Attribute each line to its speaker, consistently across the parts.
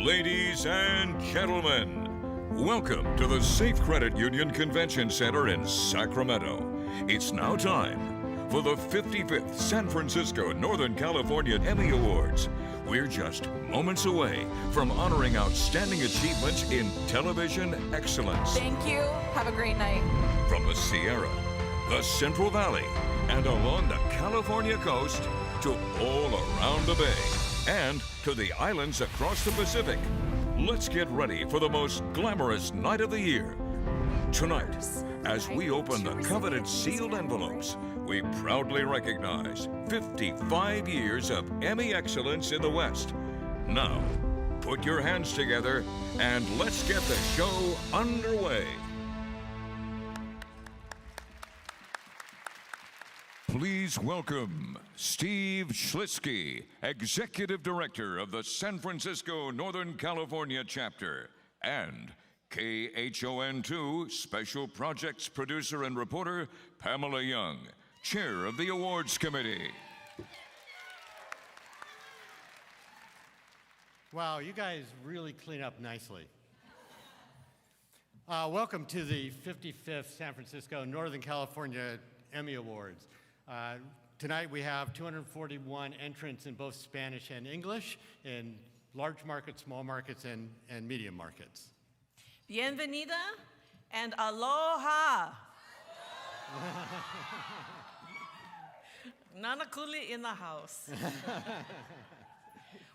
Speaker 1: Ladies and gentlemen, welcome to the Safe Credit Union Convention Center in Sacramento. It's now time for the 55th San Francisco Northern California Emmy Awards. We're just moments away from honoring outstanding achievements in television excellence.
Speaker 2: Thank you. Have a great night.
Speaker 1: From the Sierra, the Central Valley, and along the California coast to all around the Bay and to the islands across the Pacific. Let's get ready for the most glamorous night of the year. Tonight, as we open the coveted sealed envelopes, we proudly recognize 55 years of Emmy excellence in the West. Now, put your hands together and let's get the show underway. Please welcome Steve Schlitzky, Executive Director of the San Francisco Northern California Chapter, and KHON2 Special Projects Producer and Reporter Pamela Young, Chair of the Awards Committee.
Speaker 3: Wow, you guys really clean up nicely. Welcome to the 55th San Francisco Northern California Emmy Awards. Tonight we have 241 entrants in both Spanish and English in large markets, small markets, and medium markets.
Speaker 4: Bienvenida and aloha. Nanakuli in the house.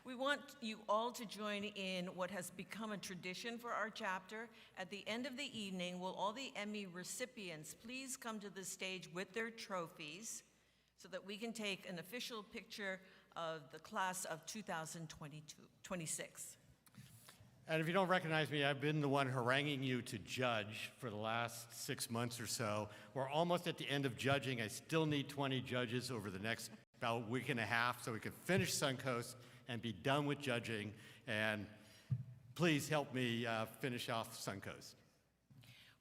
Speaker 4: We want you all to join in what has become a tradition for our chapter. At the end of the evening, will all the Emmy recipients please come to the stage with their trophies so that we can take an official picture of the class of 2026.
Speaker 3: And if you don't recognize me, I've been the one haranguing you to judge for the last 6 months or so. We're almost at the end of judging. I still need 20 judges over the next about week and a half so we can finish Suncoast and be done with judging, and please help me finish off Suncoast.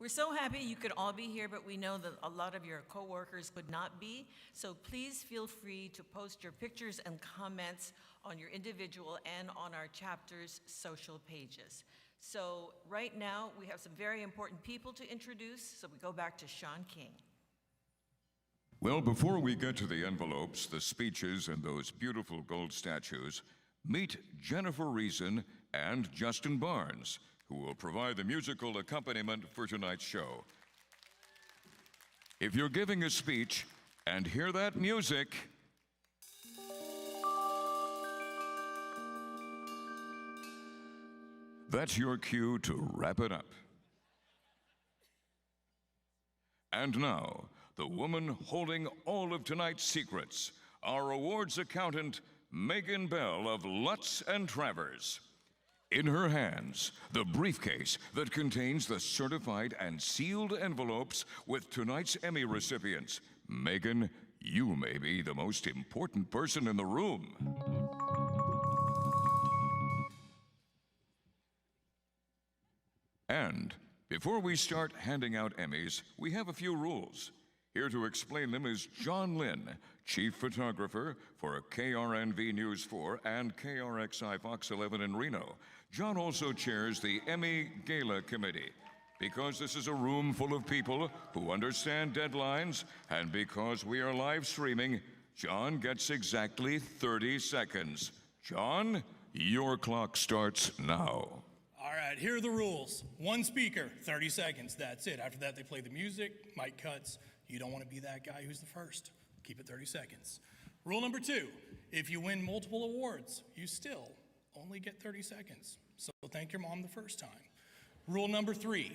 Speaker 4: We're so happy you could all be here, but we know that a lot of your coworkers could not be, so please feel free to post your pictures and comments on your individual and on our chapter's social pages. So right now, we have some very important people to introduce, so we go back to Sean King.
Speaker 1: Well, before we get to the envelopes, the speeches, and those beautiful gold statues, meet Jennifer Reason and Justin Barnes, who will provide the musical accompaniment for tonight's show. If you're giving a speech and hear that music, that's your cue to wrap it up. And now, the woman holding all of tonight's secrets, our awards accountant, Megan Bell of Lutz and Travers. In her hands, the briefcase that contains the certified and sealed envelopes with tonight's Emmy recipients. Megan, you may be the most important person in the room. And before we start handing out Emmys, we have a few rules. Here to explain them is John Lynn, Chief Photographer for KRNV News 4 and KRXI Fox 11 in Reno. John also chairs the Emmy Gala Committee. Because this is a room full of people who understand deadlines, and because we are live streaming, John gets exactly 30 seconds. John, your clock starts now.
Speaker 5: All right, here are the rules. One speaker, 30 seconds, that's it. After that, they play the music, mic cuts. You don't want to be that guy who's the first. Keep it 30 seconds. Rule number 2, if you win multiple awards, you still only get 30 seconds. So thank your mom the first time. Rule number 3,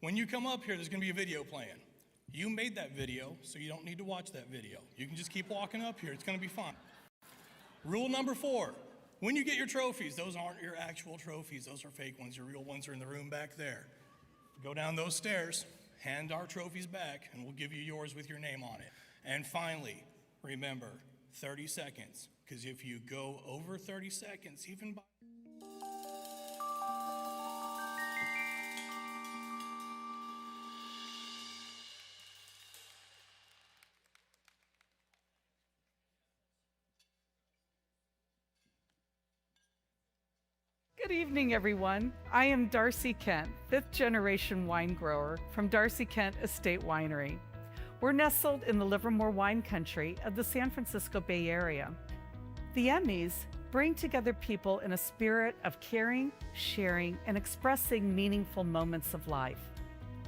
Speaker 5: when you come up here, there's going to be a video playing. You made that video, so you don't need to watch that video. You can just keep walking up here. It's going to be fun. Rule number 4, when you get your trophies, those aren't your actual trophies. Those are fake ones. Your real ones are in the room back there. Go down those stairs, hand our trophies back, and we'll give you yours with your name on it. And finally, remember, 30 seconds, because if you go over 30 seconds, even by...
Speaker 4: Good
Speaker 6: Good evening, everyone. I am Darcy Kent, fifth generation wine grower from Darcy Kent Estate Winery. We're nestled in the Livermore wine country of the San Francisco Bay Area. The Emmys bring together people in a spirit of caring, sharing, and expressing meaningful moments of life.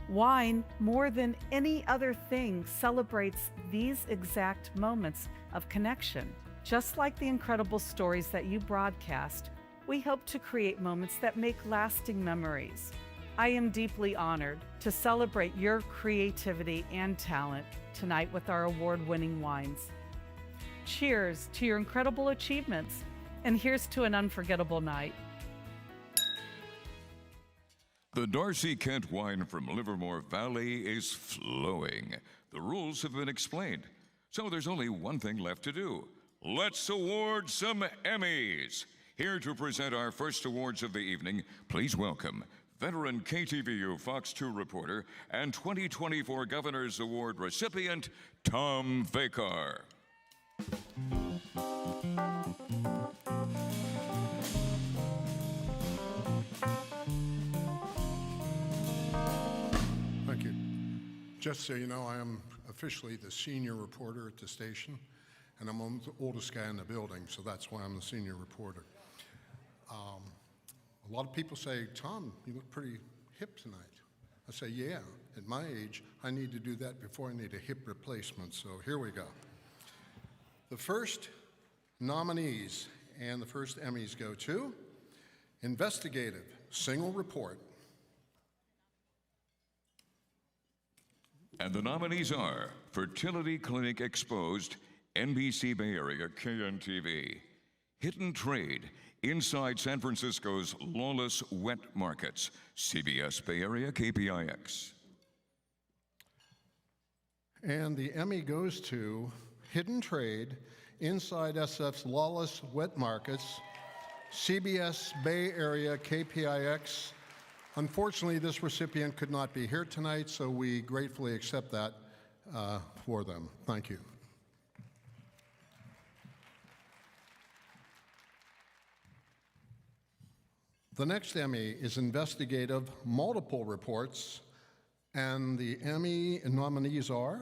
Speaker 6: Wine, more than any other thing, celebrates these exact moments of connection. Just like the incredible stories that you broadcast, we hope to create moments that make lasting memories. I am deeply honored to celebrate your creativity and talent tonight with our award-winning wines. Cheers to your incredible achievements, and here's to an unforgettable night.
Speaker 1: The Darcy Kent wine from Livermore Valley is flowing. The rules have been explained, so there's only one thing left to do. Let's award some Emmys. Here to present our first awards of the evening, please welcome veteran KTVU Fox 2 reporter and 2024 Governor's Award recipient, Tom Vakar.
Speaker 7: Thank you. Just so you know, I am officially the senior reporter at the station, and I'm the oldest guy in the building, so that's why I'm the senior reporter. A lot of people say, Tom, you look pretty hip tonight. I say, yeah, at my age, I need to do that before I need a hip replacement, so here we go. The first nominees and the first Emmys go to Investigative Single Report.
Speaker 1: And the nominees are Fertility Clinic Exposed, NBC Bay Area KNTV, Hidden Trade, Inside San Francisco's Lawless Wet Markets, CBS Bay Area KPIX.
Speaker 7: And the Emmy goes to Hidden Trade, Inside SF's Lawless Wet Markets, CBS Bay Area KPIX. Unfortunately, this recipient could not be here tonight, so we gratefully accept that for them. Thank you. The next Emmy is Investigative Multiple Reports, and the Emmy nominees are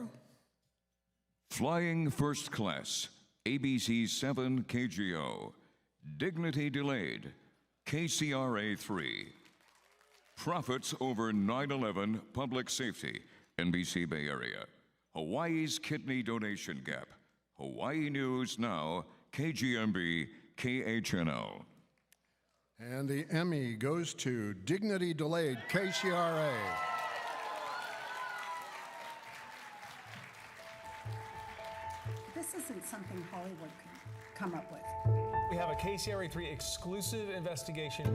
Speaker 1: Flying First Class, ABC 7 KGO, Dignity Delayed, KCRA 3, Profits Over 9/11 Public Safety, NBC Bay Area, Hawaii's Kidney Donation Gap, Hawaii News Now, KGMB, KHNL.
Speaker 7: And the Emmy goes to Dignity Delayed, KCRA.
Speaker 8: This isn't something Hollywood could come up with.
Speaker 9: We have a KCRA3 exclusive investigation.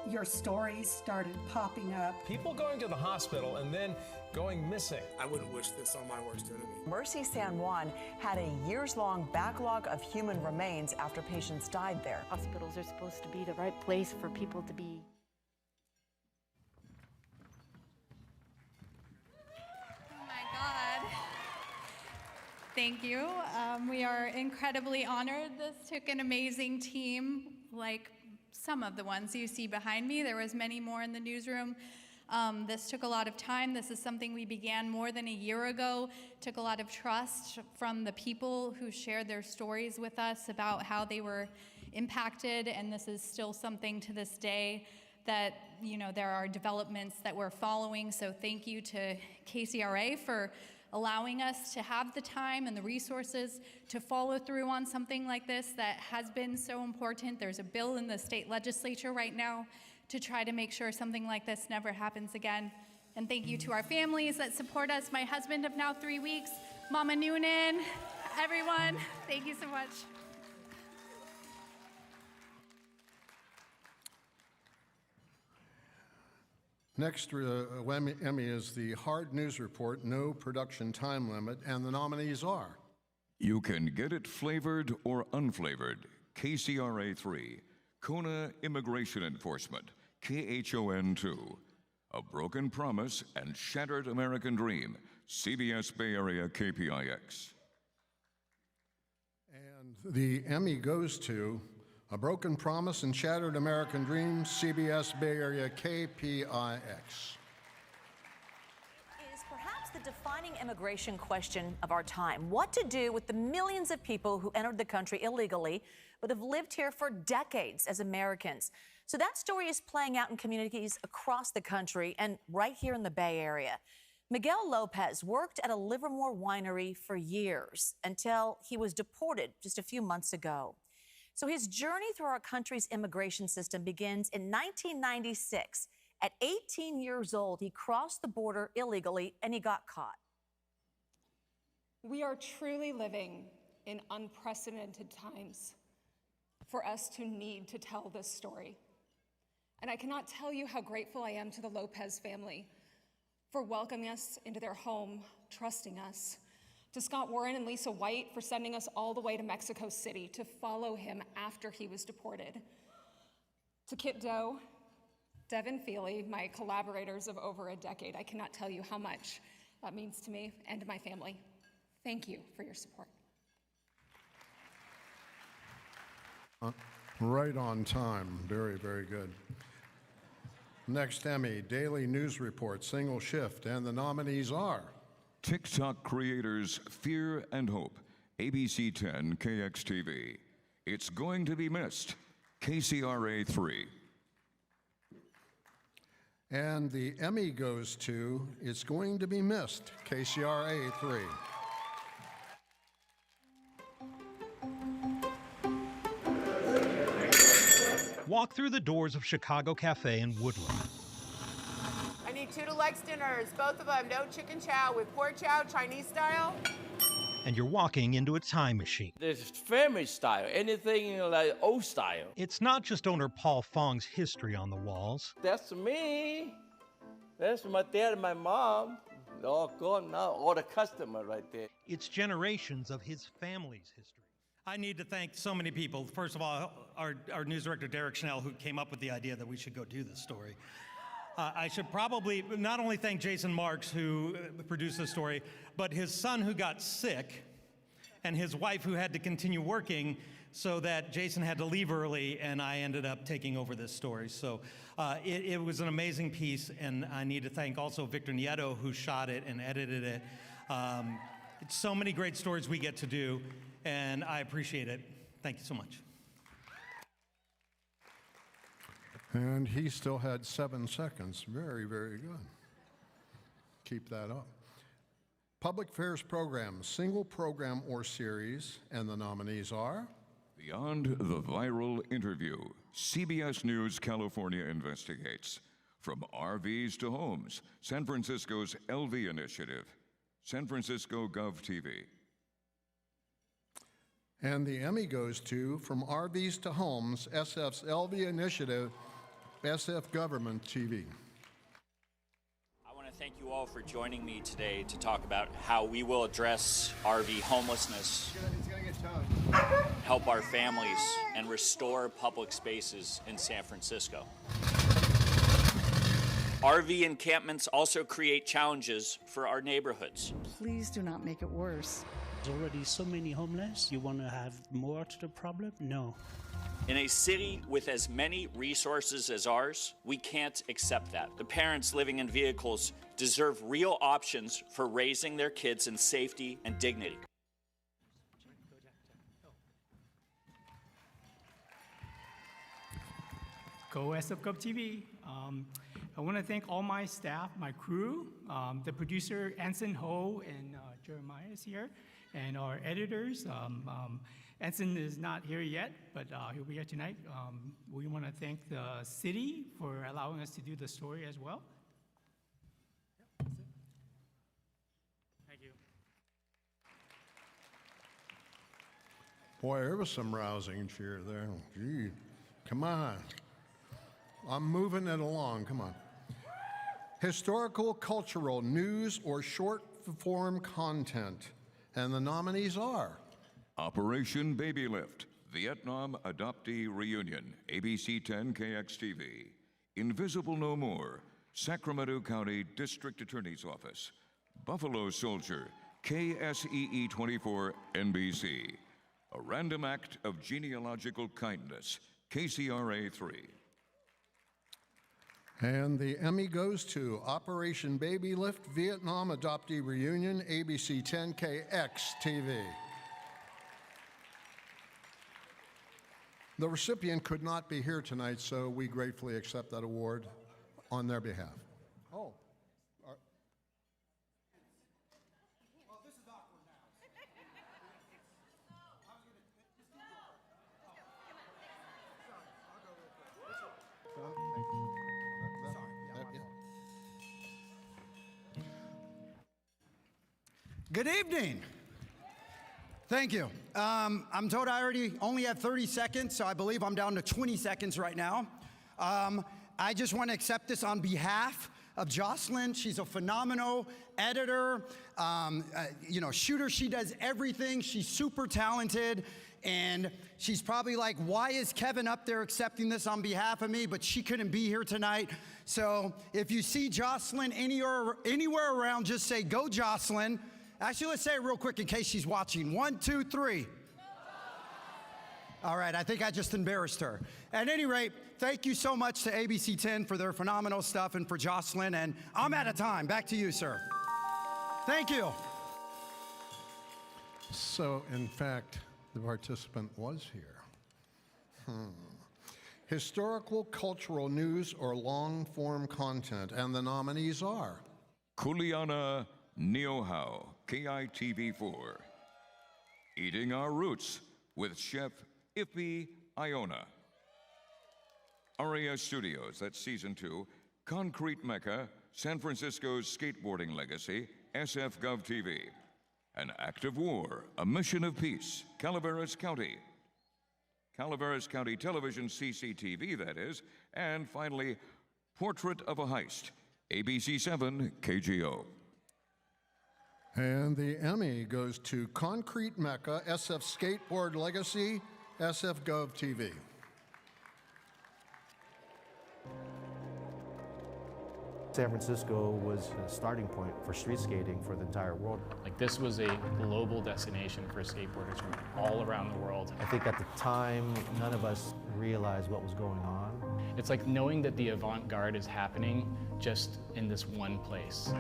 Speaker 8: Your stories started popping up.
Speaker 9: People going to the hospital and then going missing.
Speaker 10: I wouldn't wish this on my worst enemy.
Speaker 11: Mercy San Juan had a years-long backlog of human remains after patients died there.
Speaker 12: Hospitals are supposed to be the right place for people to be.
Speaker 13: Oh my God. Thank you. We are incredibly honored. This took an amazing team, like some of the ones you see behind me. There was many more in the newsroom. This took a lot of time. This is something we began more than a year ago. Took a lot of trust from the people who shared their stories with us about how they were impacted, and this is still something to this day that, you know, there are developments that we're following. So thank you to KCRA for allowing us to have the time and the resources to follow through on something like this that has been so important. There's a bill in the state legislature right now to try to make sure something like this never happens again. And thank you to our families that support us. My husband of now 3 weeks, Mama Noonan, everyone, thank you so much.
Speaker 7: Next Emmy is the Hard News Report, No Production Time Limit, and the nominees are
Speaker 1: You Can Get It Flavored or Unflavored, KCRA 3, Kona Immigration Enforcement, KHON 2, A Broken Promise and Shattered American Dream, CBS Bay Area KPIX.
Speaker 7: And the Emmy goes to A Broken Promise and Shattered American Dream, CBS Bay Area KPIX.
Speaker 11: Is perhaps the defining immigration question of our time. What to do with the millions of people who entered the country illegally but have lived here for decades as Americans. So that story is playing out in communities across the country and right here in the Bay Area. Miguel Lopez worked at a Livermore winery for years until he was deported just a few months ago. So his journey through our country's immigration system begins in 1996. At 18 years old, he crossed the border illegally and he got caught.
Speaker 14: We are truly living in unprecedented times for us to need to tell this story. And I cannot tell you how grateful I am to the Lopez family for welcoming us into their home, trusting us, to Scott Warren and Lisa White for sending us all the way to Mexico City to follow him after he was deported, to Kit Doe, Devin Feely, my collaborators of over a decade. I cannot tell you how much that means to me and to my family. Thank you for your support.
Speaker 7: Right on time. Very, very good. Next Emmy, Daily News Report, Single Shift, and the nominees are
Speaker 1: TikTok creators Fear and Hope, ABC 10 KXTV. It's Going to Be Missed, KCRA 3.
Speaker 7: And the Emmy goes to It's Going to Be Missed, KCRA 3.
Speaker 15: Walk through the doors of Chicago Cafe in Woodland.
Speaker 16: I need 2 deluxe dinners, both of them, no chicken chow with pork chow, Chinese style.
Speaker 15: And you're walking into a time machine.
Speaker 17: There's family style, anything like old style.
Speaker 15: It's not just owner Paul Fong's history on the walls.
Speaker 17: That's me. That's my dad and my mom. They're all gone now, all the customer right there.
Speaker 15: It's generations of his family's history.
Speaker 5: I need to thank so many people. First of all, our news director, Derek Schnell, who came up with the idea that we should go do this story. I should probably not only thank Jason Marks, who produced the story, but his son who got sick and his wife who had to continue working so that Jason had to leave early and I ended up taking over this story. So it was an amazing piece, and I need to thank also Victor Nieto, who shot it and edited it. It's so many great stories we get to do, and I appreciate it. Thank you so much.
Speaker 7: And he still had 7 seconds. Very, very good. Keep that up. Public Affairs Program, single program or series, and the nominees are
Speaker 1: Beyond the Viral Interview, CBS News California investigates. From RVs to homes, San Francisco's LV Initiative, San Francisco Gov TV.
Speaker 7: And the Emmy goes to From RVs to Homes, SF's LV Initiative, SF Government TV.
Speaker 18: I want to thank you all for joining me today to talk about how we will address RV homelessness, help our families, and restore public spaces in San Francisco. RV encampments also create challenges for our neighborhoods.
Speaker 19: Please do not make it worse.
Speaker 20: There's already so many homeless. You want to have more to the problem? No.
Speaker 18: In a city with as many resources as ours, we can't accept that. The parents living in vehicles deserve real options for raising their kids in safety and dignity.
Speaker 21: Go SFGov TV. I want to thank all my staff, my crew, the producer Anson Ho and Jeremiah is here, and our editors. Anson is not here yet, but he'll be here tonight. We want to thank the city for allowing us to do the story as well. Yeah, that's it. Thank you.
Speaker 7: Boy, there was some rousing cheer there. Gee, come on. I'm moving it along, come on. Historical, cultural, news, or short-form content. And the nominees are
Speaker 1: Operation Baby Lift, Vietnam Adoptee Reunion, ABC 10 KXTV. Invisible No More, Sacramento County District Attorney's Office. Buffalo Soldier, KSEE 24 NBC. a random act of genealogical kindness, KCRA 3.
Speaker 7: And the Emmy goes to Operation Baby Lift Vietnam Adoptee Reunion, ABC 10KX TV. The recipient could not be here tonight, so we gratefully accept that award on their behalf. Oh.
Speaker 2: This is awkward now.
Speaker 22: Good evening. Thank you. I'm told I only have 30 seconds, so I believe I'm down to 20 seconds right now. I just want to accept this on behalf of Jocelyn. She's a phenomenal editor, shooter. She does everything. She's super talented, and she's probably like, why is Kevin up there accepting this on behalf of me? But she couldn't be here tonight. So if you see Jocelyn anywhere around, just say, go Jocelyn. Actually, let's say it real quick in case she's watching. 1, 2, 3. All right, I think I just embarrassed her. At any rate, thank you so much to ABC 10 for their phenomenal stuff and for Jocelyn, and I'm out of time. Back to you, sir. Thank you.
Speaker 7: So, in fact, the participant was here. Historical, cultural news, or long-form content, and the nominees are
Speaker 1: Kuliana Niohau, KITV4. Eating Our Roots with Chef Ippy Iona. Aria Studios, that's Season 2. Concrete Mecca, San Francisco's Skateboarding Legacy, SF Gov TV. An Act of War, A Mission of Peace, Calaveras County. Calaveras County Television, CCTV, that is. And finally, Portrait of a Heist, ABC 7 KGO.
Speaker 7: And the Emmy goes to Concrete Mecca, SF Skateboard Legacy, SF Gov TV.
Speaker 23: San Francisco was a starting point for street skating for the entire world.
Speaker 24: Like, this was a global destination for skateboarders from all around the world.
Speaker 23: I think at the time, none of us realized what was going on.
Speaker 24: It's like knowing that the avant-garde is happening just in this one place.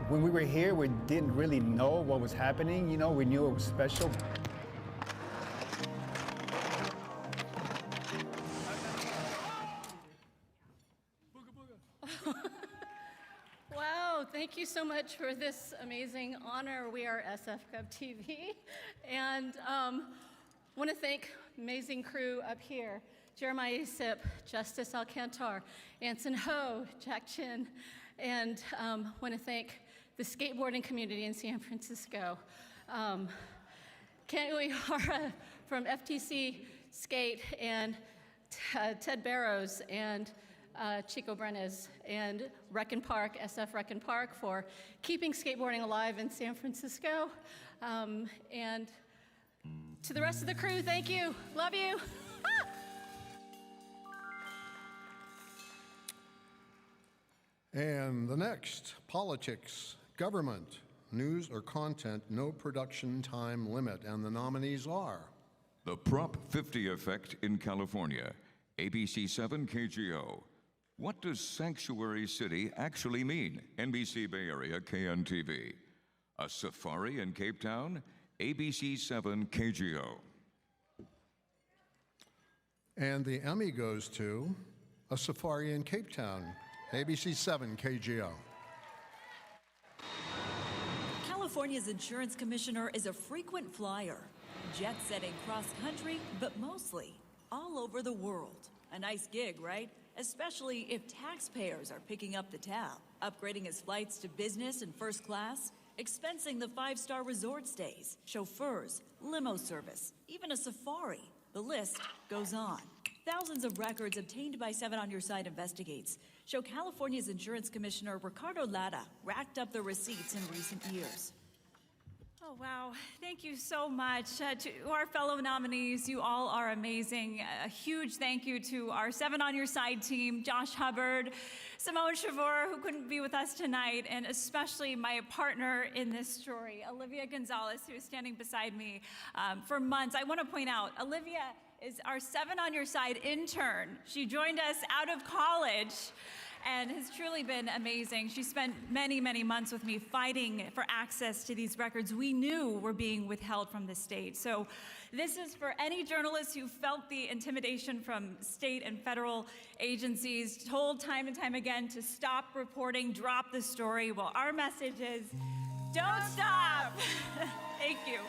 Speaker 25: When we were here, we didn't really know what was happening. You know, we knew it was special.
Speaker 26: Wow, thank you so much for this amazing honor. We are SF Gov TV, and want to thank amazing crew up here. Jeremiah Sip, Justice Alcantar, Anson Ho, Jack Chin, and want to thank the skateboarding community in San Francisco. Kent Uehara from FTC Skate, and Ted Barrows, and Chico Brenes, and Rec and Park, SF Rec and Park, for keeping skateboarding alive in San Francisco. And to the rest of the crew, thank you. Love you.
Speaker 7: And the next, politics, government, news or content, no production time limit. And the nominees are
Speaker 1: The Prop 50 Effect in California, ABC 7 KGO. What does Sanctuary City actually mean? NBC Bay Area KNTV. A safari in Cape Town, ABC 7 KGO.
Speaker 7: And the Emmy goes to A Safari in Cape Town, ABC 7 KGO.
Speaker 27: California's insurance commissioner is a frequent flyer, jet-setting cross-country, but mostly all over the world. A nice gig, right? Especially if taxpayers are picking up the tab, upgrading his flights to business and first class, expensing the 5-star resort stays, chauffeurs, limo service, even a safari. The list goes on. Thousands of records obtained by 7 on Your Side Investigates show California's insurance commissioner Ricardo Lara racked up the receipts in recent years. Oh, wow. Thank you so much. To our fellow nominees, you all are amazing. A huge thank you to our 7 on Your Side team, Josh Hubbard, Simone Chavor, who couldn't be with us tonight, and especially my partner in this story, Olivia Gonzalez, who is standing beside me for months. I want to point out, Olivia is our 7 on Your Side intern. She joined us out of college and has truly been amazing. She spent many, many months with me fighting for access to these records we knew were being withheld from the state. So this is for any journalists who felt the intimidation from state and federal agencies, told time and time again to stop reporting, drop the story. Well, our message is, don't stop. Thank you.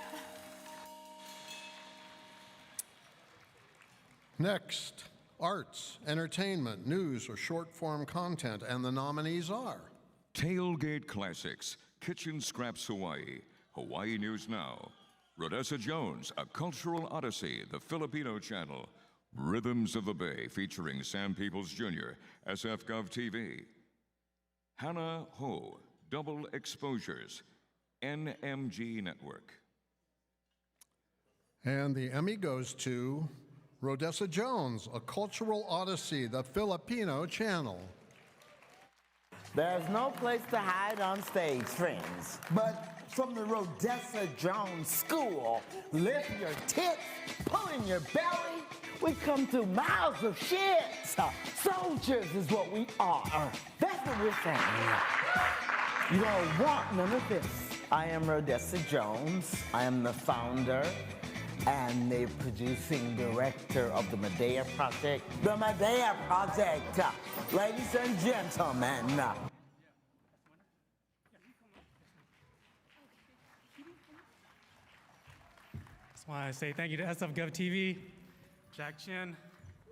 Speaker 7: Next, arts, entertainment, news, or short-form content, and the nominees are
Speaker 1: Tailgate Classics, Kitchen Scraps Hawaii, Hawaii News Now, Rhodessa Jones, A Cultural Odyssey, The Filipino Channel, Rhythms of the Bay featuring Sam Peoples Jr., SFGov TV, Hannah Ho, Double Exposures, NMG Network.
Speaker 7: And the Emmy goes to Rhodessa Jones, A Cultural Odyssey, The Filipino Channel.
Speaker 3: There's no place to hide on stage, friends. But from the Rhodessa Jones School, lift your tits, pull in your belly. We come through miles of shit. Soldiers is what we are. That's what we're saying. You don't want none of this. I am Rhodessa Jones. I am the founder and the producing director of the Medea Project. The Medea Project, ladies and gentlemen.
Speaker 4: That's why I say thank you to SFGov TV, Jack Chin,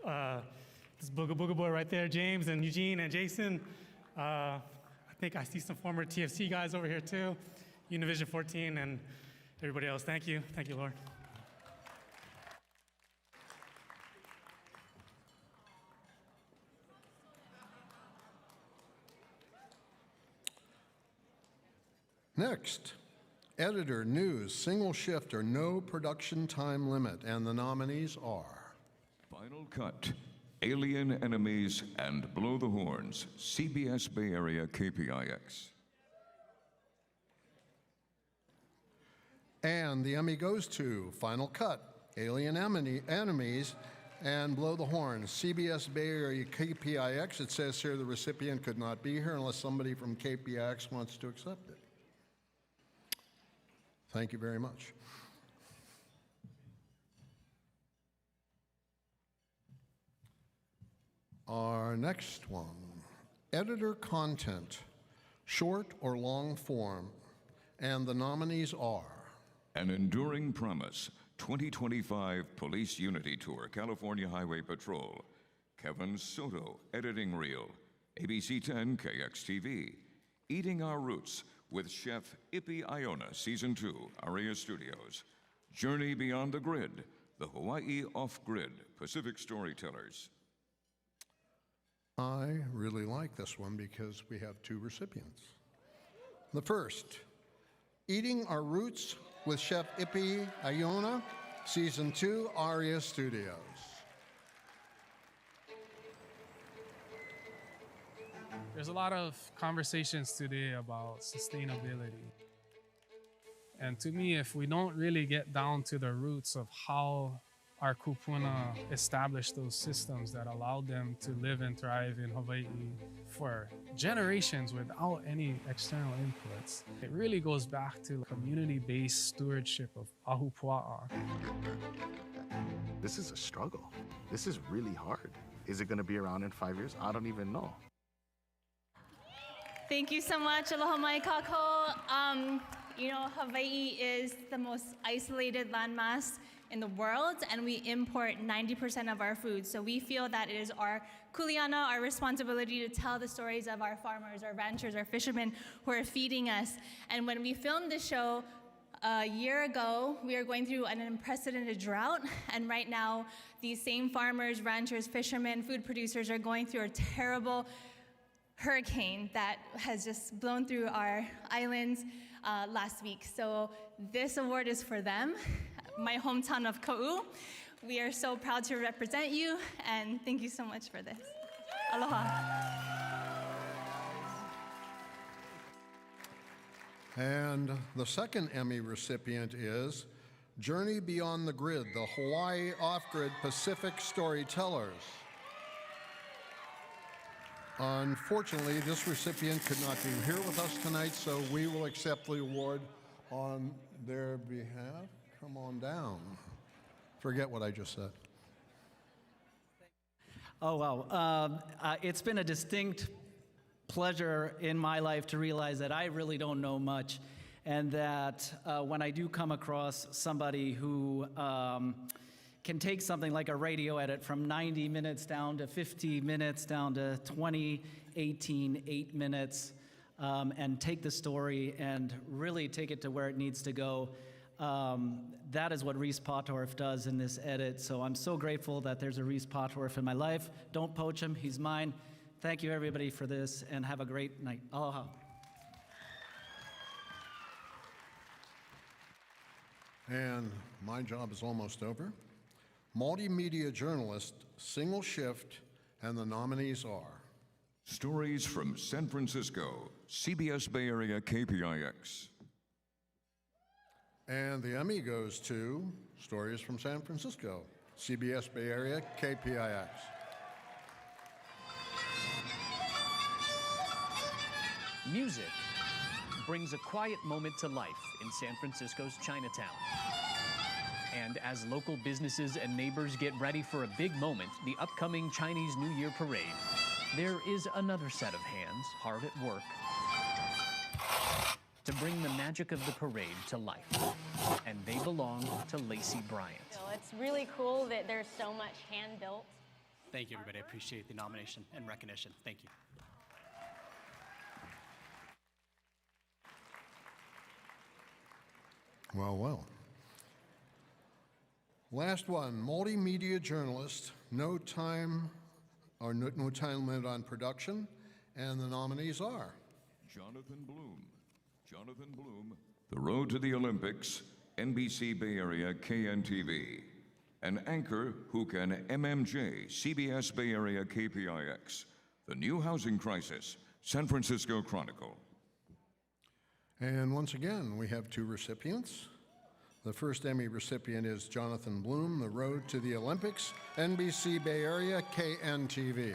Speaker 4: this Booga Booga Boy right there, James and Eugene and Jason. I think I see some former TFC guys over here too, Univision 14 and everybody else. Thank you, Lord.
Speaker 7: Next, editor, news, single shift or no production time limit, and the nominees are
Speaker 1: Final Cut, Alien Enemies, and Blow the Horns, CBS Bay Area KPIX.
Speaker 7: And the Emmy goes to Final Cut, Alien Enemies, and Blow the Horns, CBS Bay Area KPIX. It says here the recipient could not be here unless somebody from KPIX wants to accept it. Thank you very much. Our next one, editor content, short or long form, and the nominees are
Speaker 1: An Enduring Promise, 2025 Police Unity Tour, California Highway Patrol, Kevin Soto, Editing Reel, ABC 10 KXTV, Eating Our Roots, with Chef Ippy Iona, Season 2, Aria Studios. Journey Beyond the Grid, the Hawaii Off-Grid, Pacific Storytellers.
Speaker 7: I really like this one because we have 2 recipients. The first, Eating Our Roots with Chef Ippy Iona, Season 2, Aria Studios.
Speaker 6: There's a lot of conversations today about sustainability. And to me, if we don't really get down to the roots of how our kupuna established those systems that allowed them to live and thrive in Hawaii for generations without any external inputs, it really goes back to community-based stewardship of ahupua'a.
Speaker 8: This is a struggle. This is really hard. Is it going to be around in 5 years? I don't even know.
Speaker 26: Thank you so much. Aloha mai kākou. Hawaii is the most isolated landmass in the world, and we import 90% of our food. So we feel that it is our kuleana, our responsibility to tell the stories of our farmers, our ranchers, our fishermen who are feeding us. And when we filmed the show a year ago, we are going through an unprecedented drought. And right now, these same farmers, ranchers, fishermen, food producers are going through a terrible
Speaker 9: hurricane that has just blown through our islands last week. So this award is for them, my hometown of Ka'u. We are so proud to represent you, and thank you so much for this. Aloha.
Speaker 7: And the second Emmy recipient is Journey Beyond the Grid, the Hawaii Off-Grid Pacific Storytellers. Unfortunately, this recipient could not be here with us tonight, so we will accept the award on their behalf. Come on down. Forget what I just said.
Speaker 10: Oh, wow. It's been a distinct pleasure in my life to realize that I really don't know much, and that when I do come across somebody who can take something like a radio edit from 90 minutes down to 50 minutes down to 20, 18, 8 minutes, and take the story and really take it to where it needs to go. That is what Reese Pottorff does in this edit. So I'm so grateful that there's a Reese Pottorff in my life. Don't poach him, he's mine. Thank you everybody for this, and have a great night. Aloha.
Speaker 7: And my job is almost over. Multimedia journalist, single shift, and the nominees are
Speaker 1: Stories from San Francisco, CBS Bay Area KPIX.
Speaker 7: And the Emmy goes to Stories from San Francisco, CBS Bay Area KPIX.
Speaker 11: Music brings a quiet moment to life in San Francisco's Chinatown. And as local businesses and neighbors get ready for a big moment, the upcoming Chinese New Year parade, there is another set of hands hard at work to bring the magic of the parade to life. And they belong to Lacey Bryant.
Speaker 12: It's really cool that there's so much hand-built.
Speaker 13: Thank you, everybody. I appreciate the nomination and recognition. Thank you.
Speaker 7: Well, well. Last one, multimedia journalist, no time limit on production, and the nominees are
Speaker 1: Jonathan Bloom. Jonathan Bloom, The Road to the Olympics, NBC Bay Area KNTV. An anchor who can MMJ, CBS Bay Area KPIX. The New Housing Crisis, San Francisco Chronicle.
Speaker 7: And once again, we have two recipients. The first Emmy recipient is Jonathan Bloom, The Road to the Olympics, NBC Bay Area, KNTV.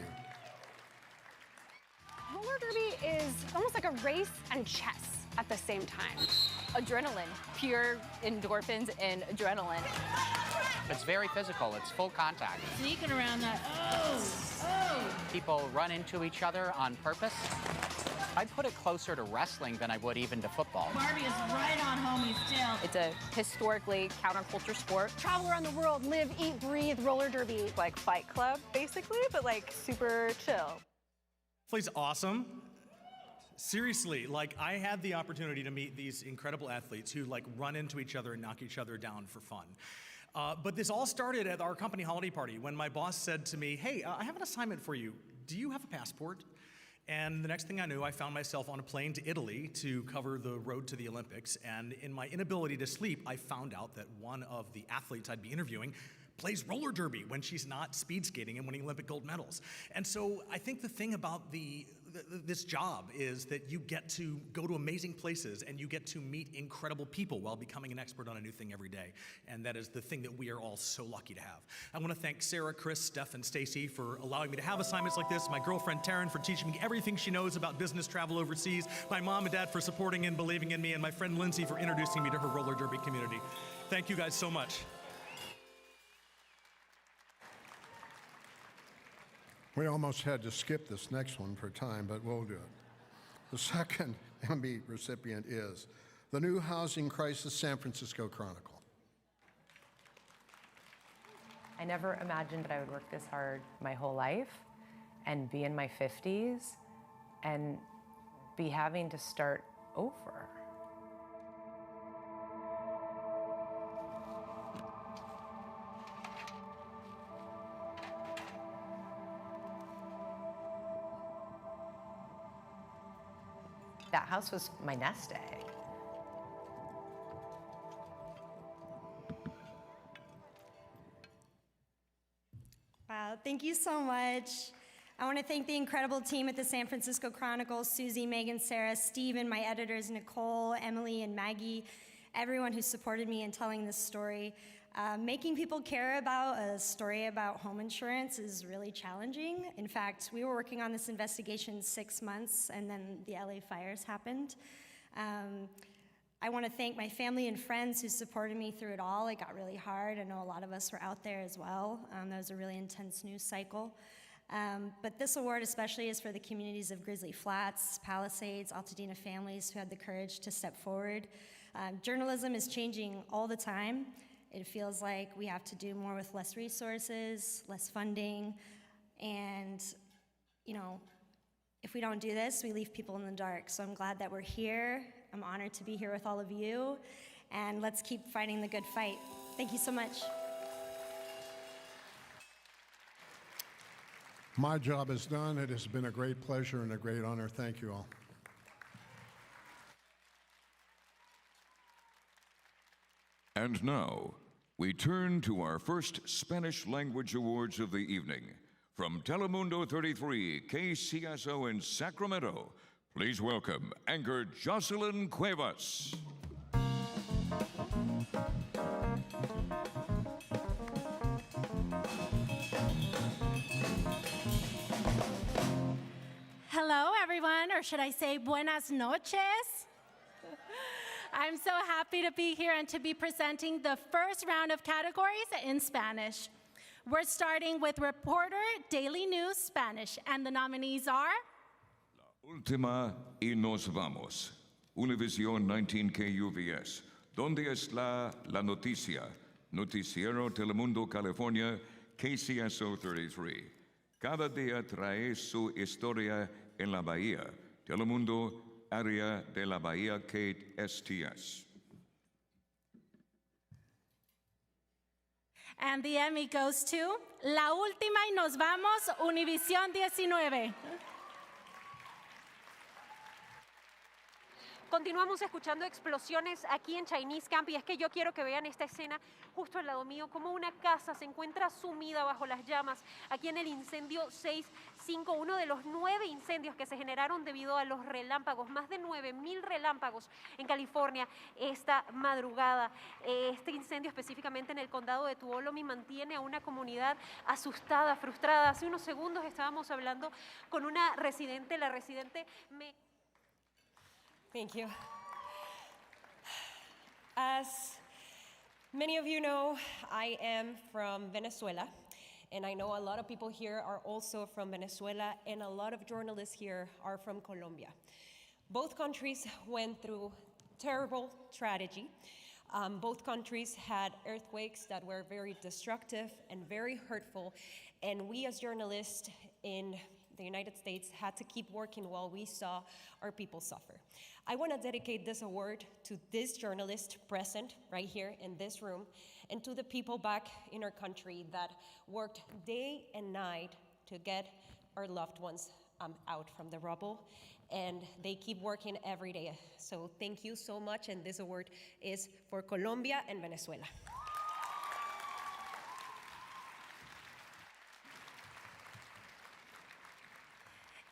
Speaker 14: Roller derby is almost like a race and chess at the same time.
Speaker 12: Adrenaline, pure endorphins and adrenaline.
Speaker 16: It's very physical. It's full contact.
Speaker 12: Sneaking around that,
Speaker 16: People run into each other on purpose. I'd put it closer to wrestling than I would even to football.
Speaker 12: Barbie is right on home, still. It's a historically counterculture sport.
Speaker 14: Travel around the world, live, eat, breathe, roller derby.
Speaker 28: Like Fight Club, basically, but like super chill.
Speaker 29: Athlete's awesome. Seriously, like I had the opportunity to meet these incredible athletes who like run into each other and knock each other down for fun. But this all started at our company holiday party when my boss said to me, hey, I have an assignment for you. Do you have a passport? And the next thing I knew, I found myself on a plane to Italy to cover the road to the Olympics. And in my inability to sleep, I found out that one of the athletes I'd be interviewing plays roller derby when she's not speed skating and winning Olympic gold medals. And so I think the thing about this job is that you get to go to amazing places and you get to meet incredible people while becoming an expert on a new thing every day. And that is the thing that we are all so lucky to have. I want to thank Sarah, Chris, Steph, and Stacy for allowing me to have assignments like this, my girlfriend Taryn for teaching me everything she knows about business travel overseas, my mom and dad for supporting and believing in me, and my friend Lindsay for introducing me to her roller derby community. Thank you guys so much.
Speaker 7: We almost had to skip this next one for time, but we'll do it. The second Emmy recipient is the New Housing Crisis San Francisco Chronicle.
Speaker 30: I never imagined that I would work this hard my whole life and be in my 50s and be having to start over. that house was my nest egg.
Speaker 2: Wow, thank you so much. I want to thank the incredible team at the San Francisco Chronicle, Susie, Megan, Sarah, Steve, and my editors, Nicole, Emily, and Maggie, everyone who supported me in telling this story. Making people care about a story about home insurance is really challenging. In fact, we were working on this investigation 6 months, and then the LA fires happened. I want to thank my family and friends who supported me through it all. It got really hard. I know a lot of us were out there as well. That was a really intense news cycle. But this award especially is for the communities of Grizzly Flats, Palisades, Altadena families who had the courage to step forward. Journalism is changing all the time. It feels like we have to do more with less resources, less funding, and, you know, if we don't do this, we leave people in the dark. So I'm glad that we're here. I'm honored to be here with all of you, and let's keep fighting the good fight. Thank you so much.
Speaker 7: My job is done. It has been a great pleasure and a great honor. Thank you all.
Speaker 1: And now, we turn to our first Spanish language awards of the evening. From Telemundo 33, KCSO in Sacramento, please welcome anchor Jocelyn Cuevas.
Speaker 5: Hello, everyone, or should I say buenas noches? I'm so happy to be here and to be presenting the first round of categories in Spanish. We're starting with Reporter Daily News Spanish, and the nominees are
Speaker 1: Última y nos vamos. Univision 19 KUVS. ¿Dónde está la noticia? Noticiero Telemundo California, KCSO 33. Cada día trae su historia en la Bahía. Telemundo Área de la Bahía, KSTS.
Speaker 5: And the Emmy goes to La Última y Nos Vamos, Univision 19.
Speaker 15: Continuamos escuchando explosiones aquí en Chinese Camp y es que yo quiero que vean esta escena justo al lado mío, como una casa se encuentra sumida bajo las llamas aquí en el incendio 6.5, uno de los 9 incendios que se generaron debido a los relámpagos, más de 9,000 relámpagos en California esta madrugada. Este incendio específicamente en el condado de Tuolumne mantiene a una comunidad asustada, frustrada. Hace unos segundos estábamos hablando con una residente, la residente me...
Speaker 17: Thank you. As many of you know, I am from Venezuela, and I know a lot of people here are also from Venezuela, and a lot of journalists here are from Colombia. Both countries went through terrible tragedy. Both countries had earthquakes that were very destructive and very hurtful, and we as journalists in the United States had to keep working while we saw our people suffer. I want to dedicate this award to this journalist present right here in this room and to the people back in our country that worked day and night to get our loved ones out from the rubble, and they keep working every day. So thank you so much, and this award is for Colombia and Venezuela.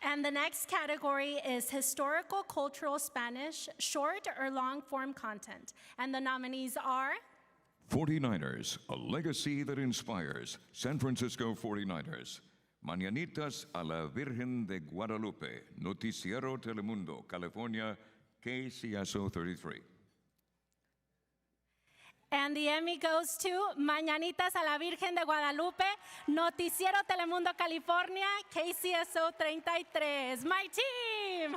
Speaker 5: And the next category is Historical Cultural Spanish, short or long form content. And the nominees are
Speaker 1: 49ers, a legacy that inspires. San Francisco 49ers. Mañanitas a la Virgen de Guadalupe. Noticiero Telemundo, California, KCSO 33.
Speaker 5: And the Emmy goes to Mañanitas a la Virgen de Guadalupe, Noticiero Telemundo California, KCSO 33. My team!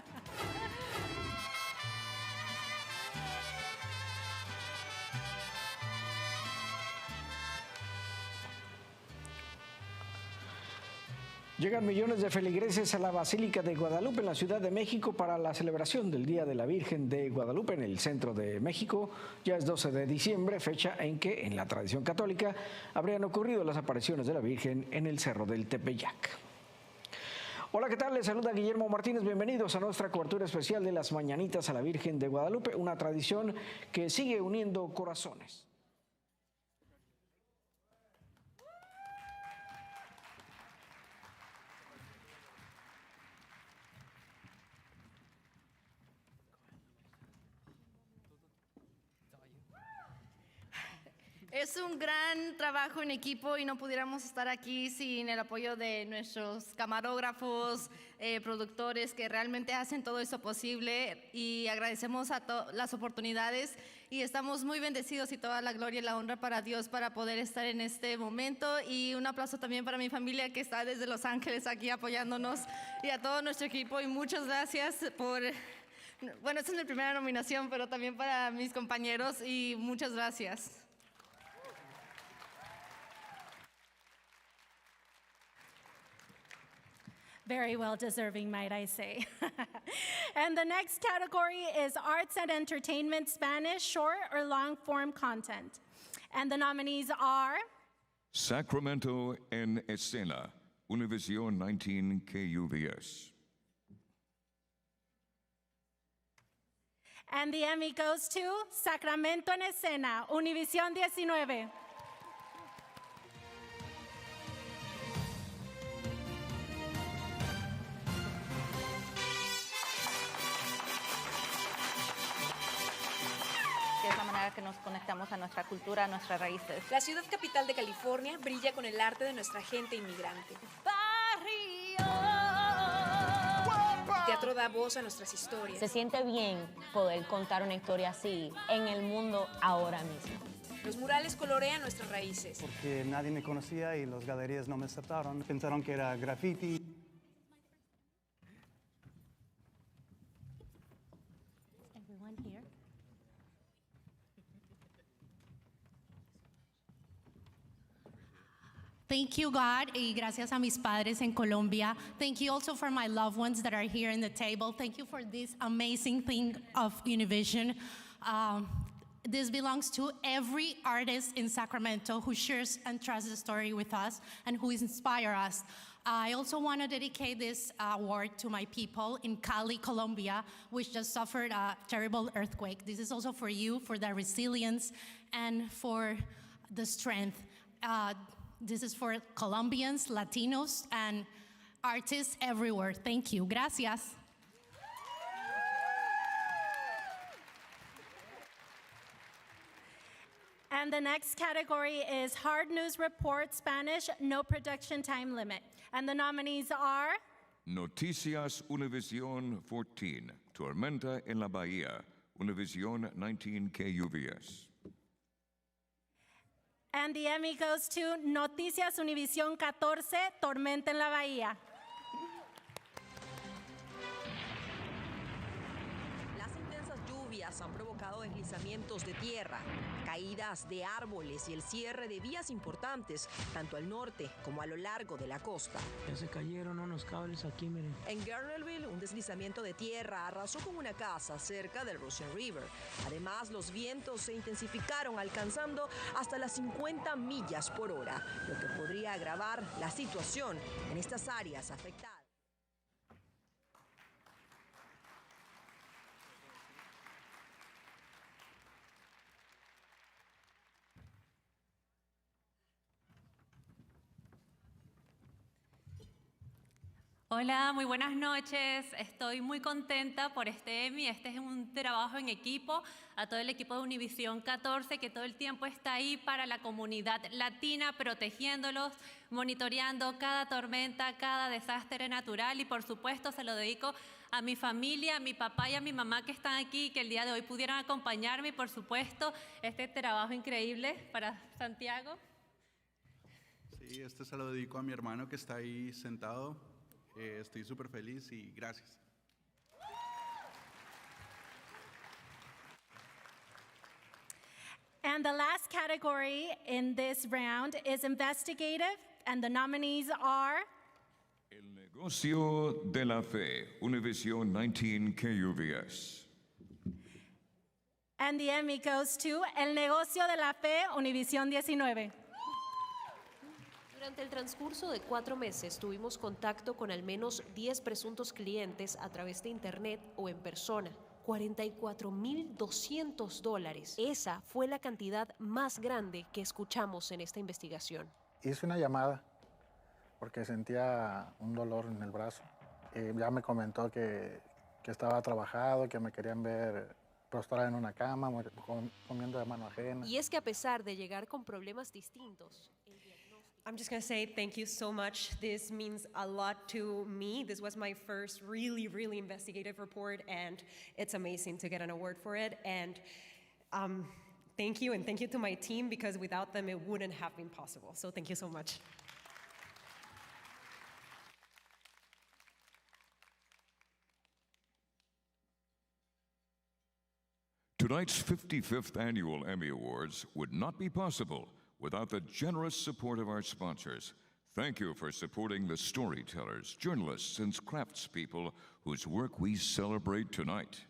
Speaker 18: Llegan millones de feligreses a la Basílica de Guadalupe en la Ciudad de México para la celebración del Día de la Virgen de Guadalupe en el centro de México. Ya es 12 de diciembre, fecha en que, en la tradición católica, habrían ocurrido las apariciones de la Virgen en el Cerro del Tepeyac. Hola, ¿qué tal? Les saluda Guillermo Martínez. Bienvenidos a nuestra cobertura especial de las Mañanitas a la Virgen de Guadalupe, una tradición que sigue uniendo corazones.
Speaker 3: Es un gran trabajo en equipo y no pudiéramos estar aquí sin el apoyo de nuestros camarógrafos, productores que realmente hacen todo eso posible, y agradecemos a las oportunidades y estamos muy bendecidos, y toda la gloria y la honra para Dios para poder estar en este momento. Y un aplauso también para mi familia que está desde Los Ángeles aquí apoyándonos, y a todo nuestro equipo, y muchas gracias por... Bueno, esta es mi primera nominación, pero también para mis compañeros, y muchas gracias.
Speaker 5: Very well deserving, might I say. And the next category is Arts and Entertainment Spanish, short or long form content. And the nominees are
Speaker 1: Sacramento en Escena, Univision 19 KUVS.
Speaker 5: And the Emmy goes to Sacramento en Escena, Univision 19.
Speaker 4: Es la manera que nos conectamos a nuestra cultura, a nuestras raíces.
Speaker 19: La ciudad capital de California brilla con el arte de nuestra gente inmigrante. El teatro da voz a nuestras historias.
Speaker 20: Se siente bien poder contar una historia así en el mundo ahora mismo.
Speaker 19: Los murales colorean nuestras raíces.
Speaker 21: Porque nadie me conocía y los galerías no me aceptaron. Pensaron que era graffiti.
Speaker 22: Thank you, God, y gracias a mis padres en Colombia. Thank you also for my loved ones that are here in the table. Thank you for this amazing thing of Univision. This belongs to every artist in Sacramento who shares and trusts the story with us and who inspire us. I also want to dedicate this award to my people in Cali, Colombia, which just suffered a terrible earthquake. This is also for you, for the resilience and for the strength. This is for Colombians, Latinos, and artists everywhere. Thank you. Gracias.
Speaker 5: And the next category is Hard News Report Spanish, no production time limit. And the nominees are
Speaker 1: Noticias Univision 14, Tormenta en la Bahía, Univision 19 KUVS.
Speaker 5: And the Emmy goes to Noticias Univision 14, Tormenta en la Bahía.
Speaker 23: Las intensas lluvias han provocado deslizamientos de tierra, caídas de árboles y el cierre de vías importantes, tanto al norte como a lo largo de la costa.
Speaker 24: Ya se cayeron unos cables aquí, miren.
Speaker 23: En Garnerville, un deslizamiento de tierra arrasó con una casa cerca del Russian River. Además, los vientos se intensificaron, alcanzando hasta las 50 millas por hora, lo que podría agravar la situación en estas áreas afectadas.
Speaker 25: Hola, muy buenas noches. Estoy muy contenta por este Emmy. Este es un trabajo en equipo, a todo el equipo de Univision 14 que todo el tiempo está ahí para la comunidad latina, protegiéndolos, monitoreando cada tormenta, cada desastre natural, y por supuesto se lo dedico a mi familia, a mi papá y a mi mamá que están aquí, que el día de hoy pudieron acompañarme, y por supuesto este trabajo increíble para Santiago.
Speaker 27: Sí, este se lo dedico a mi hermano que está ahí sentado. Estoy súper feliz y gracias.
Speaker 5: And the last category in this round is investigative, and the nominees are
Speaker 1: El Negocio de la Fe, Univision 19 KUVS.
Speaker 5: And the Emmy goes to El Negocio de la Fe, Univision 19.
Speaker 15: Durante el transcurso de 4 meses tuvimos contacto con al menos 10 presuntos clientes a través de internet o en persona. $44,200. Esa fue la cantidad más grande que escuchamos en esta investigación.
Speaker 6: Hice una llamada porque sentía un dolor en el brazo. Ya me comentó que estaba trabajado, que me querían ver postrada en una cama, comiendo de mano ajena.
Speaker 15: Y es que a pesar de llegar con problemas distintos,
Speaker 17: I'm just going to say thank you so much. This means a lot to me. This was my first really, really investigative report, and it's amazing to get an award for it. And thank you, and thank you to my team, because without them, it wouldn't have been possible. So thank you so much.
Speaker 1: Tonight's 55th Annual Emmy Awards would not be possible without the generous support of our sponsors. Thank you for supporting the storytellers, journalists, and craftspeople whose work we celebrate tonight.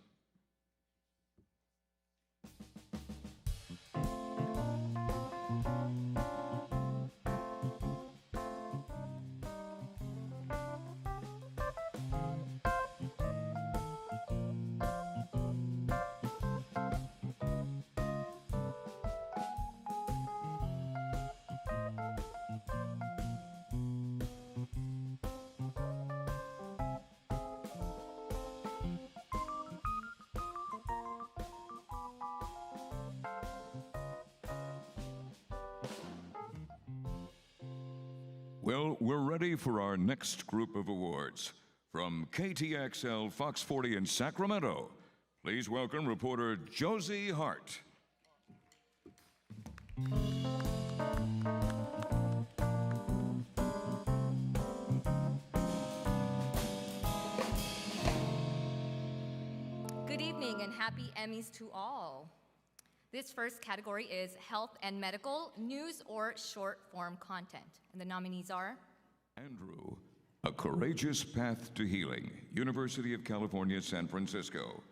Speaker 1: Well, we're ready for our next group of awards. From KTXL Fox 40 in Sacramento, please welcome reporter Josie Hart.
Speaker 8: Good evening and happy Emmys to all. This first category is health and medical, news or short form content. And the nominees are
Speaker 1: Andrew, A Courageous Path to Healing, University of California, San Francisco.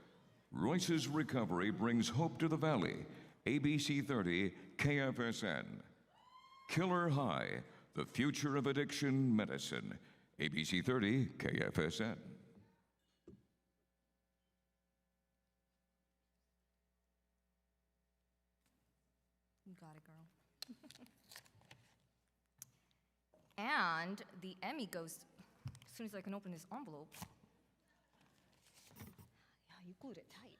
Speaker 1: Royce's Recovery Brings Hope to the Valley, ABC 30, KFSN. Killer High, The Future of Addiction Medicine, ABC 30, KFSN.
Speaker 8: You got it, girl. And the Emmy goes, as soon as I can open this envelope. Yeah, you glued it tight.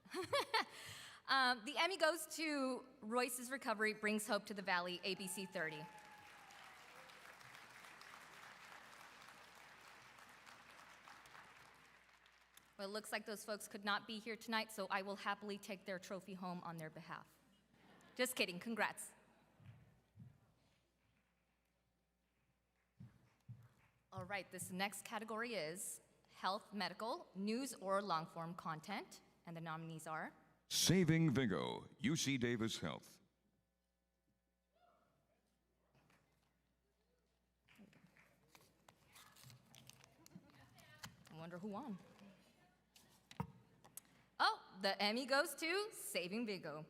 Speaker 8: The Emmy goes to Royce's Recovery Brings Hope to the Valley, ABC 30. Well, it looks like those folks could not be here tonight, so I will happily take their trophy home on their behalf. Just kidding, congrats. All right, this next category is health, medical, news, or long-form content, and the nominees are
Speaker 1: Saving Vigo, UC Davis Health.
Speaker 8: I wonder who won. Oh, the Emmy goes to Saving Vigo.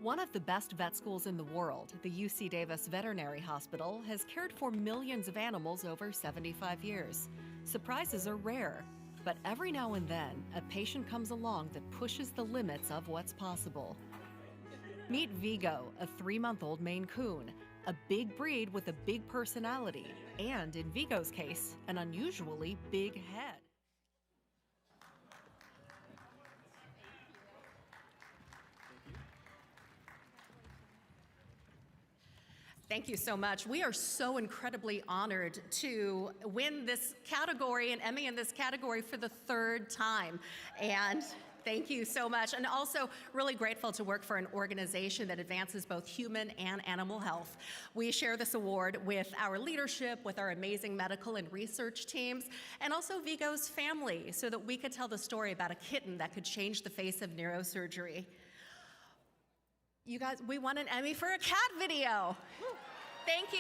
Speaker 9: One of the best vet schools in the world, the UC Davis Veterinary Hospital, has cared for millions of animals over 75 years. Surprises are rare, but every now and then, a patient comes along that pushes the limits of what's possible. Meet Vigo, a 3-month-old Maine Coon, a big breed with a big personality, and in Vigo's case, an unusually big head. Thank you so much. We are so incredibly honored to win this category, an Emmy in this category for the 3rd time. And thank you so much. And also really grateful to work for an organization that advances both human and animal health. We share this award with our leadership, with our amazing medical and research teams, and also Vigo's family, so that we could tell the story about a kitten that could change the face of neurosurgery. You guys, we won an Emmy for a cat video. Thank you.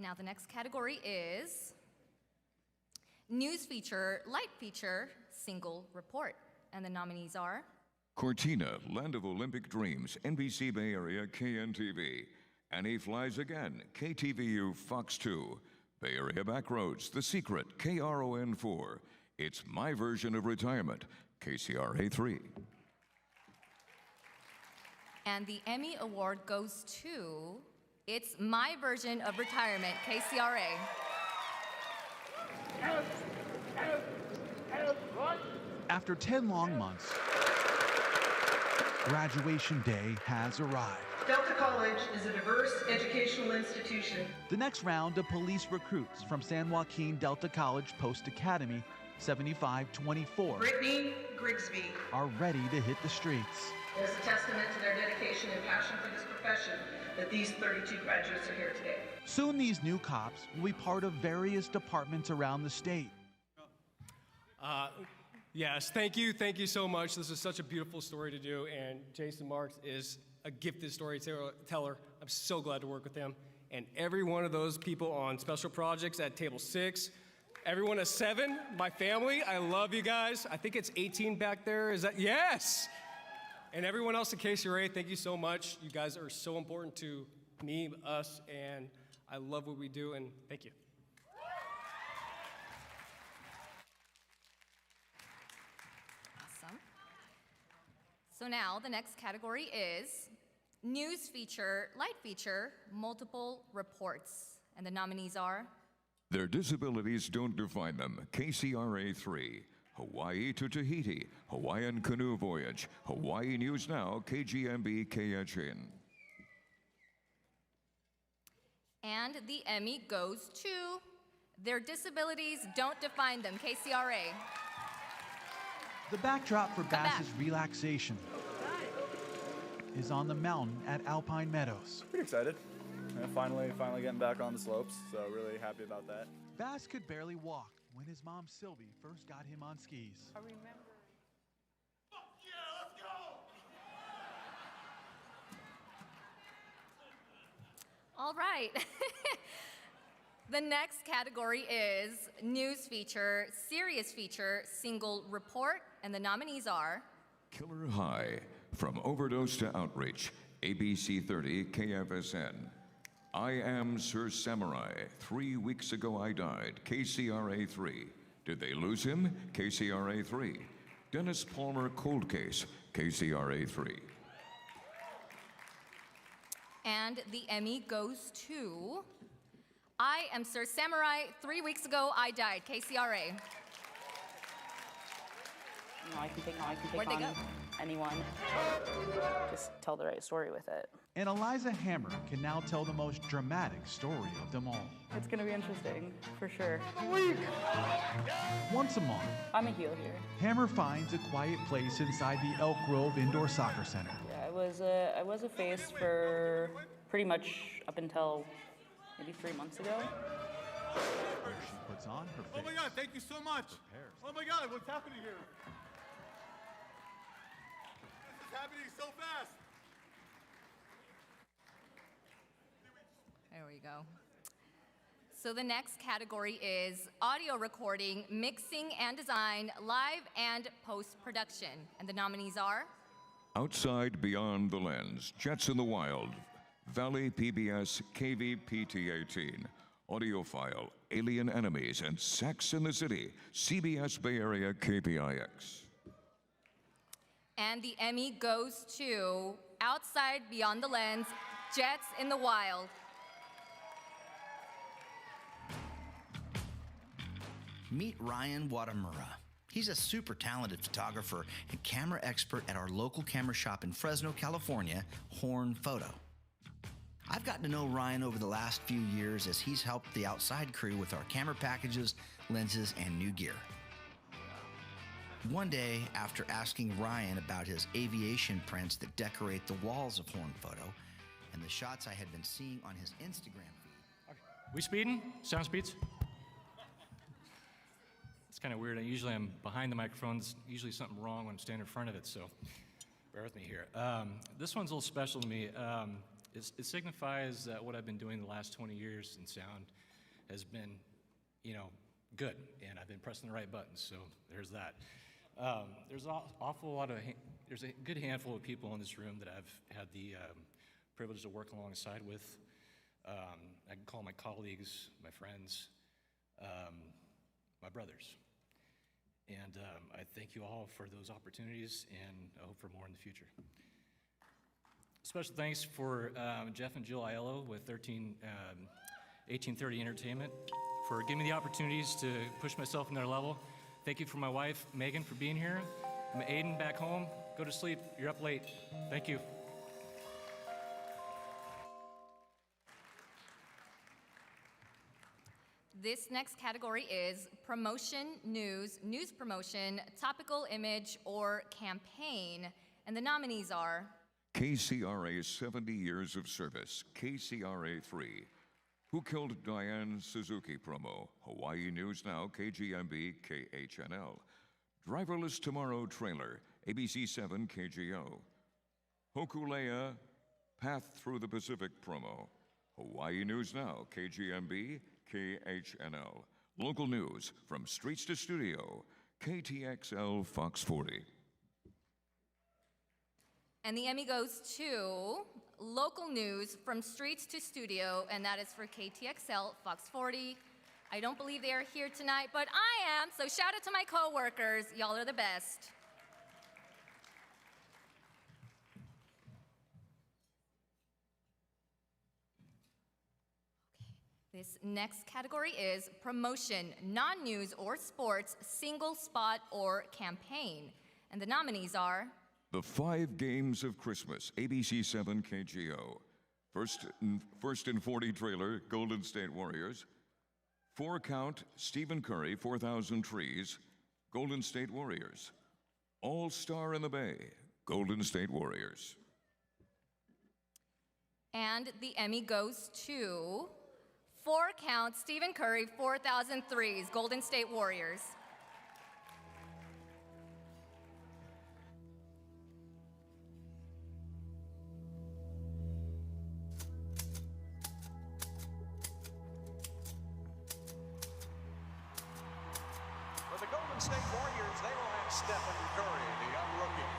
Speaker 8: Now the next category is News Feature, Light Feature, Single Report. And the nominees are
Speaker 1: Cortina, Land of Olympic Dreams, NBC Bay Area, KNTV. Annie Flies Again, KTVU, Fox 2. Bay Area Backroads, The Secret, KRON4. It's My Version of Retirement, KCRA 3.
Speaker 8: And the Emmy Award goes to It's My Version of Retirement, KCRA.
Speaker 10: After 10 long months, graduation day has arrived.
Speaker 11: Delta College is a diverse educational institution.
Speaker 10: The next round of police recruits from San Joaquin Delta College Post Academy 7524
Speaker 11: Brittany Grigsby
Speaker 10: are ready to hit the streets.
Speaker 11: It is a testament to their dedication and passion for this profession that these 32 graduates are here today.
Speaker 10: Soon these new cops will be part of various departments around the state.
Speaker 12: Yes, thank you so much. This is such a beautiful story to do, and Jason Marks is a gifted storyteller. I'm so glad to work with him. And every one of those people on special projects at table 6, everyone at 7, my family, I love you guys. I think it's 18 back there. Is that? Yes! And everyone else at KCRA, thank you so much. You guys are so important to me, us, and I love what we do, and thank you.
Speaker 8: Awesome. So now the next category is News Feature, Light Feature, Multiple Reports. And the nominees are
Speaker 1: Their disabilities don't define them, KCRA 3. Hawaii to Tahiti, Hawaiian Canoe Voyage, Hawaii News Now, KGMB KHN.
Speaker 8: And the Emmy goes to Their Disabilities Don't Define Them, KCRA.
Speaker 10: The backdrop for Bass's relaxation is on the mountain at Alpine Meadows.
Speaker 13: Pretty excited. Finally getting back on the slopes, so really happy about that.
Speaker 10: Bass could barely walk when his mom Sylvie first got him on skis.
Speaker 11: I remember.
Speaker 8: All right. The next category is News Feature, Serious Feature, Single Report, and the nominees are
Speaker 1: Killer High, From Overdose to Outreach, ABC 30 KFSN. I Am Sir Samurai, 3 weeks ago I died, KCRA 3. Did they lose him? KCRA 3. Dennis Palmer Cold Case, KCRA 3.
Speaker 8: And the Emmy goes to I Am Sir Samurai, 3 weeks ago I died, KCRA.
Speaker 4: I can take
Speaker 8: Where'd they
Speaker 4: on
Speaker 8: go?
Speaker 4: anyone. Just tell the right story with it.
Speaker 10: And Eliza Hammer can now tell the most dramatic story of them all.
Speaker 4: It's gonna be interesting, for sure.
Speaker 10: Once a month,
Speaker 4: I'm a heel here.
Speaker 10: Hammer finds a quiet place inside the Elk Grove Indoor Soccer Center.
Speaker 4: Yeah, I was a face for pretty much up until maybe 3 months ago.
Speaker 10: Where she puts on her face.
Speaker 14: Oh my God, thank you so much. Oh my God, what's happening here? This is happening so fast.
Speaker 8: There we go. So the next category is audio recording, mixing and design, live and post-production. And the nominees are
Speaker 1: Outside Beyond the Lens, Jets in the Wild, Valley PBS KVPT 18, Audiophile, Alien Enemies, and Sex in the City, CBS Bay Area KPIX.
Speaker 8: And the Emmy goes to Outside Beyond the Lens, Jets in the Wild.
Speaker 16: Meet Ryan Watamura. He's a super talented photographer and camera expert at our local camera shop in Fresno, California, Horn Photo. I've gotten to know Ryan over the last few years as he's helped the outside crew with our camera packages, lenses, and new gear. One day, after asking Ryan about his aviation prints that decorate the walls of Horn Photo and the shots I had been seeing on his Instagram feed.
Speaker 26: We speeding? Sound speeds? It's kind of weird. Usually I'm behind the microphone. There's usually something wrong when I'm standing in front of it, so bear with me here. This one's a little special to me. it signifies that what I've been doing the last 20 years in sound has been, good, and I've been pressing the right buttons, so there's that. There's there's a good handful of people in this room that I've had the privilege to work alongside with. I can call my colleagues, my friends, my brothers. And I thank you all for those opportunities, and I hope for more in the future. Special thanks for Jeff and Jill Aiello with 1830 Entertainment for giving me the opportunities to push myself another level. Thank you for my wife, Megan, for being here. And Aiden, back home, go to sleep. You're up late. Thank you.
Speaker 8: This next category is promotion, news, news promotion, topical image, or campaign. And the nominees are
Speaker 1: KCRA 70 Years of Service, KCRA 3. Who Killed Diane Suzuki promo, Hawaii News Now, KGMB, KHNL. Driverless Tomorrow trailer, ABC 7, KGO. Hokulea Path Through the Pacific promo, Hawaii News Now, KGMB, KHNL. Local news from streets to studio, KTXL Fox 40.
Speaker 8: And the Emmy goes to local news from streets to studio, and that is for KTXL Fox 40. I don't believe they are here tonight, but I am, so shout out to my coworkers. Y'all are the best. This next category is promotion, non-news or sports, single spot or campaign. And the nominees are
Speaker 1: The 5 Games of Christmas, ABC 7 KGO. First and 40 trailer, Golden State Warriors. 4 count, Stephen Curry, 4,000 Trees, Golden State Warriors. All Star in the Bay, Golden State Warriors.
Speaker 8: And the Emmy goes to 4 count, Stephen Curry, 4,000 Threes, Golden State Warriors.
Speaker 2: For the Golden State Warriors, they will have Stephen Curry, the young rookie.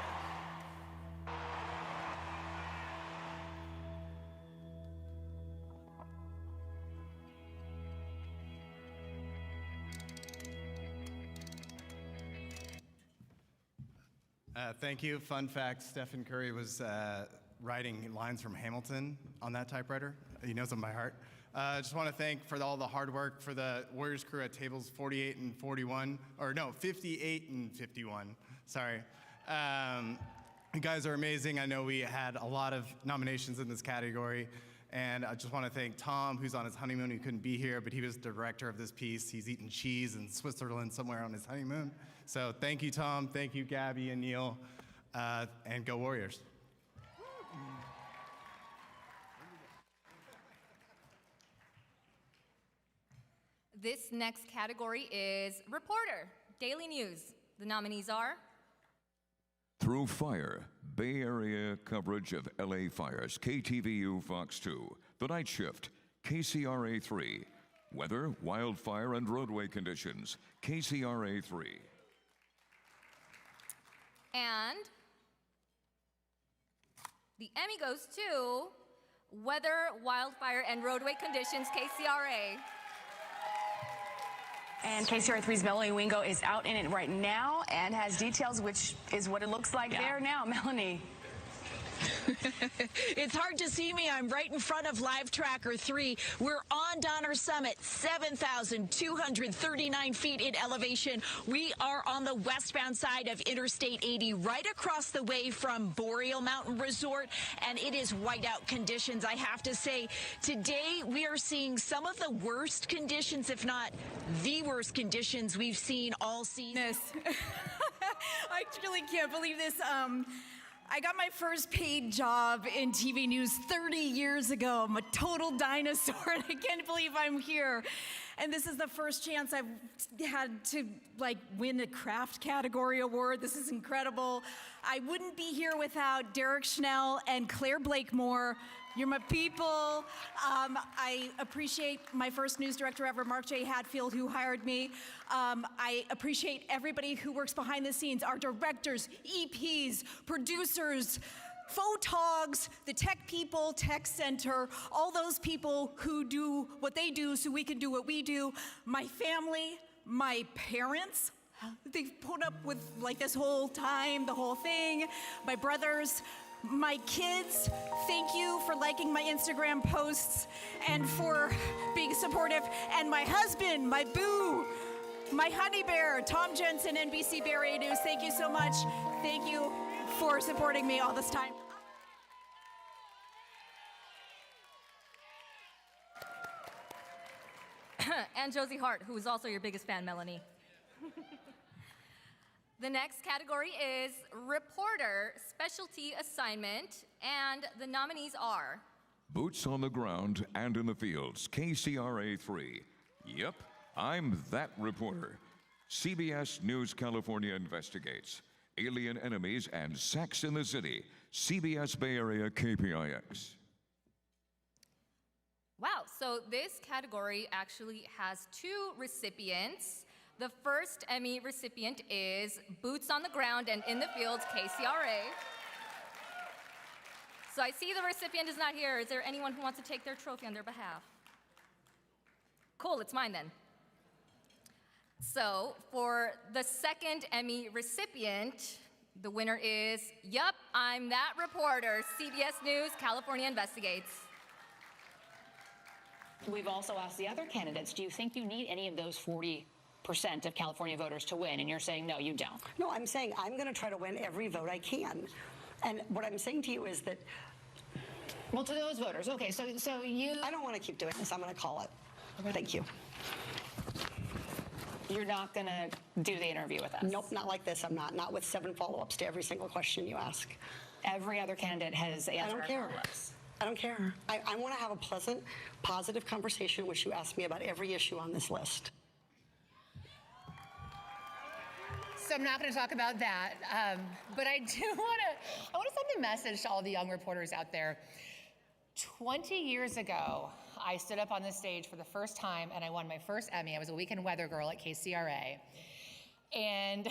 Speaker 3: Thank you. Fun fact, Stephen Curry was writing lines from Hamilton on that typewriter. He knows them by heart. I just want to thank for all the hard work for the Warriors crew at tables 48 and 41, or no, 58 and 51, sorry. You guys are amazing. I know we had a lot of nominations in this category, and I just want to thank Tom, who's on his honeymoon. He couldn't be here, but he was the director of this piece. He's eating cheese in Switzerland somewhere on his honeymoon. So thank you, Tom. Thank you, Gabby and Neil, and go Warriors.
Speaker 8: This next category is reporter, daily news. The nominees are
Speaker 1: Through Fire, Bay Area coverage of LA fires, KTVU Fox 2. The Night Shift, KCRA 3. Weather, wildfire, and roadway conditions, KCRA 3.
Speaker 8: And the Emmy goes to weather, wildfire, and roadway conditions, KCRA.
Speaker 7: And KCRA3's Melanie Wingo is out in it right now and has details, which is what it looks like there now. Melanie.
Speaker 18: It's hard to see me. I'm right in front of Live Tracker 3. We're on Donner Summit, 7,239 feet in elevation. We are on the westbound side of Interstate 80, right across the way from Boreal Mountain Resort, and it is whiteout conditions, I have to say. Today, we are seeing some of the worst conditions, if not the worst conditions we've seen all season.
Speaker 19: I truly can't believe this. I got my first paid job in TV news 30 years ago. I'm a total dinosaur, and I can't believe I'm here. And this is the first chance I've had to win a craft category award. This is incredible. I wouldn't be here without Derek Schnell and Claire Blakemore. You're my people. I appreciate my first news director ever, Mark J. Hatfield, who hired me. I appreciate everybody who works behind the scenes, our directors, EPs, producers, photogs, the tech people, tech center, all those people who do what they do so we can do what we do. My family, my parents, they've put up with this whole time, the whole thing. My brothers, my kids, thank you for liking my Instagram posts and for being supportive. And my husband, my boo, my honey bear, Tom Jensen, NBC Bay Area News, thank you so much. Thank you for supporting me all this time.
Speaker 8: And Josie Hart, who is also your biggest fan, Melanie. The next category is Reporter Specialty Assignment, and the nominees are
Speaker 1: Boots on the ground and in the fields, KCRA 3. Yep, I'm that reporter. CBS News California investigates. Alien enemies and sex in the city. CBS Bay Area KPIX.
Speaker 8: Wow, so this category actually has 2 recipients. The first Emmy recipient is Boots on the Ground and in the Fields, KCRA. So I see the recipient is not here. Is there anyone who wants to take their trophy on their behalf? Cool, it's mine then. So for the second Emmy recipient, the winner is, yup, I'm that reporter, CBS News, California Investigates.
Speaker 20: We've also asked the other candidates, do you think you need any of those 40% of California voters to win? And you're saying, no, you don't.
Speaker 21: No, I'm saying I'm going to try to win every vote I can. And what I'm saying to you is that...
Speaker 20: Well, to those voters, okay, so you...
Speaker 21: I don't want to keep doing this. I'm going to call it. Okay. Thank you.
Speaker 20: You're not going to do the interview with us?
Speaker 21: Nope, not like this. I'm not. Not with 7 follow-ups to every single question you ask.
Speaker 20: Every other candidate has answered.
Speaker 21: I don't care. I don't care. I want to have a pleasant, positive conversation in which you ask me about every issue on this list.
Speaker 22: So I'm not going to talk about that, but I do want to send a message to all the young reporters out there. 20 years ago, I stood up on this stage for the first time and I won my first Emmy. I was a weekend weather girl at KCRA. And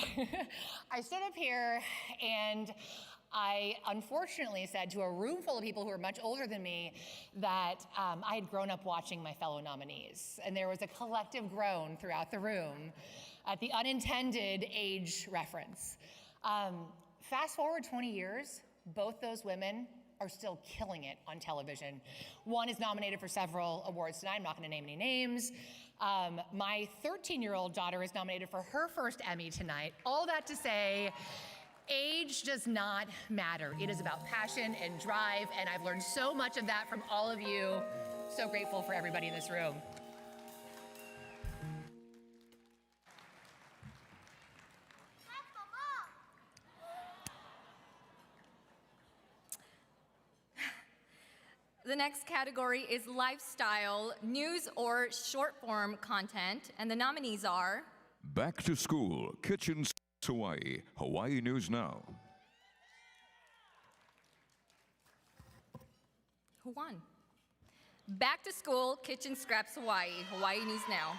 Speaker 22: I stood up here and I unfortunately said to a room full of people who were much older than me that I had grown up watching my fellow nominees. And there was a collective groan throughout the room at the unintended age reference. Fast forward 20 years, both those women are still killing it on television. One is nominated for several awards tonight. I'm not going to name any names. My 13-year-old daughter is nominated for her first Emmy tonight. All that to say, age does not matter. It is about passion and drive, and I've learned so much of that from all of you. So grateful for everybody in this room.
Speaker 8: The next category is lifestyle, news or short form content, and the nominees are
Speaker 1: Back to School, Kitchen Hawaii, Hawaii News Now.
Speaker 8: Who won? Back to School, Kitchen Scraps Hawaii, Hawaii News Now.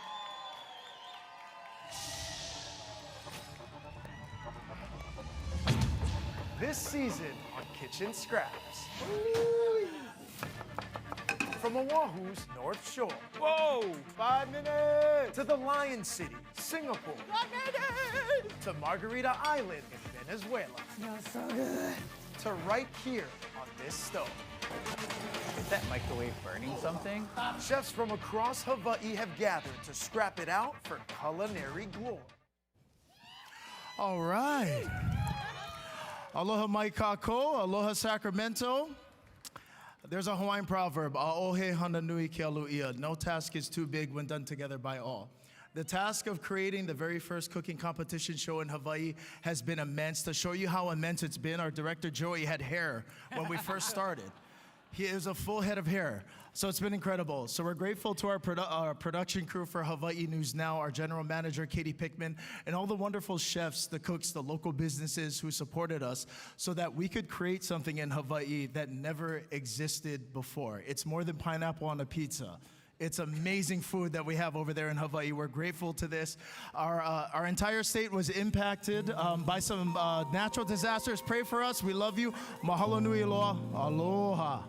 Speaker 23: This season on Kitchen Scraps. From Oahu's North Shore. Whoa! 5 minutes! To the Lion City, Singapore. 1 minute! To Margarita Island in Venezuela.
Speaker 21: Smells so good.
Speaker 23: To right here on this stove.
Speaker 24: Is that microwave burning something?
Speaker 23: Chefs from across Hawaii have gathered to scrap it out for culinary glory.
Speaker 25: All right. Aloha mai kako, aloha Sacramento. There's a Hawaiian proverb, "A'ohe hana nui ke alu'ia." No task is too big when done together by all. The task of creating the very first cooking competition show in Hawaii has been immense. To show you how immense it's been, our director Joey had hair when we first started. He is a full head of hair. So it's been incredible. So we're grateful to our production crew for Hawaii News Now, our general manager, Katie Pickman, and all the wonderful chefs, the cooks, the local businesses who supported us so that we could create something in Hawaii that never existed before. It's more than pineapple on a pizza. It's amazing food that we have over there in Hawaii. We're grateful to this. Our entire state was impacted by some natural disasters. Pray for us. We love you. Mahalo nui loa. Aloha.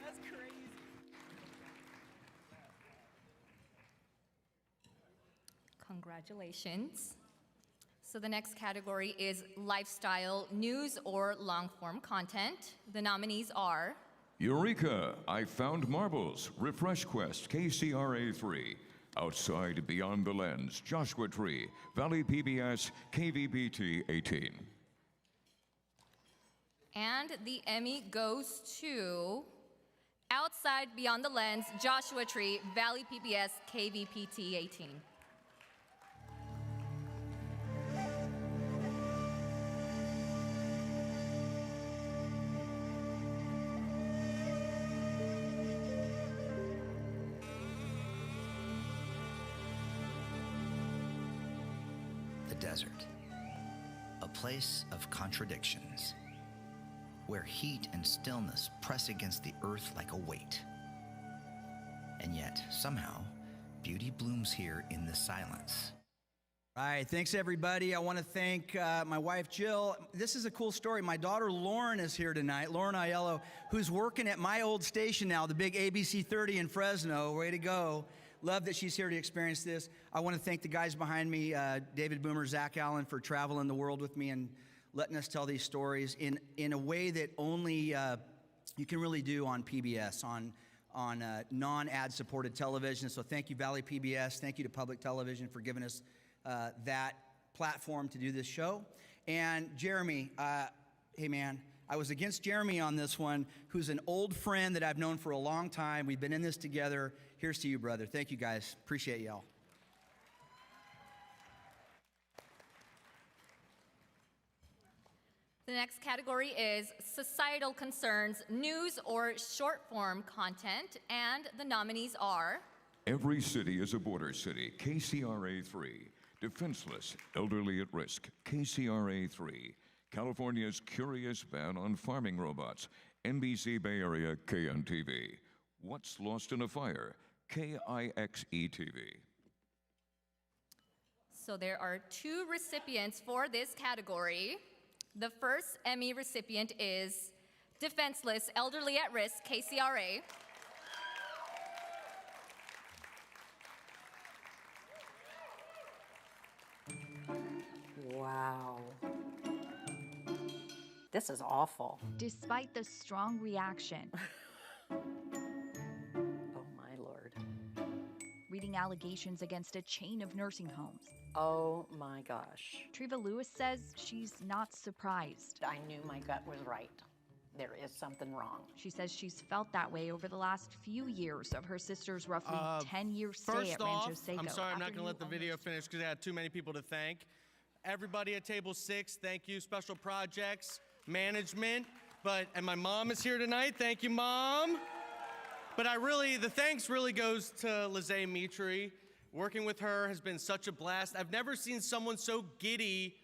Speaker 19: That's crazy.
Speaker 8: Congratulations. So the next category is lifestyle, news, or long-form content. The nominees are
Speaker 1: Eureka! I Found Marbles, Refresh Quest, KCRA3. Outside Beyond the Lens, Joshua Tree, Valley PBS, KVBT 18.
Speaker 8: And the Emmy goes to Outside Beyond the Lens, Joshua Tree, Valley PBS, KVPT 18.
Speaker 16: The desert, a place of contradictions, where heat and stillness press against the earth like a weight. And yet, somehow, beauty blooms here in the silence.
Speaker 5: All right, thanks everybody. I want to thank my wife Jill. This is a cool story. My daughter Lauren is here tonight, Lauren Aiello, who's working at my old station now, the big ABC 30 in Fresno. Way to go. Love that she's here to experience this. I want to thank the guys behind me, David Boomer, Zach Allen, for traveling the world with me and letting us tell these stories in a way that only you can really do on PBS, on non-ad supported television. So thank you, Valley PBS. Thank you to Public Television for giving us that platform to do this show. And Jeremy, hey man, I was against Jeremy on this one, who's an old friend that I've known for a long time. We've been in this together. Here's to you, brother. Thank you, guys. Appreciate y'all.
Speaker 8: The next category is societal concerns, news, or short-form content, and the nominees are
Speaker 1: Every City is a Border City, KCRA 3. Defenseless, Elderly at Risk, KCRA 3. California's Curious Ban on Farming Robots, NBC Bay Area KNTV. What's Lost in a Fire, KIXE-TV.
Speaker 8: So there are 2 recipients for this category. The first Emmy recipient is Defenseless, Elderly at Risk, KCRA.
Speaker 6: Wow. This is awful.
Speaker 9: Despite the strong reaction.
Speaker 6: Oh my Lord.
Speaker 9: Reading allegations against a chain of nursing homes.
Speaker 6: Oh my gosh.
Speaker 9: Treva Lewis says she's not surprised.
Speaker 6: I knew my gut was right. There is something wrong.
Speaker 9: She says she's felt that way over the last few years of her sister's roughly 10-year stay at Rancho Seco.
Speaker 12: I'm sorry, I'm not going to let the video finish because I had too many people to thank. Everybody at table 6, thank you. Special projects, management, and my mom is here tonight. Thank you, Mom. But the thanks really goes to Lizzie Mitri. Working with her has been such a blast. I've never seen someone so giddy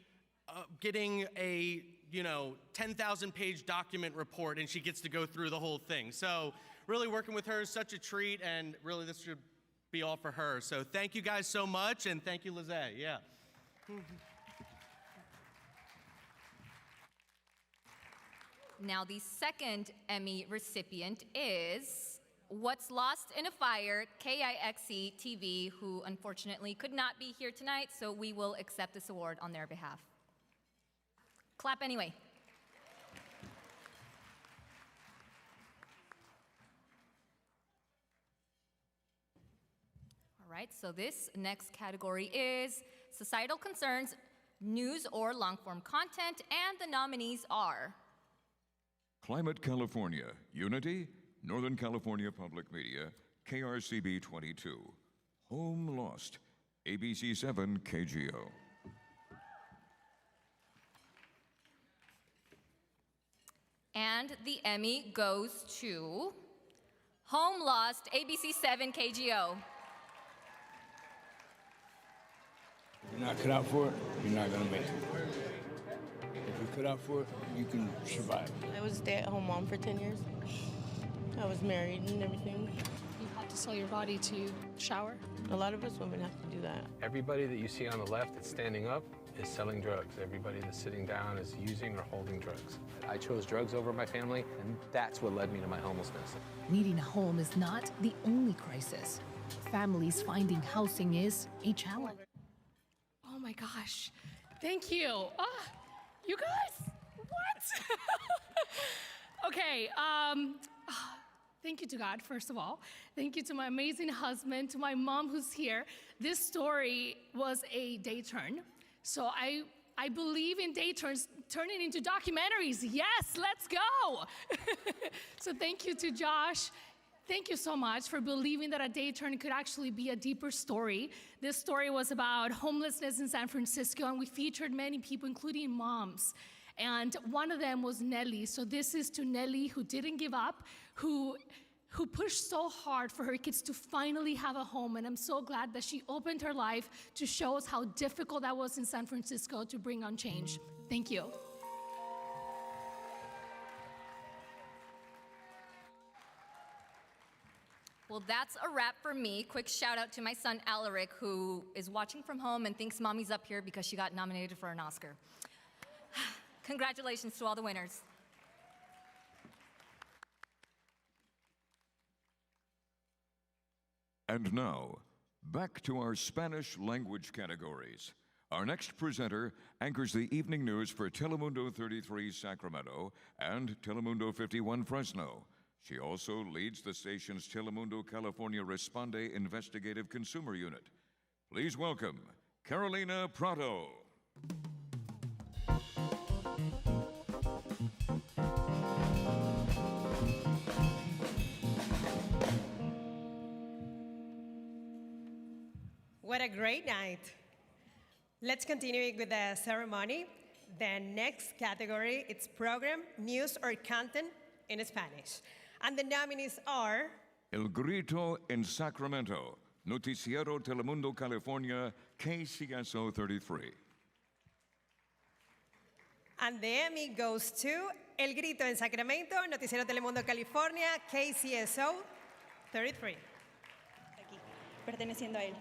Speaker 12: getting a 10,000-page document report, and she gets to go through the whole thing. So really working with her is such a treat, and really this should be all for her. So thank you guys so much, and thank you, Lizzie. Yeah.
Speaker 8: Now the second Emmy recipient is What's Lost in a Fire, KIXE-TV, who unfortunately could not be here tonight, so we will accept this award on their behalf. Clap anyway. All right, so this next category is societal concerns, news or long-form content, and the nominees are
Speaker 1: Climate California, Unity, Northern California Public Media, KRCB 22. Home Lost, ABC 7 KGO.
Speaker 8: And the Emmy goes to Home Lost, ABC 7 KGO.
Speaker 4: You're not cut out for it, you're not gonna make it. If you're cut out for it, you can survive.
Speaker 10: I was a stay-at-home mom for 10 years. I was married and everything.
Speaker 11: You have to sell your body to shower?
Speaker 10: A lot of us women have to do that.
Speaker 13: Everybody that you see on the left that's standing up is selling drugs. Everybody that's sitting down is using or holding drugs. I chose drugs over my family, and that's what led me to my homelessness.
Speaker 15: Needing a home is not the only crisis. Families finding housing is a challenge.
Speaker 11: Oh my gosh. Thank you. You guys, what? Okay, thank you to God, first of all. Thank you to my amazing husband, to my mom who's here. This story was a day turn. So I believe in day turns turning into documentaries. Yes, let's go. So thank you to Josh. Thank you so much for believing that a day turn could actually be a deeper story. This story was about homelessness in San Francisco, and we featured many people, including moms. And one of them was Nelly. So this is to Nelly, who didn't give up, who pushed so hard for her kids to finally have a home. And I'm so glad that she opened her life to show us how difficult that was in San Francisco to bring on change. Thank you.
Speaker 8: Well, that's a wrap for me. Quick shout out to my son, Alaric, who is watching from home and thinks mommy's up here because she got nominated for an Oscar. Congratulations to all the winners.
Speaker 1: And now, back to our Spanish language categories. Our next presenter anchors the evening news for Telemundo 33 Sacramento and Telemundo 51 Fresno. She also leads the station's Telemundo California Responde Investigative Consumer Unit. Please welcome Carolina Prado.
Speaker 17: What a great night. Let's continue with the ceremony. The next category, it's program, news, or content in Spanish. And the nominees are
Speaker 1: El Grito en Sacramento, Noticiero Telemundo California, KCSO 33.
Speaker 17: And the Emmy goes to El Grito en Sacramento, Noticiero Telemundo California, KCSO 33.
Speaker 27: Aquí, perteneciendo a él.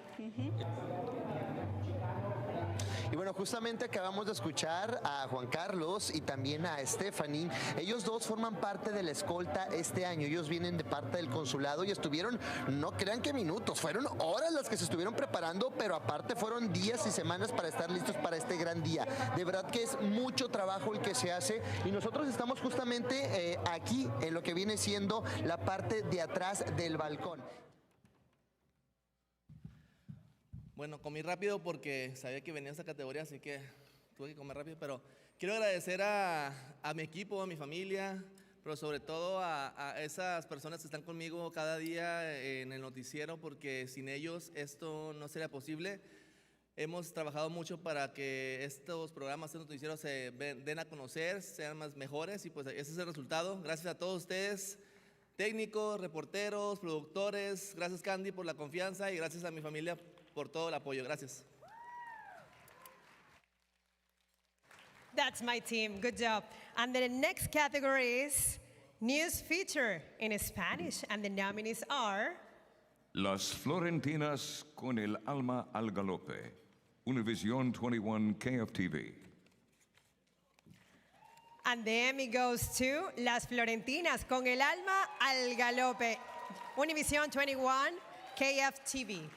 Speaker 28: Y bueno, justamente acabamos de escuchar a Juan Carlos y también a Stephanie. Ellos dos forman parte de la escolta este año. Ellos vienen de parte del consulado y estuvieron, no crean que minutos, fueron horas las que se estuvieron preparando, pero aparte fueron días y semanas para estar listos para este gran día. De verdad que es mucho trabajo el que se hace y nosotros estamos justamente aquí en lo que viene siendo la parte de atrás del balcón.
Speaker 29: Bueno, comí rápido porque sabía que venía esta categoría, así que tuve que comer rápido, pero quiero agradecer a mi equipo, a mi familia, pero sobre todo a esas personas que están conmigo cada día en el noticiero, porque sin ellos esto no sería posible. Hemos trabajado mucho para que estos programas, estos noticieros se den a conocer, sean más mejores, y pues ese es el resultado. Gracias a todos ustedes, técnicos, reporteros, productores. Gracias, Candy, por la confianza, y gracias a mi familia por todo el apoyo. Gracias.
Speaker 17: That's my team. Good job. And the next category is news feature in Spanish, and the nominees are
Speaker 1: Las Florentinas con el alma al galope, Univision 21 KFTV.
Speaker 17: And the Emmy goes to Las Florentinas con el alma al galope, Univision 21 KFTV.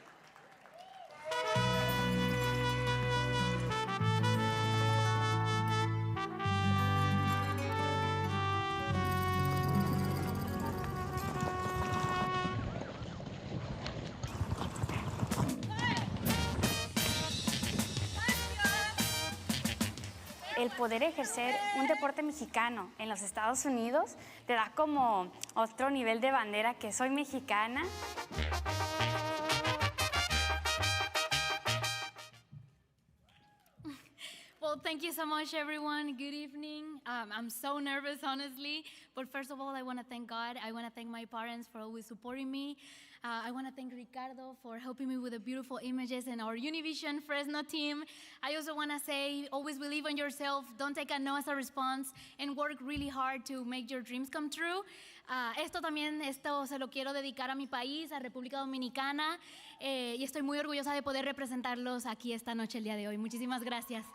Speaker 30: El poder ejercer un deporte mexicano en los Estados Unidos te da como otro nivel de bandera que soy mexicana.
Speaker 8: Well,
Speaker 2: thank you so much, everyone. Good evening. I'm so nervous, honestly. But first of all, I want to thank God. I want to thank my parents for always supporting me. I want to thank Ricardo for helping me with the beautiful images and our Univision Fresno team. I also want to say, always believe in yourself. Don't take a no as a response and work really hard to make your dreams come true. Esto se lo quiero dedicar a mi país, a República Dominicana, y estoy muy orgullosa de poder representarlos aquí esta noche, el día de hoy. Muchísimas gracias.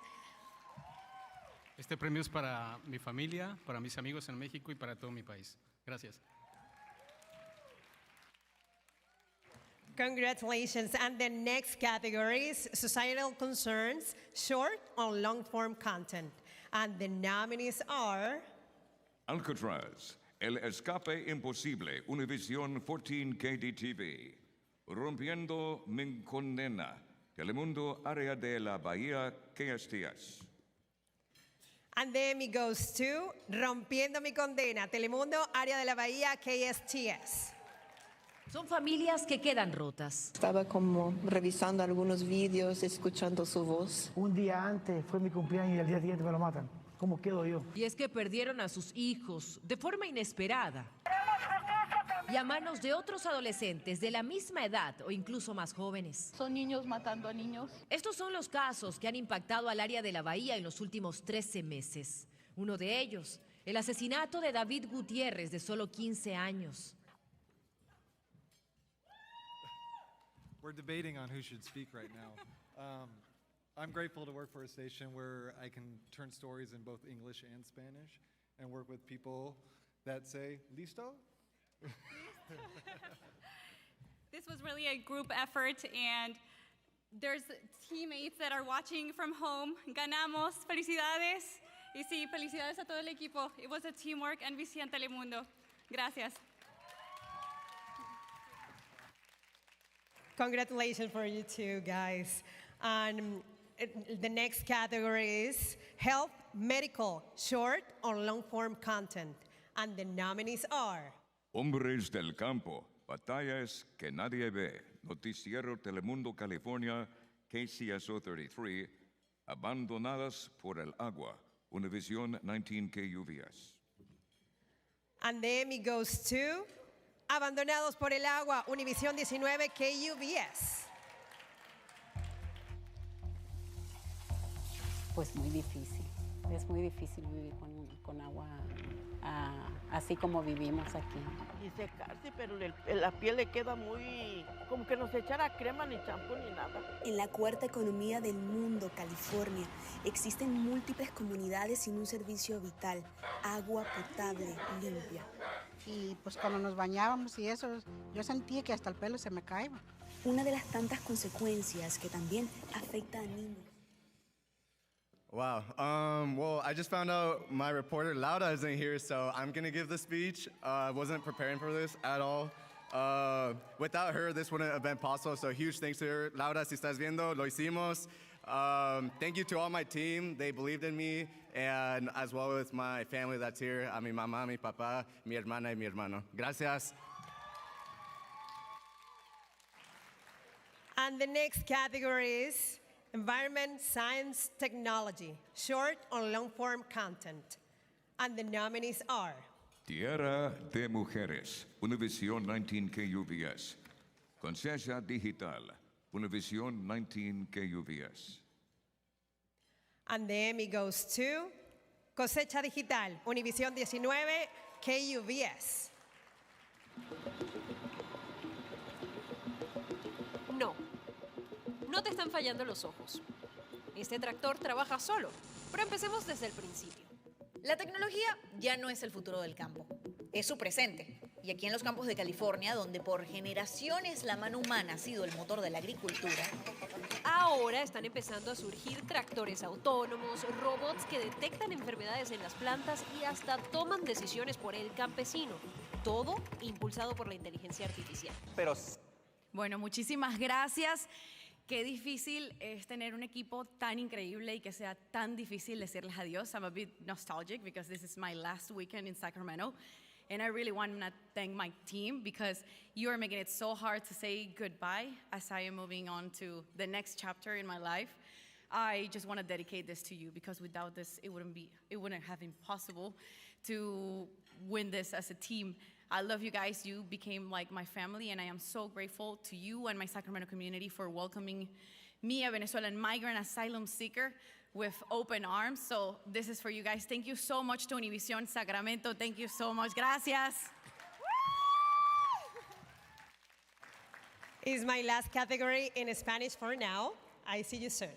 Speaker 3: Este premio es para mi familia, para mis amigos en México y para todo mi país. Gracias.
Speaker 17: Congratulations. And the next category is Societal Concerns, Short or Long-Form Content. And the nominees are...
Speaker 1: Alcatraz, El Escape Imposible, Univision 14 KDTV. Rompiendo mi condena, Telemundo Área de la Bahía, KSTS.
Speaker 17: And the Emmy goes to Rompiendo mi condena, Telemundo, Área de la Bahía, KSTS.
Speaker 7: Son familias que quedan rotas.
Speaker 10: Estaba como revisando algunos vídeos, escuchando su voz.
Speaker 14: Un día antes fue mi cumpleaños y al día siguiente me lo matan. ¿Cómo quedo yo?
Speaker 7: Y es que perdieron a sus hijos de forma inesperada. Y a manos de otros adolescentes de la misma edad o incluso más jóvenes.
Speaker 10: Son niños matando a niños.
Speaker 7: Estos son los casos que han impactado al área de la Bahía en los últimos 13 meses. Uno de ellos, el asesinato de David Gutiérrez, de solo 15 años.
Speaker 18: We're debating on who should speak right now. I'm grateful to work for a station where I can turn stories in both English and Spanish and work with people that say, ¿listo?
Speaker 20: This was really a group effort, and there's teammates that are watching from home. Ganamos, felicidades. Y sí, felicidades a todo el equipo. It was a teamwork, NBC and Telemundo. Gracias.
Speaker 17: Congratulations for you two, guys. And the next category is Health, Medical, Short or Long-Form Content. And the nominees are...
Speaker 1: Hombres del Campo, Batallas que Nadie Ve, Noticiero Telemundo California, KCSO 33, Abandonadas por el Agua, Univision 19 KUVS.
Speaker 17: And the Emmy goes to Abandonados por el Agua, Univision 19 KUVS.
Speaker 6: Pues muy difícil. Es muy difícil vivir con agua así como vivimos aquí.
Speaker 10: Y secarse, pero la piel le queda muy... como que no se echara crema ni champú ni nada.
Speaker 21: En la cuarta economía del mundo, California, existen múltiples comunidades sin un servicio vital, agua potable, limpia.
Speaker 22: Y pues cuando nos bañábamos y eso, yo sentía que hasta el pelo se me caía.
Speaker 21: Una de las tantas consecuencias que también afecta a niños.
Speaker 24: Wow. Well, I just found out my reporter, Laura, isn't here, so I'm going to give the speech. I wasn't preparing for this at all. Without her, this wouldn't have been possible, so huge thanks to her. Laura, si estás viendo, lo hicimos. Thank you to all my team. They believed in me, and as well as my family that's here, a mi mamá, mi papá, mi hermana y mi hermano. Gracias.
Speaker 17: And the next category is Environment, Science, Technology, Short or Long-Form Content. And the nominees are...
Speaker 1: Tierra de Mujeres, Univision 19 KUVS. Conciencia Digital, Univision 19 KUVS.
Speaker 17: And the Emmy goes to Cosecha Digital, Univision 19 KUVS.
Speaker 26: No. No te están fallando los ojos. Este tractor trabaja solo, pero empecemos desde el principio.
Speaker 31: La tecnología ya no es el futuro del campo, es su presente. Y aquí en los campos de California, donde por generaciones la mano humana ha sido el motor de la agricultura,
Speaker 26: ahora están empezando a surgir tractores autónomos, robots que detectan enfermedades en las plantas y hasta toman decisiones por el campesino. Todo impulsado por la inteligencia artificial.
Speaker 19: Bueno, muchísimas gracias. Qué difícil es tener un equipo tan increíble y que sea tan difícil decirles adiós. I'm a bit nostalgic because this is my last weekend in Sacramento. And I really want to thank my team because you are making it so hard to say goodbye as I am moving on to the next chapter in my life.
Speaker 4: I just want to dedicate this to you because without this, it wouldn't have been possible to win this as a team. I love you guys. You became like my family, and I am so grateful to you and my Sacramento community for welcoming me, a Venezuelan migrant asylum seeker, with open arms. So this is for you guys. Thank you so much to Univision Sacramento. Thank you so much. Gracias.
Speaker 17: Is my last category in Spanish for now. I see you soon.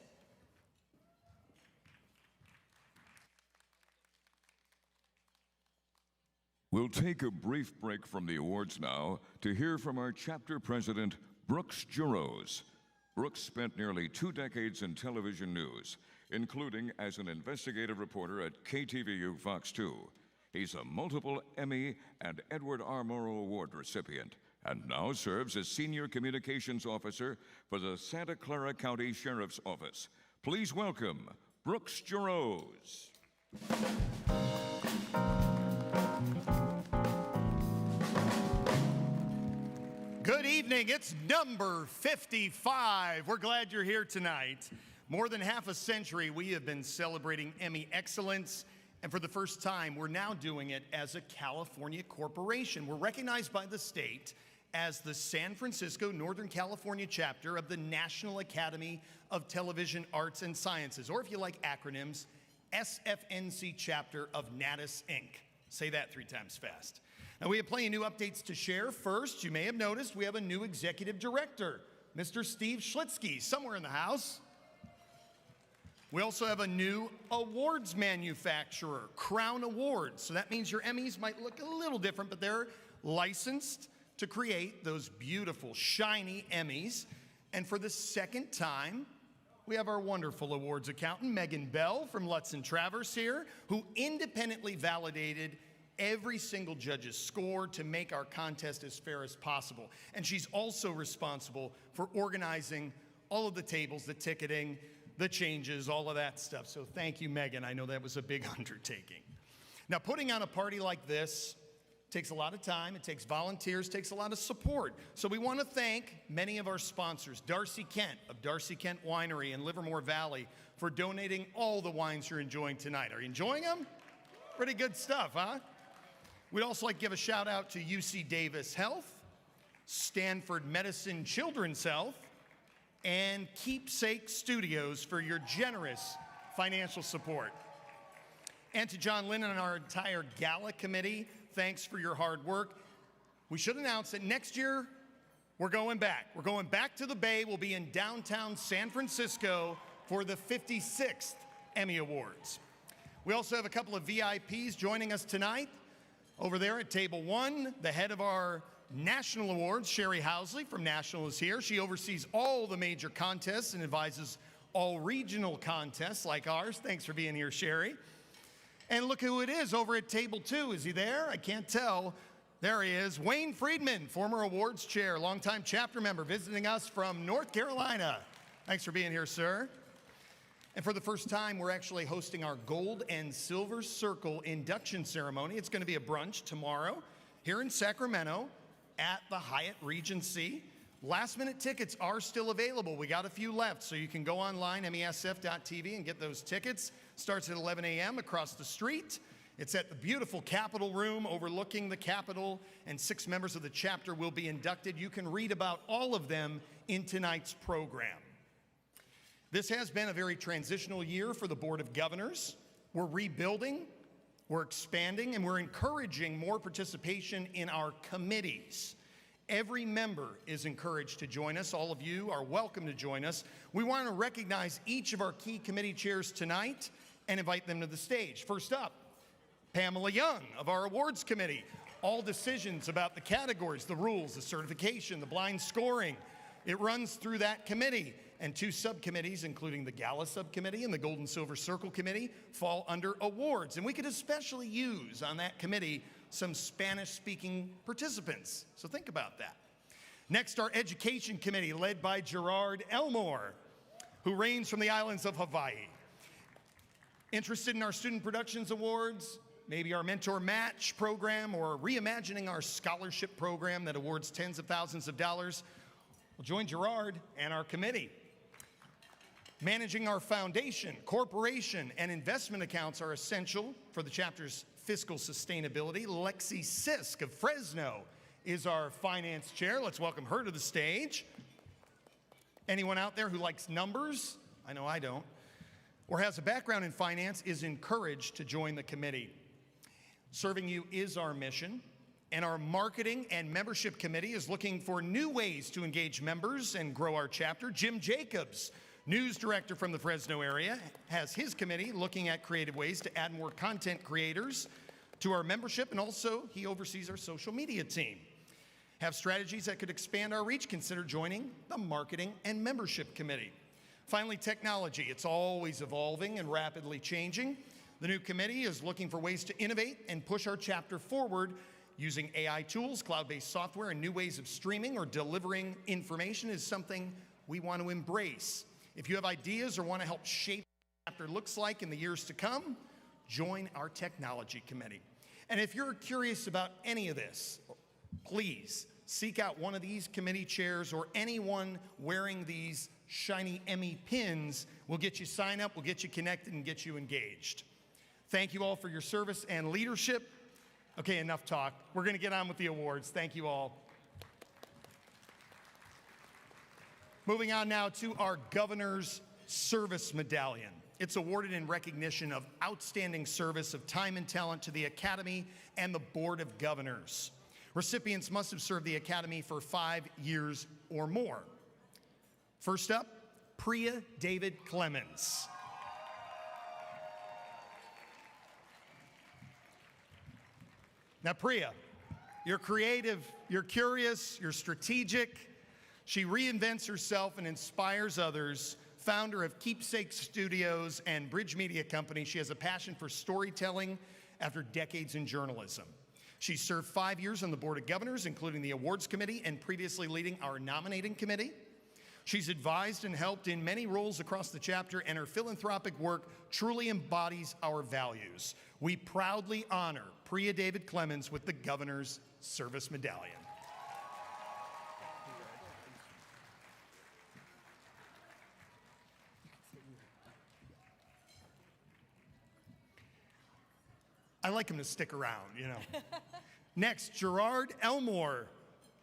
Speaker 1: We'll take a brief break from the awards now to hear from our chapter president, Brooks Giroux. Brooks spent nearly 2 decades in television news, including as an investigative reporter at KTVU Fox 2. He's a multiple Emmy and Edward R. Murrow Award recipient, and now serves as Senior Communications Officer for the Santa Clara County Sheriff's Office. Please welcome Brooks Giroux.
Speaker 5: Good evening. It's number 55. We're glad you're here tonight. More than half a century, we have been celebrating Emmy excellence, and for the first time, we're now doing it as a California corporation. We're recognized by the state as the San Francisco, Northern California chapter of the National Academy of Television Arts and Sciences, or if you like acronyms, SFNC chapter of Natus Inc. Say that 3 times fast. Now, we have plenty of new updates to share. First, you may have noticed we have a new executive director, Mr. Steve Schlitzky, somewhere in the house. We also have a new awards manufacturer, Crown Awards. So that means your Emmys might look a little different, but they're licensed to create those beautiful, shiny Emmys. And for the second time, we have our wonderful awards accountant, Megan Bell from Lutz & Travers here, who independently validated every single judge's score to make our contest as fair as possible. And she's also responsible for organizing all of the tables, the ticketing, the changes, all of that stuff. So thank you, Megan. I know that was a big undertaking. Now, putting on a party like this takes a lot of time. It takes volunteers, takes a lot of support. So we want to thank many of our sponsors, Darcy Kent of Darcy Kent Winery in Livermore Valley, for donating all the wines you're enjoying tonight. Are you enjoying them? Pretty good stuff, huh? We'd also like to give a shout out to UC Davis Health, Stanford Medicine Children's Health, and Keepsake Studios for your generous financial support. And to John Lennon and our entire gala committee, thanks for your hard work. We should announce that next year, we're going back. We're going back to the Bay. We'll be in downtown San Francisco for the 56th Emmy Awards. We also have a couple of VIPs joining us tonight. Over there at table 1, the head of our National Awards, Sherry Housley from National, is here. She oversees all the major contests and advises all regional contests like ours. Thanks for being here, Sherry. And look who it is over at table 2. Is he there? I can't tell. There he is. Wayne Friedman, former awards chair, longtime chapter member, visiting us from North Carolina. Thanks for being here, sir. And for the first time, we're actually hosting our Gold and Silver Circle induction ceremony. It's going to be a brunch tomorrow here in Sacramento at the Hyatt Regency. Last-minute tickets are still available. We got a few left, so you can go online, mesf.tv, and get those tickets. Starts at 11 a.m. across the street. It's at the beautiful Capitol Room overlooking the Capitol, and 6 members of the chapter will be inducted. You can read about all of them in tonight's program. This has been a very transitional year for the Board of Governors. We're rebuilding, we're expanding, and we're encouraging more participation in our committees. Every member is encouraged to join us. All of you are welcome to join us. We want to recognize each of our key committee chairs tonight and invite them to the stage. First up, Pamela Young of our awards committee. All decisions about the categories, the rules, the certification, the blind scoring, it runs through that committee. And 2 subcommittees, including the Gala Subcommittee and the Gold and Silver Circle Committee, fall under awards. And we could especially use on that committee some Spanish-speaking participants. So think about that. Next, our Education Committee, led by Gerard Elmore, who reigns from the islands of Hawaii. Interested in our Student Productions Awards, maybe our Mentor Match program, or reimagining our scholarship program that awards tens of thousands of dollars? Well, join Gerard and our committee. Managing our foundation, corporation, and investment accounts are essential for the chapter's fiscal sustainability. Lexi Sisk of Fresno is our finance chair. Let's welcome her to the stage. Anyone out there who likes numbers, I know I don't, or has a background in finance is encouraged to join the committee. Serving you is our mission, and our marketing and membership committee is looking for new ways to engage members and grow our chapter. Jim Jacobs, news director from the Fresno area, has his committee looking at creative ways to add more content creators to our membership, and also he oversees our social media team. Have strategies that could expand our reach? Consider joining the marketing and membership committee. Finally, technology. It's always evolving and rapidly changing. The new committee is looking for ways to innovate and push our chapter forward using AI tools, cloud-based software, and new ways of streaming or delivering information is something we want to embrace. If you have ideas or want to help shape what the chapter looks like in the years to come, join our technology committee. And if you're curious about any of this, please seek out one of these committee chairs or anyone wearing these shiny Emmy pins. We'll get you signed up, we'll get you connected, and get you engaged. Thank you all for your service and leadership. Okay, enough talk. We're going to get on with the awards. Thank you all. Moving on now to our Governor's Service Medallion. It's awarded in recognition of outstanding service of time and talent to the Academy and the Board of Governors. Recipients must have served the Academy for 5 years or more. First up, Priya David Clemens. Now, Priya, you're creative, you're curious, you're strategic. She reinvents herself and inspires others. Founder of Keepsake Studios and Bridge Media Company, she has a passion for storytelling after decades in journalism. She served 5 years on the Board of Governors, including the Awards Committee and previously leading our Nominating Committee. She's advised and helped in many roles across the chapter, and her philanthropic work truly embodies our values. We proudly honor Priya David Clemens with the Governor's Service Medallion. I like him to stick around, you know. Next, Gerard Elmore,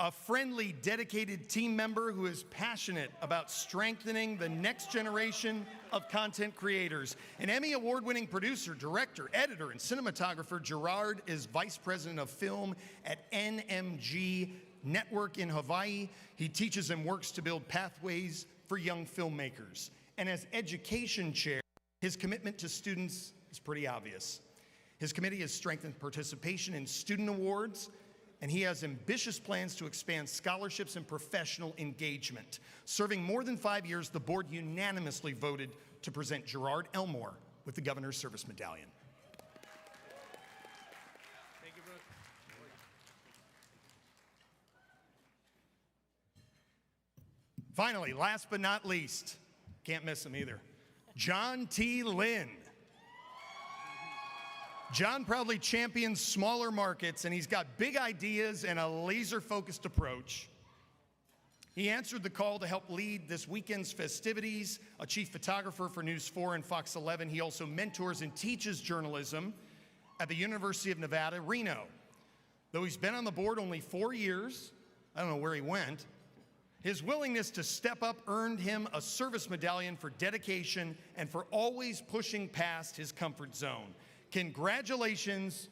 Speaker 5: a friendly, dedicated team member who is passionate about strengthening the next generation of content creators. An Emmy award-winning producer, director, editor, and cinematographer, Gerard is vice president of film at NMG Network in Hawaii. He teaches and works to build pathways for young filmmakers. And as education chair, his commitment to students is pretty obvious. His committee has strengthened participation in student awards, and he has ambitious plans to expand scholarships and professional engagement. Serving more than 5 years, the board unanimously voted to present Gerard Elmore with the Governor's Service Medallion.
Speaker 3: Thank you, Brooke.
Speaker 5: Finally, last but not least, can't miss him either, John T. Lynn. John proudly champions smaller markets, and he's got big ideas and a laser-focused approach. He answered the call to help lead this weekend's festivities, a chief photographer for News 4 and Fox 11. He also mentors and teaches journalism at the University of Nevada, Reno. Though he's been on the board only 4 years, I don't know where he went, his willingness to step up earned him a service medallion for dedication and for always pushing past his comfort zone. Congratulations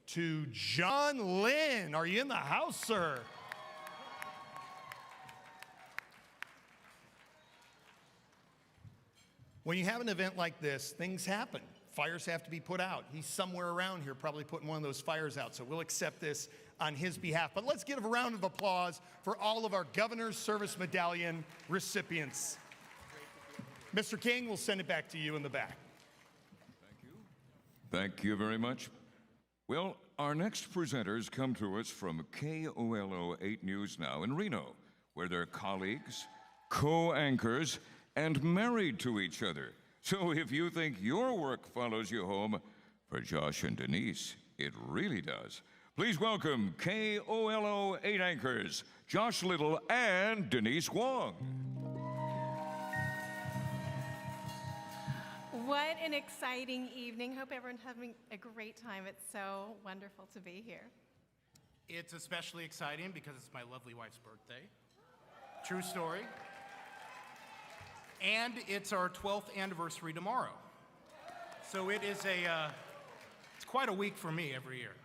Speaker 5: to John Lynn. Are you in the house, sir? When you have an event like this, things happen. Fires have to be put out. He's somewhere around here probably putting one of those fires out, so we'll accept this on his behalf. But let's give a round of applause for all of our Governor's Service Medallion recipients. Mr. King, we'll send it back to you in the back.
Speaker 1: Thank you very much. Well, our next presenters come to us from KOLO 8 News Now in Reno, where they're colleagues, co-anchors, and married to each other. So if you think your work follows you home, for Josh and Denise, it really does. Please welcome KOLO 8 anchors, Josh Little and Denise Wong.
Speaker 17: What an exciting evening. Hope everyone's having a great time. It's so wonderful to be here.
Speaker 9: It's especially exciting because it's my lovely wife's birthday. True story. And it's our 12th anniversary tomorrow. So it is it's quite a week for me every year.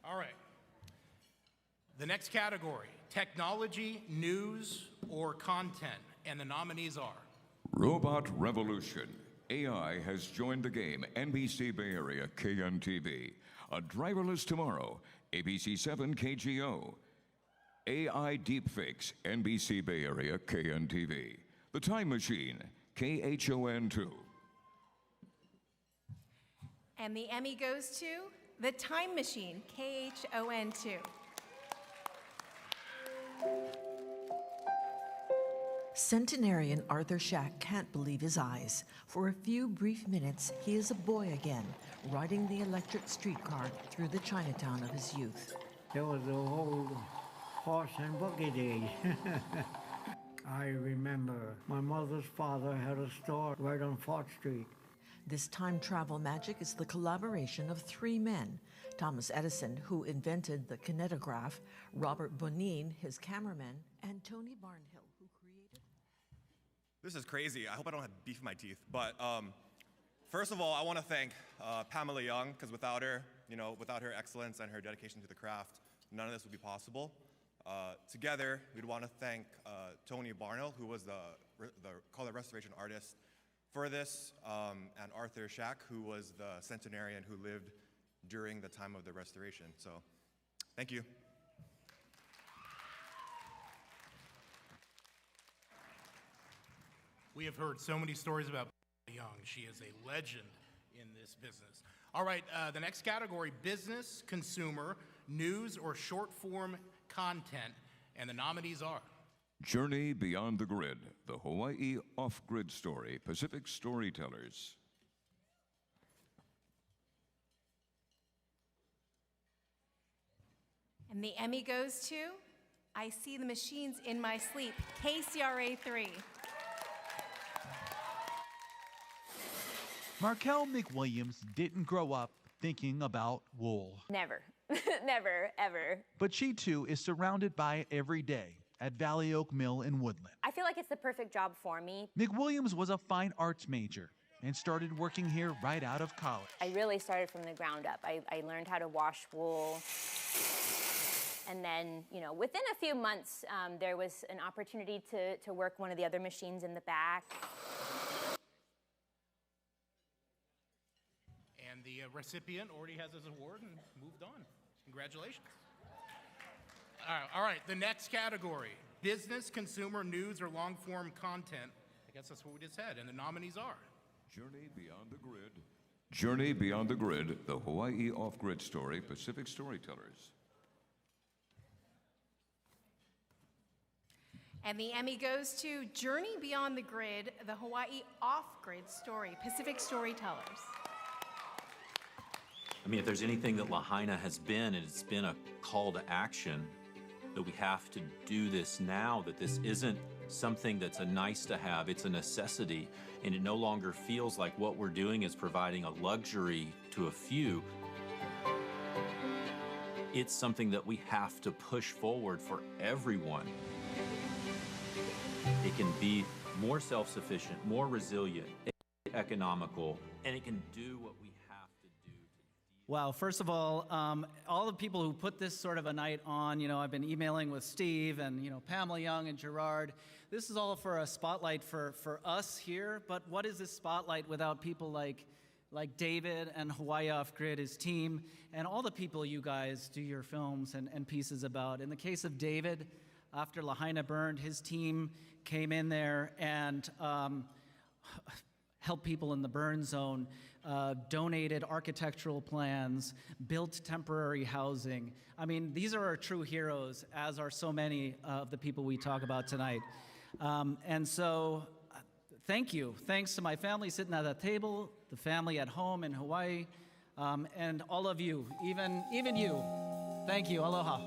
Speaker 9: All right. The next category, technology, news, or content. And the nominees are
Speaker 1: Robot Revolution. AI has joined the game. NBC Bay Area, KNTV. A Driverless Tomorrow, ABC 7 KGO. AI Deepfakes, NBC Bay Area, KNTV. The Time Machine, KHON2.
Speaker 17: And the Emmy goes to The Time Machine, KHON2.
Speaker 11: Centenarian Arthur Shack can't believe his eyes. For a few brief minutes, he is a boy again, riding the electric streetcar through the Chinatown of his youth.
Speaker 12: There was the old horse and buggy days. I remember my mother's father had a store right on 4th Street.
Speaker 11: This time travel magic is the collaboration of three men: Thomas Edison, who invented the kinetograph, Robert Bonin, his cameraman, and Tony Barnhill, who created...
Speaker 13: This is crazy. I hope I don't have beef in my teeth. But first of all, I want to thank Pamela Young, because without her, without her excellence and her dedication to the craft, none of this would be possible. Together, we'd want to thank Tony Barnhill, who was the color restoration artist for this, and Arthur Shack, who was the centenarian who lived during the time of the restoration. So, thank you.
Speaker 9: We have heard so many stories about Young. She is a legend in this business. All right, the next category, business, consumer, news, or short-form content. And the nominees are
Speaker 1: Journey Beyond the Grid, the Hawaii Off-Grid Story, Pacific Storytellers.
Speaker 17: And the Emmy goes to I See the Machines in My Sleep, KCRA 3.
Speaker 15: Markel McWilliams didn't grow up thinking about wool.
Speaker 16: Never, never, ever.
Speaker 15: But she too is surrounded by it every day at Valley Oak Mill in Woodland.
Speaker 16: I feel like it's the perfect job for me.
Speaker 15: McWilliams was a fine arts major and started working here right out of college.
Speaker 16: I really started from the ground up. I learned how to wash wool. And then, within a few months, there was an opportunity to work one of the other machines in the back.
Speaker 9: And the recipient already has his award and moved on. Congratulations. All right, the next category, business, consumer, news, or long-form content. I guess that's what we just said, and the nominees are
Speaker 1: Journey Beyond the Grid. Journey Beyond the Grid, the Hawaii Off-Grid Story, Pacific Storytellers.
Speaker 17: And the Emmy goes to Journey Beyond the Grid, the Hawaii Off-Grid Story, Pacific Storytellers.
Speaker 23: I mean, if there's anything that Lahaina has been, it's been a call to action, that we have to do this now, that this isn't something that's a nice to have, it's a necessity, and it no longer feels like what we're doing is providing a luxury to a few. It's something that we have to push forward for everyone. It can be more self-sufficient, more resilient, economical, and it can do what we have to do.
Speaker 25: Well, first of all the people who put this sort of a night on, I've been emailing with Steve and, Pamela Young and Gerard. This is all for a spotlight for us here, but what is this spotlight without people like David and Hawaii Off-Grid, his team, and all the people you guys do your films and pieces about. In the case of David, after Lahaina burned, his team came in there and helped people in the burn zone, donated architectural plans, built temporary housing. I mean, these are our true heroes, as are so many of the people we talk about tonight. And so, thank you. Thanks to my family sitting at that table, the family at home in Hawaii, and all of you, even you. Thank you. Aloha.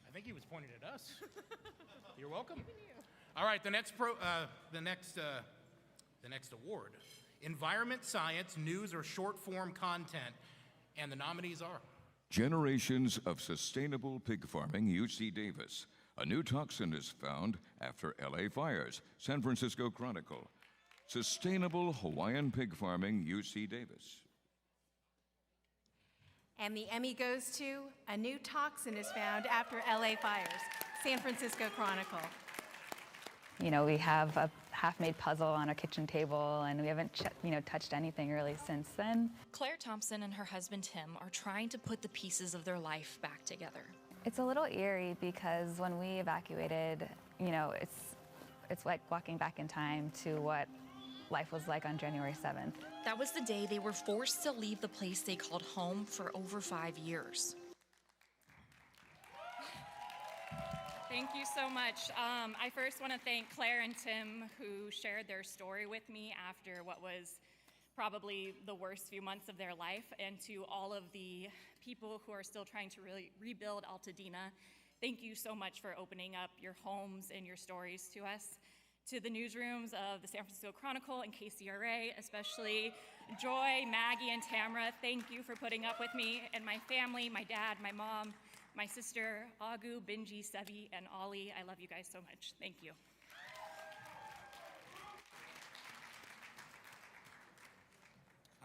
Speaker 9: I think he was pointing at us. You're welcome. All right, the next award, Environment Science, News or Short Form Content, and the nominees are
Speaker 1: Generations of Sustainable Pig Farming, UC Davis. A new toxin is found after LA fires, San Francisco Chronicle. Sustainable Hawaiian Pig Farming, UC Davis.
Speaker 17: And the Emmy goes to A New Toxin is Found After LA Fires, San Francisco Chronicle.
Speaker 2: You know, we have a half-made puzzle on our kitchen table, and we haven't, touched anything really since then.
Speaker 6: Claire Thompson and her husband Tim are trying to put the pieces of their life back together.
Speaker 2: It's a little eerie because when we evacuated, it's like walking back in time to what life was like on January 7th.
Speaker 6: That was the day they were forced to leave the place they called home for over 5 years.
Speaker 7: Thank you so much. I first want to thank Claire and Tim who shared their story with me after what was probably the worst few months of their life, and to all of the people who are still trying to really rebuild Altadena. Thank you so much for opening up your homes and your stories to us. To the newsrooms of the San Francisco Chronicle and KCRA, especially Joy, Maggie, and Tamara, thank you for putting up with me and my family, my dad, my mom, my sister, Agu, Benji, Sebi, and Ollie. I love you guys so much. Thank you.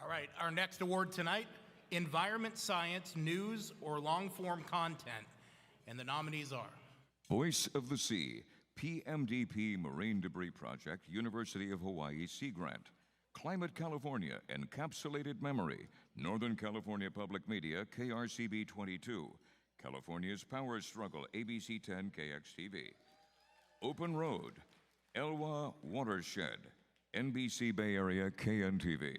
Speaker 9: All right, our next award tonight, Environment Science, News or Long-Form Content. And the nominees are
Speaker 1: Voice of the Sea, PMDP Marine Debris Project, University of Hawaii Sea Grant. Climate California, Encapsulated Memory, Northern California Public Media, KRCB 22. California's Power Struggle, ABC 10 KXTV. Open Road, Elwha Watershed, NBC Bay Area KNTV.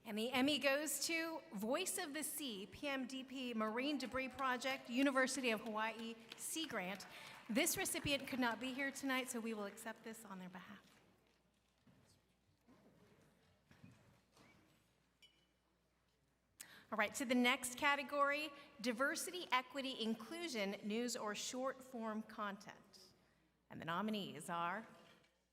Speaker 17: And the Emmy goes to Voice of the Sea, PMDP Marine Debris Project, University of Hawaii Sea Grant. This recipient could not be here tonight, so we will accept this on their behalf. All right, to the next category, Diversity, Equity, Inclusion, News or Short Form Content. And the nominees are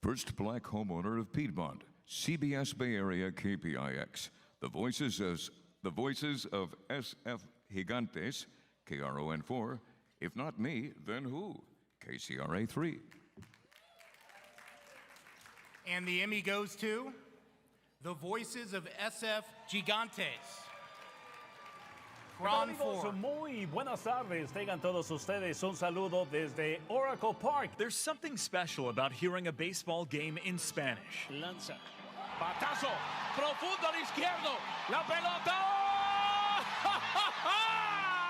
Speaker 1: First Black Homeowner of Piedmont, CBS Bay Area KPIX. The voices of SF Gigantes, KRON 4. If not me, then who? KCRA 3.
Speaker 9: And the Emmy goes to the voices of SF Gigantes.
Speaker 8: Hola amigos, muy buenas tardes. Tengan todos ustedes un saludo desde Oracle Park.
Speaker 14: There's something special about hearing a baseball game in Spanish.
Speaker 8: Lanza.
Speaker 18: Batazo, profundo al izquierdo, la pelota.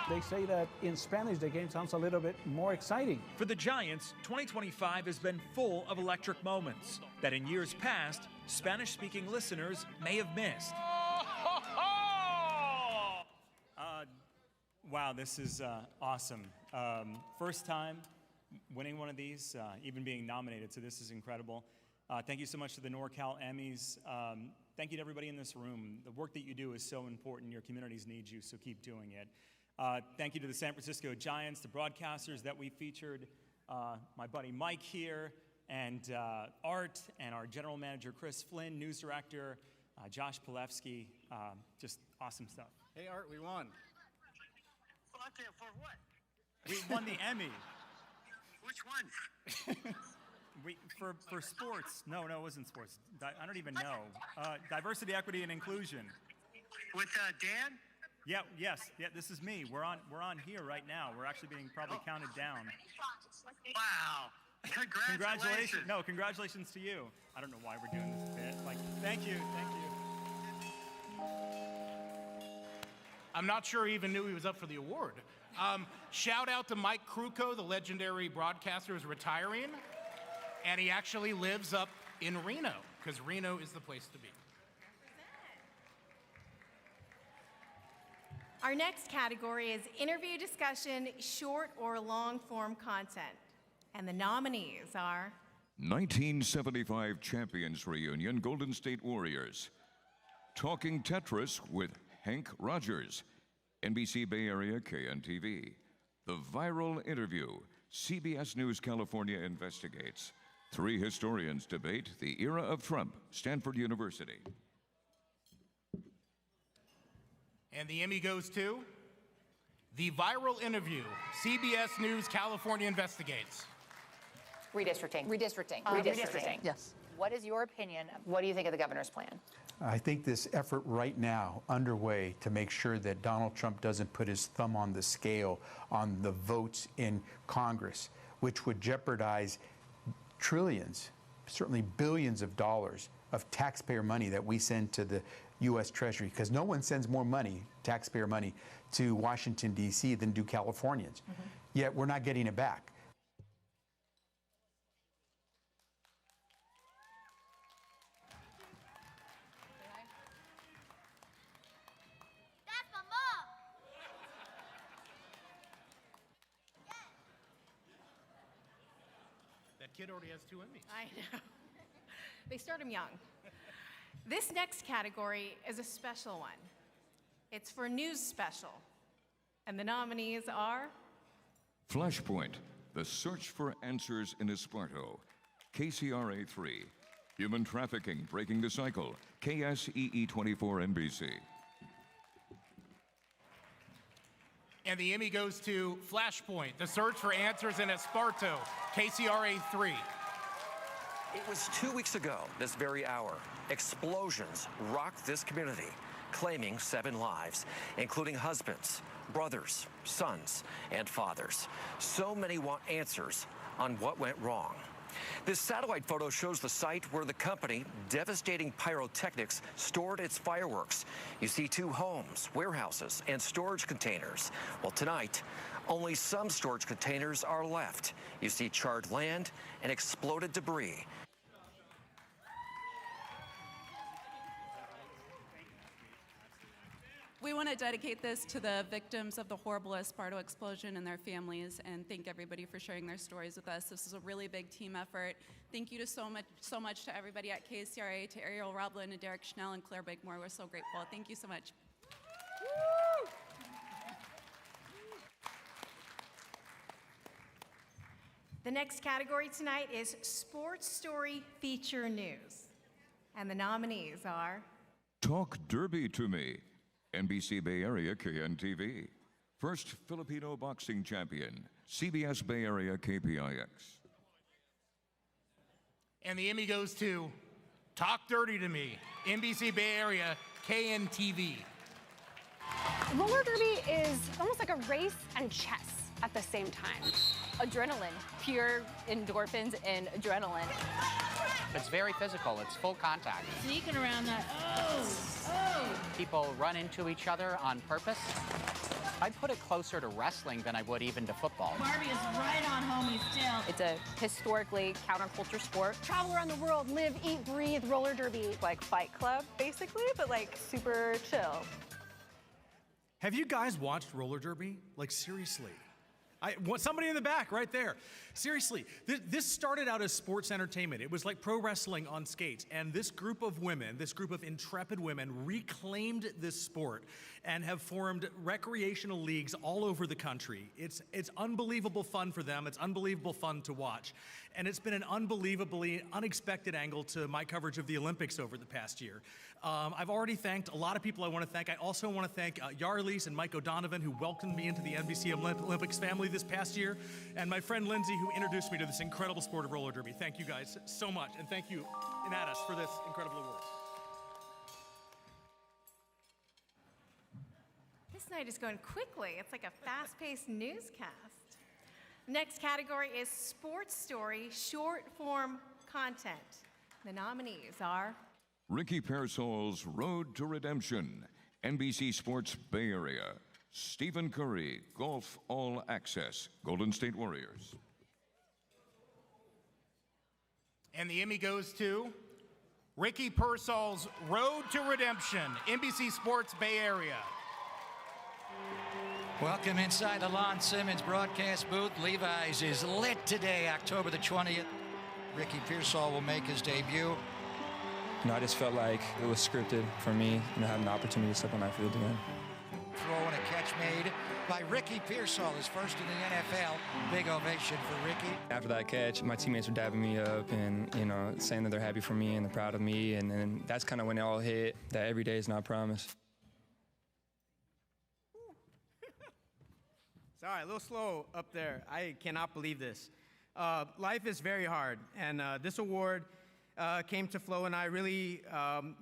Speaker 8: They say that in Spanish the game sounds a little bit more exciting.
Speaker 14: For the Giants, 2025 has been full of electric moments that in years past, Spanish-speaking listeners may have missed.
Speaker 20: Wow, this is awesome. First time winning one of these, even being nominated, so this is incredible. Thank you so much to the NorCal Emmys. Thank you to everybody in this room. The work that you do is so important. Your communities need you, so keep doing it. Thank you to the San Francisco Giants, the broadcasters that we featured, my buddy Mike here, and Art, and our general manager Chris Flynn, news director Josh Palevsky. Just awesome stuff.
Speaker 24: Hey Art, we won.
Speaker 18: For what?
Speaker 20: We won the Emmy.
Speaker 18: Which one?
Speaker 20: For sports. No, it wasn't sports. I don't even know. Diversity, equity, and inclusion.
Speaker 18: With Dan?
Speaker 20: Yeah, this is me. We're on here right now. We're actually being probably counted down.
Speaker 18: Wow. Congratulations.
Speaker 20: No, congratulations to you. I don't know why we're doing this bit. Thank you.
Speaker 9: I'm not sure he even knew he was up for the award. Shout out to Mike Kruko, the legendary broadcaster, who's retiring. And he actually lives up in Reno, because Reno is the place to be.
Speaker 17: Our next category is Interview Discussion, Short or Long Form Content. And the nominees are
Speaker 1: 1975 Champions Reunion, Golden State Warriors. Talking Tetris with Hank Rogers, NBC Bay Area KNTV. The Viral Interview, CBS News California investigates. 3 historians debate the era of Trump, Stanford University.
Speaker 9: And the Emmy goes to The Viral Interview, CBS News California investigates.
Speaker 4: Redistricting.
Speaker 10: Redistricting.
Speaker 4: Redistricting.
Speaker 10: Yes.
Speaker 4: What is your opinion? What do you think of the governor's plan?
Speaker 19: I think this effort right now underway to make sure that Donald Trump doesn't put his thumb on the scale on the votes in Congress, which would jeopardize trillions, certainly billions of dollars of taxpayer money that we send to the U.S. Treasury, because no one sends more money, taxpayer money, to Washington, D.C. than do Californians. Yet we're not getting it back.
Speaker 9: That kid already has 2 Emmys.
Speaker 21: I know. They start him young. This next category is a special one. It's for News Special. And the nominees are
Speaker 1: Flashpoint, the search for answers in Espresso. KCRA 3. Human trafficking breaking the cycle. KSEE 24 NBC.
Speaker 9: And the Emmy goes to Flashpoint, the search for answers in Esparto, KCRA 3.
Speaker 22: It was 2 weeks ago, this very hour, explosions rocked this community, claiming 7 lives, including husbands, brothers, sons, and fathers. So many want answers on what went wrong. This satellite photo shows the site where the company, Devastating Pyrotechnics, stored its fireworks. You see 2 homes, warehouses, and storage containers. Well, tonight, only some storage containers are left. You see charred land and exploded debris.
Speaker 26: We want to dedicate this to the victims of the horrible Esparto explosion and their families, and thank everybody for sharing their stories with us. This is a really big team effort. Thank you to so much to everybody at KCRA, to Ariel Roblin and Derek Schnell and Claire Bakemore. We're so grateful. Thank you so much.
Speaker 17: The next category tonight is Sports Story Feature News. And the nominees are
Speaker 1: Talk Derby to Me. NBC Bay Area KNTV. First Filipino boxing champion, CBS Bay Area KPIX.
Speaker 9: And the Emmy goes to Talk Dirty to Me, NBC Bay Area KNTV.
Speaker 27: Roller derby is almost like a race and chess at the same time.
Speaker 4: Adrenaline, pure endorphins and adrenaline.
Speaker 28: It's very physical. It's full contact.
Speaker 27: Sneaking around that,
Speaker 28: People run into each other on purpose. I'd put it closer to wrestling than I would even to football.
Speaker 27: Barbie is right on homie still.
Speaker 4: It's a historically counterculture sport.
Speaker 27: Travel around the world, live, eat, breathe, roller derby.
Speaker 29: Like Fight Club, basically, but like super chill.
Speaker 30: Have you guys watched roller derby? Like, seriously. I want somebody in the back right there. Seriously, this started out as sports entertainment. It was like pro wrestling on skates. And this group of women, this group of intrepid women, reclaimed this sport and have formed recreational leagues all over the country. It's unbelievable fun for them. It's unbelievable fun to watch. And it's been an unbelievably unexpected angle to my coverage of the Olympics over the past year. I've already thanked a lot of people I want to thank. I also want to thank Yarlis and Mike O'Donovan, who welcomed me into the NBC Olympics family this past year, and my friend Lindsay, who introduced me to this incredible sport of roller derby. Thank you guys so much, and thank you, Inatus, for this incredible award.
Speaker 17: This night is going quickly. It's like a fast-paced newscast. Next category is Sports Story short-form content. The nominees are
Speaker 1: Ricky Pearsall's Road to Redemption, NBC Sports Bay Area. Stephen Curry, Golf All Access, Golden State Warriors.
Speaker 9: And the Emmy goes to Ricky Pearsall's Road to Redemption, NBC Sports Bay Area.
Speaker 31: Welcome inside the Lon Simmons broadcast booth. Levi's is lit today, October the 20th. Ricky Pearsall will make his debut.
Speaker 32: I just felt like it was scripted for me, having the opportunity to step on that field again.
Speaker 31: throw and a catch made by Ricky Pearsall, his first in the NFL. Big ovation for Ricky.
Speaker 2: After that catch, my teammates were dabbing me up and, saying that they're happy for me and they're proud of me. And then that's kind of when it all hit, that every day is not promised.
Speaker 3: Sorry, a little slow up there. I cannot believe this. Life is very hard, and this award came to Flo and I really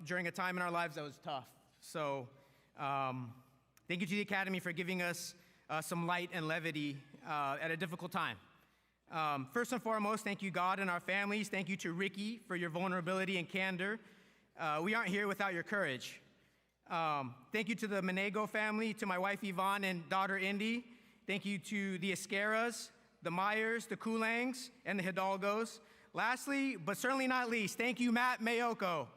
Speaker 3: during a time in our lives that was tough. So thank you to the Academy for giving us some light and levity at a difficult time. First and foremost, thank you, God, and our families. Thank you to Ricky for your vulnerability and candor. We aren't here without your courage. Thank you to the Menego family, to my wife Yvonne and daughter Indy. Thank you to the Esqueras, the Myers, the Kulangs, and the Hidalgos. Lastly, but certainly not least, thank you, Matt Mayoko.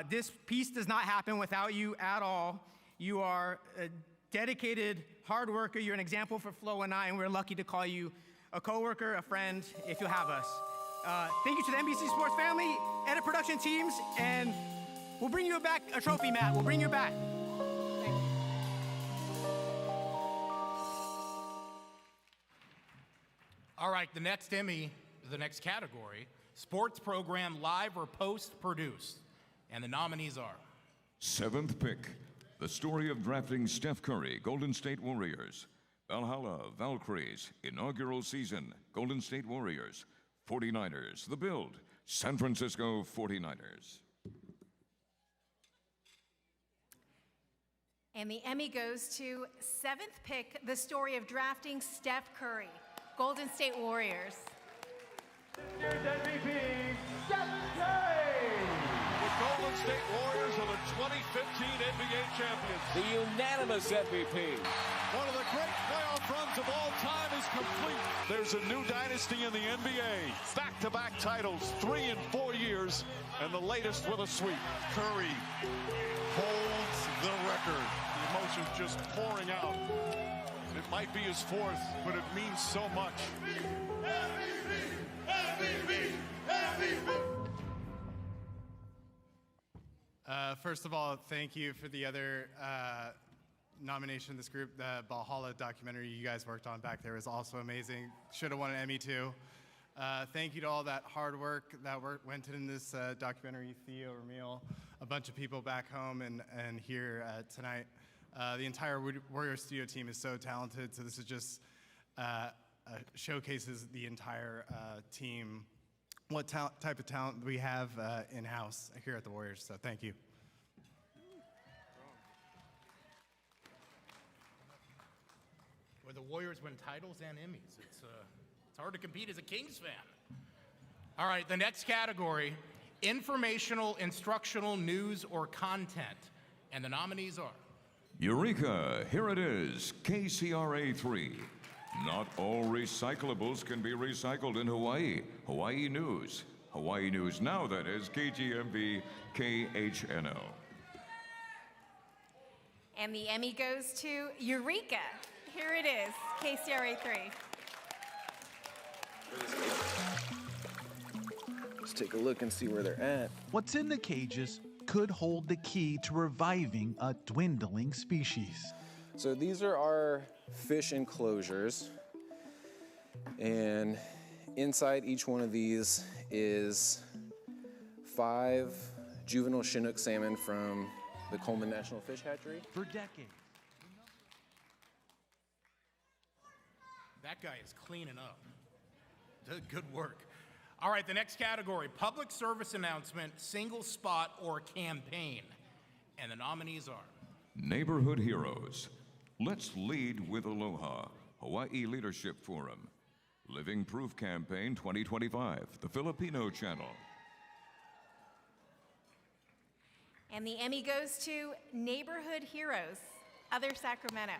Speaker 3: This piece does not happen without you at all. You are a dedicated hard worker. You're an example for Flo and I, and we're lucky to call you a coworker, a friend, if you have us. Thank you to the NBC Sports family, edit production teams, and we'll bring you back a trophy, Matt. We'll bring you back.
Speaker 9: All right, the next Emmy, the next category, sports program live or post-produced. And the nominees are
Speaker 1: 7th pick, the story of drafting Steph Curry, Golden State Warriors. Valhalla, Valkyries, inaugural season, Golden State Warriors. 49ers, The Build, San Francisco 49ers.
Speaker 21: And the Emmy goes to 7th pick, the story of drafting Steph Curry, Golden State Warriors.
Speaker 18: This year's MVP, Steph Curry! The Golden State Warriors are the 2015 NBA champions. The unanimous MVP. One of the great playoff runs of all time is complete. There's a new dynasty in the NBA. Back-to-back titles, 3 in 4 years, and the latest with a sweep. Curry holds the record. The emotions just pouring out. It might be his 4th, but it means so much.
Speaker 5: First of all, thank you for the other nomination in this group. The Valhalla documentary you guys worked on back there was also amazing. Should have won an Emmy too. Thank you to all that hard work that went in this documentary, Theo, Ramil, a bunch of people back home and here tonight. The entire Warrior Studio team is so talented, so this is just showcases the entire team, what type of talent we have in-house here at the Warriors, so thank you.
Speaker 9: Where the Warriors win titles and Emmys. It's hard to compete as a Kings fan. All right, the next category, informational, instructional, news, or content. And the nominees are
Speaker 1: Eureka, here it is, KCRA 3. Not all recyclables can be recycled in Hawaii. Hawaii News. Hawaii News Now, that is, KGMB KHNO.
Speaker 21: And the Emmy goes to Eureka. Here it is, KCRA 3.
Speaker 10: Let's take a look and see where they're at.
Speaker 11: What's in the cages could hold the key to reviving a dwindling species.
Speaker 10: So these are our fish enclosures, and inside each one of these is 5 juvenile Chinook salmon from the Coleman National Fish Hatchery.
Speaker 11: For decades.
Speaker 9: That guy is cleaning up. Good work. All right, the next category, public service announcement, single spot, or campaign. And the nominees are
Speaker 1: Neighborhood Heroes. Let's Lead with Aloha. Hawaii Leadership Forum. Living Proof Campaign 2025. The Filipino Channel.
Speaker 21: And the Emmy goes to Neighborhood Heroes, Other Sacramento.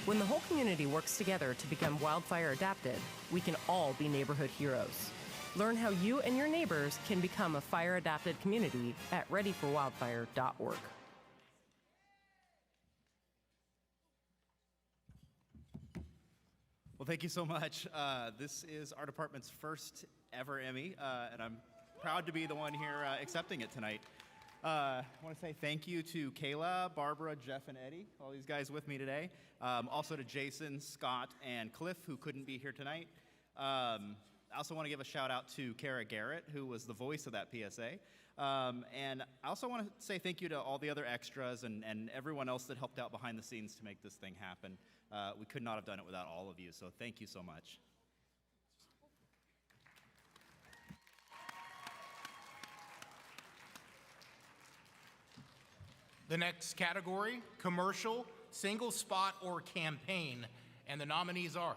Speaker 12: When the whole community works together to become wildfire adapted, we can all be neighborhood heroes.
Speaker 6: Learn how you and your neighbors can become a fire-adapted community at readyforwildfire.org.
Speaker 7: Well, thank you so much. This is our department's first ever Emmy, and I'm proud to be the one here accepting it tonight. I want to say thank you to Kayla, Barbara, Jeff, and Eddie, all these guys with me today. Also to Jason, Scott, and Cliff, who couldn't be here tonight. I also want to give a shout out to Kara Garrett, who was the voice of that PSA. And I also want to say thank you to all the other extras and everyone else that helped out behind the scenes to make this thing happen. We could not have done it without all of you, so thank you so much.
Speaker 9: The next category, commercial, single spot, or campaign. And the nominees are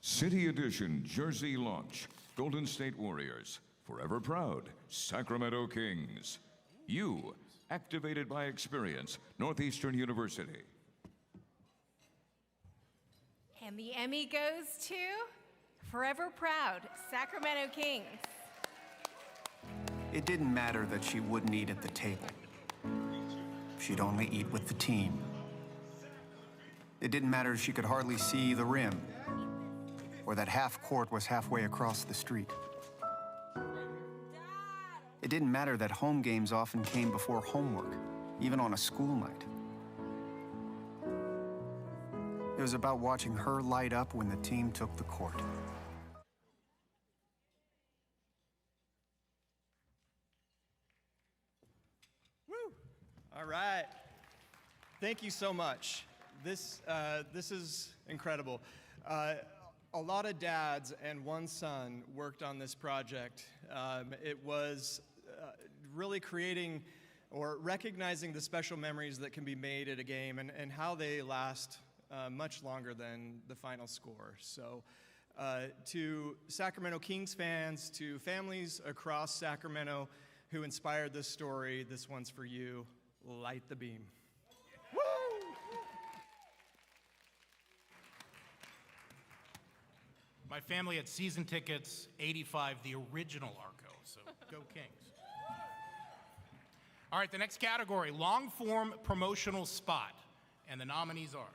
Speaker 1: City Edition Jersey Launch, Golden State Warriors. Forever Proud, Sacramento Kings. You, Activated by Experience, Northeastern University.
Speaker 21: And the Emmy goes to Forever Proud, Sacramento Kings.
Speaker 8: It didn't matter that she wouldn't eat at the table. She'd only eat with the team. It didn't matter she could hardly see the rim, or that half court was halfway across the street. It didn't matter that home games often came before homework, even on a school night. It was about watching her light up when the team took the court.
Speaker 12: All right. Thank you so much. This is incredible. A lot of dads and one son worked on this project. It was really creating or recognizing the special memories that can be made at a game and how they last much longer than the final score. So to Sacramento Kings fans, to families across Sacramento who inspired this story, this one's for you. Light the beam. Woo!
Speaker 9: My family had season tickets, 85, the original Arco, so go Kings. All right, the next category, long-form promotional spot. And the nominees are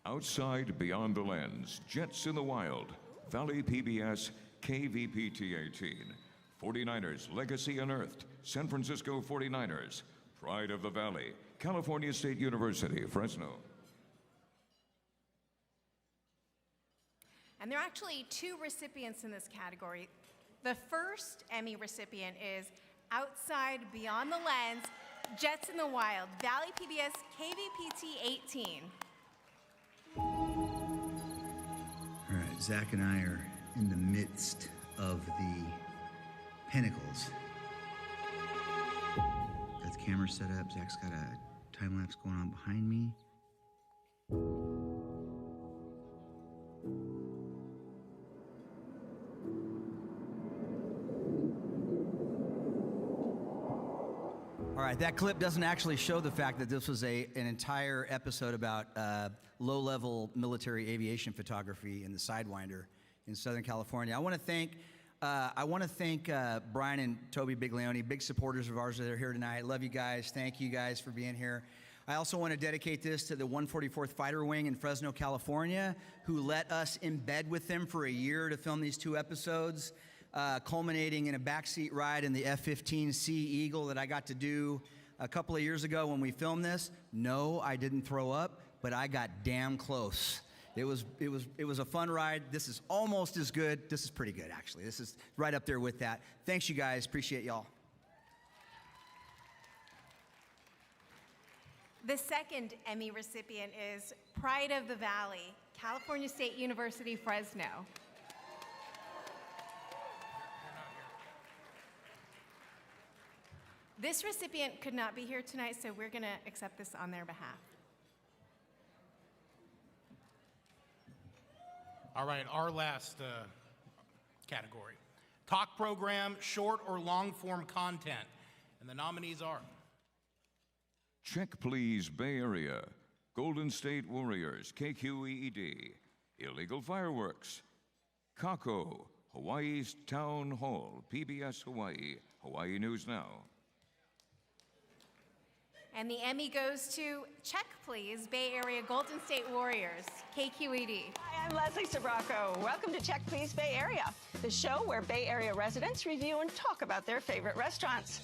Speaker 1: Outside Beyond the Lens, Jets in the Wild, Valley PBS, KVPT 18, 49ers Legacy Unearthed, San Francisco 49ers, Pride of the Valley, California State University, Fresno.
Speaker 21: And there are actually two recipients in this category. The first Emmy recipient is Outside Beyond the Lens, Jets in the Wild, Valley PBS, KVPT 18.
Speaker 13: All right, Zach and I are in the midst of the pinnacles. Got the camera set up. Zach's got a time lapse going on behind me.
Speaker 14: All right, that clip doesn't actually show the fact that this was an entire episode about low-level military aviation photography in the Sidewinder in Southern California. I want to thank Brian and Toby Biglione, big supporters of ours that are here tonight. Love you guys. Thank you guys for being here. I also want to dedicate this to the 144th Fighter Wing in Fresno, California, who let us embed with them for a year to film these two episodes, culminating in a backseat ride in the F-15C Eagle that I got to do a couple of years ago when we filmed this. No, I didn't throw up, but I got damn close. It was a fun ride. This is almost as good. This is pretty good, actually. This is right up there with that. Thanks, you guys. Appreciate y'all.
Speaker 21: The second Emmy recipient is Pride of the Valley, California State University, Fresno. This recipient could not be here tonight, so we're going to accept this on their behalf.
Speaker 9: All right, our last category. Talk program, short or long form content. And the nominees are
Speaker 1: Check Please Bay Area, Golden State Warriors, KQED, Illegal Fireworks, Kako, Hawaii's Town Hall, PBS Hawaii, Hawaii News Now.
Speaker 21: And the Emmy goes to Check Please, Bay Area Golden State Warriors, KQED.
Speaker 4: Hi, I'm Leslie Sabraco. Welcome to Check Please Bay Area, the show where Bay Area residents review and talk about their favorite restaurants.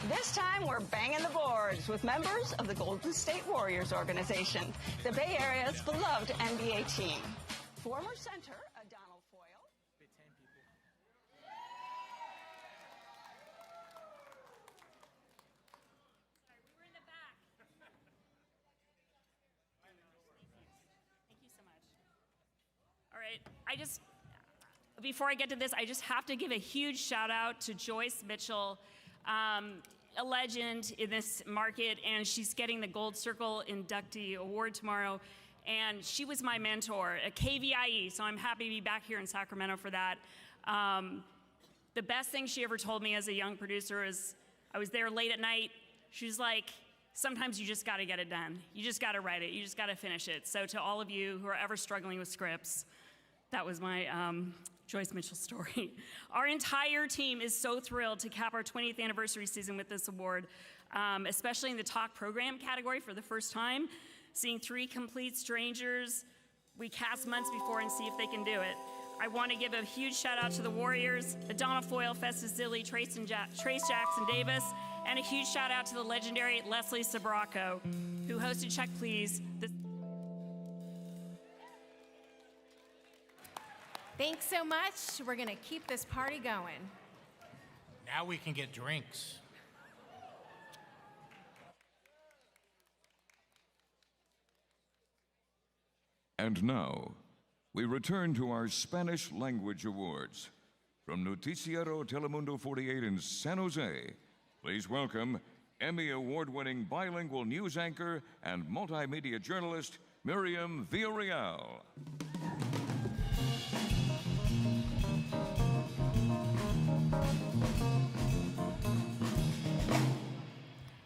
Speaker 4: This time, we're banging the boards with members of the Golden State Warriors organization, the Bay Area's beloved NBA team. Former center Donald Foyle.
Speaker 15: All right, before I get to this, I just have to give a huge shout out to Joyce Mitchell, a legend in this market, and she's getting the Gold Circle Inductee Award tomorrow. And she was my mentor at KVIE, so I'm happy to be back here in Sacramento for that. The best thing she ever told me as a young producer is, I was there late at night, she was like, sometimes you just gotta get it done. You just gotta write it, you just gotta finish it. So to all of you who are ever struggling with scripts, that was my Joyce Mitchell story. Our entire team is so thrilled to cap our 20th anniversary season with this award, especially in the talk program category for the first time. Seeing 3 complete strangers we cast months before and see if they can do it. I want to give a huge shout out to the Warriors, Adana Foyle, Festus Zilli, Trace Jackson Davis, and a huge shout out to the legendary Leslie Sabraco, who hosted Check Please.
Speaker 21: Thanks so much. We're going to keep this party going.
Speaker 9: Now we can get drinks.
Speaker 1: And now, we return to our Spanish Language Awards. From Noticiero Telemundo 48 in San Jose, please welcome Emmy Award-winning bilingual news anchor and multimedia journalist, Miriam Villarreal.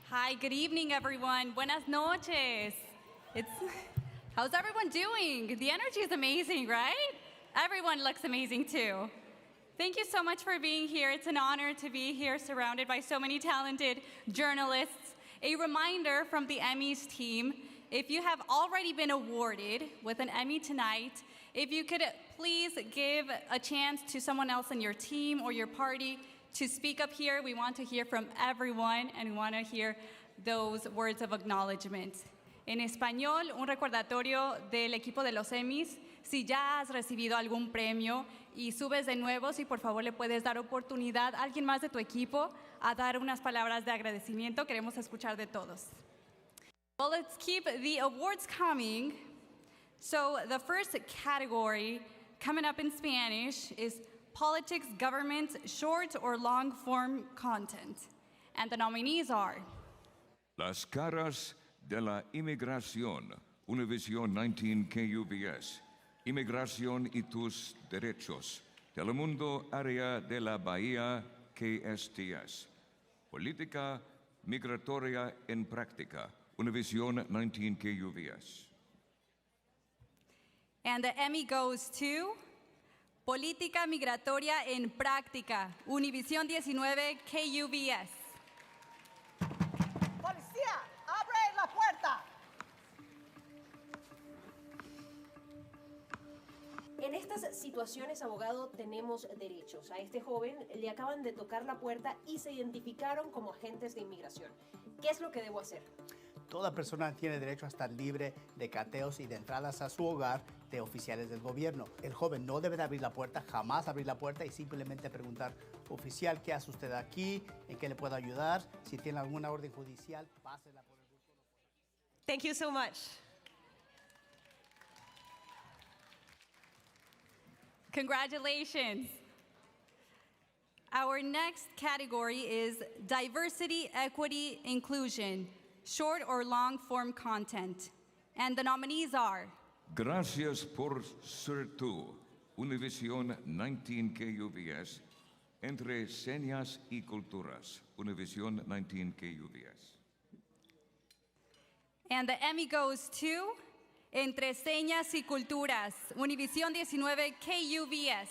Speaker 16: Hi, good evening, everyone. Buenas noches. How's everyone doing? The energy is amazing, right? Everyone looks amazing too. Thank you so much for being here. It's an honor to be here surrounded by so many talented journalists. A reminder from the Emmys team, if you have already been awarded with an Emmy tonight, if you could please give a chance to someone else in your team or your party to speak up here. We want to hear from everyone and we want to hear those words of acknowledgement. En español, un recordatorio del equipo de los Emmys. Si ya has recibido algún premio y subes de nuevo, si por favor le puedes dar oportunidad a alguien más de tu equipo a dar unas palabras de agradecimiento. Queremos escuchar de todos. Well, let's keep the awards coming. So the first category coming up in Spanish is politics, government, short or long form content. And the nominees are
Speaker 1: Las Caras de la Inmigración, Univision 19 KUVS, Inmigración y tus Derechos, Telemundo Área de la Bahía KSTS, Política Migratoria en Práctica, Univision 19 KUVS.
Speaker 16: And the Emmy goes to Política Migratoria en Práctica, Univision 19 KUVS.
Speaker 19: ¡Policía, abre la puerta!
Speaker 20: En estas situaciones, abogado, tenemos derechos. A este joven le acaban de tocar la puerta y se identificaron como agentes de inmigración. ¿Qué es lo que debo hacer?
Speaker 22: Toda persona tiene derecho a estar libre de cateos y de entradas a su hogar de oficiales del gobierno. El joven no debe de abrir la puerta, jamás abrir la puerta y simplemente preguntar, oficial, ¿qué hace usted aquí? ¿En qué le puedo ayudar? Si tiene alguna orden judicial, pásela por el grupo.
Speaker 20: Thank you so much.
Speaker 16: Congratulations. Our next category is diversity, equity, inclusion, short or long form content. And the nominees are
Speaker 1: Gracias por ser tú, Univision 19 KUVS, Entre Señas y Culturas, Univision 19 KUVS.
Speaker 16: And the Emmy goes to Entre Señas y Culturas, Univisión 19 KUVS.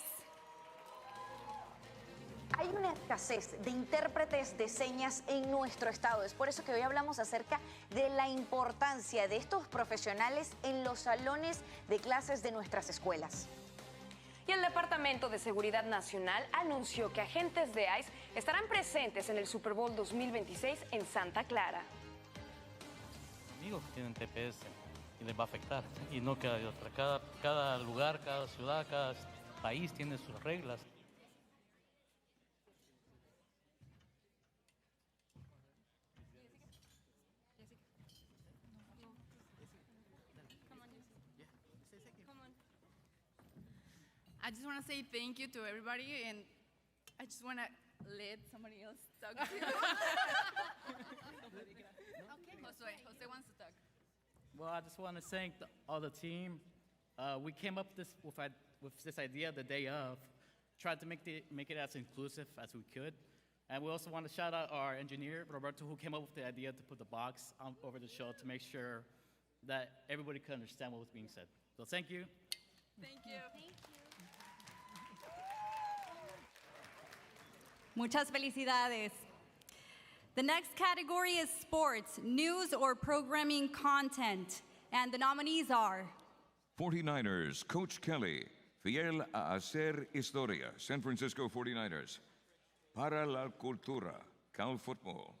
Speaker 2: Hay una escasez de intérpretes de señas en nuestro estado. Es por eso que hoy hablamos acerca de la importancia de estos profesionales en los salones de clases de nuestras escuelas.
Speaker 17: Y el Departamento de Seguridad Nacional anunció que agentes de ICE estarán presentes en el Super Bowl 2026 en Santa Clara.
Speaker 23: Amigos que tienen TPS y les va a afectar. Y no queda de otra. Cada lugar, cada ciudad, cada país tiene sus reglas.
Speaker 24: I just want to say thank you to everybody, and I just want to let somebody else talk to you. Okay, Jose wants to talk.
Speaker 23: Well, I just want to thank all the team. We came up with this idea the day of, tried to make it as inclusive as we could. And we also want to shout out our engineer, Roberto, who came up with the idea to put the box over the show to make sure that everybody could understand what was being said. So thank you.
Speaker 24: Thank you. Thank you.
Speaker 16: Muchas felicidades. The next category is sports, news or programming content. And the nominees are
Speaker 1: 49ers Coach Kelly, fiel a hacer historia, San Francisco 49ers. Para la cultura, Cal Football.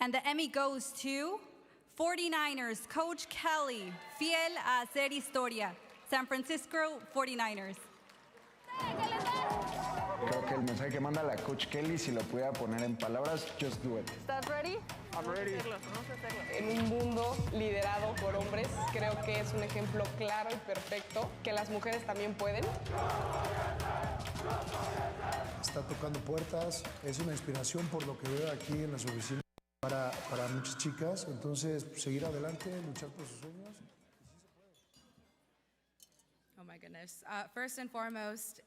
Speaker 16: And the Emmy goes to 49ers Coach Kelly, fiel a hacer historia, San Francisco 49ers.
Speaker 25: Creo que el mensaje que manda la Coach Kelly, si lo pudiera poner en palabras, just do it.
Speaker 26: ¿Estás ready?
Speaker 25: I'm ready.
Speaker 26: Vamos a hacerlo. En un mundo liderado por hombres, creo que es un ejemplo claro y perfecto que las mujeres también pueden.
Speaker 27: Está tocando puertas, es una inspiración por lo que veo aquí en las oficinas para muchas chicas. Entonces, seguir adelante, luchar por sus sueños.
Speaker 28: Oh my goodness. First and foremost,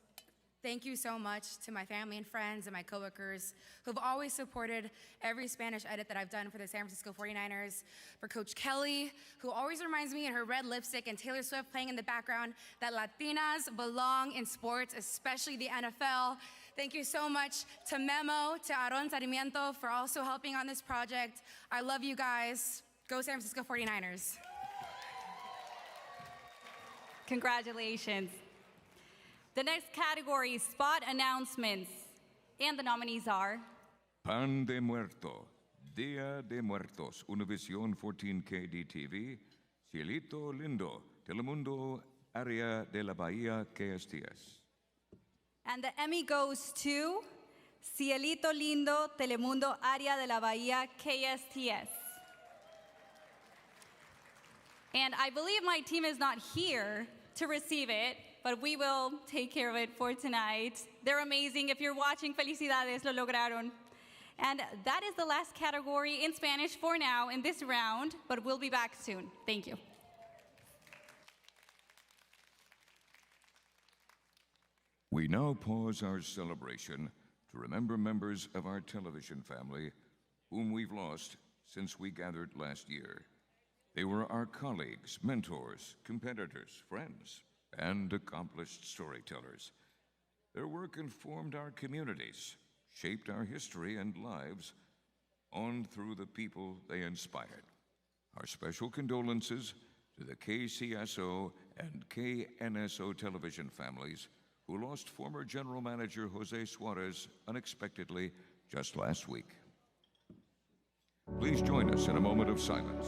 Speaker 28: thank you so much to my family and friends and my coworkers who've always supported every Spanish edit that I've done for the San Francisco 49ers. For Coach Kelly, who always reminds me in her red lipstick and Taylor Swift playing in the background that Latinas belong in sports, especially the NFL. Thank you so much to Memo, to Aaron Sarmiento for also helping on this project. I love you guys. Go San Francisco 49ers.
Speaker 16: Congratulations. The next category, spot announcements. And the nominees are
Speaker 1: Pan de Muerto, Dia de Muertos, Univisión 14 KDTV, Cielito Lindo, Telemundo, Área de la Bahía, KSTS.
Speaker 16: And the Emmy goes to Cielito Lindo, Telemundo, Área de la Bahía, KSTS. And I believe my team is not here to receive it, but we will take care of it for tonight. They're amazing. If you're watching, felicidades, lo lograron. And that is the last category in Spanish for now in this round, but we'll be back soon. Thank you.
Speaker 1: We now pause our celebration to remember members of our television family whom we've lost since we gathered last year. They were our colleagues, mentors, competitors, friends, and accomplished storytellers. Their work informed our communities, shaped our history and lives, on through the people they inspired. Our special condolences to the KCSO and KNSO television families who lost former General Manager Jose Suarez unexpectedly just last week. Please join us in a moment of silence.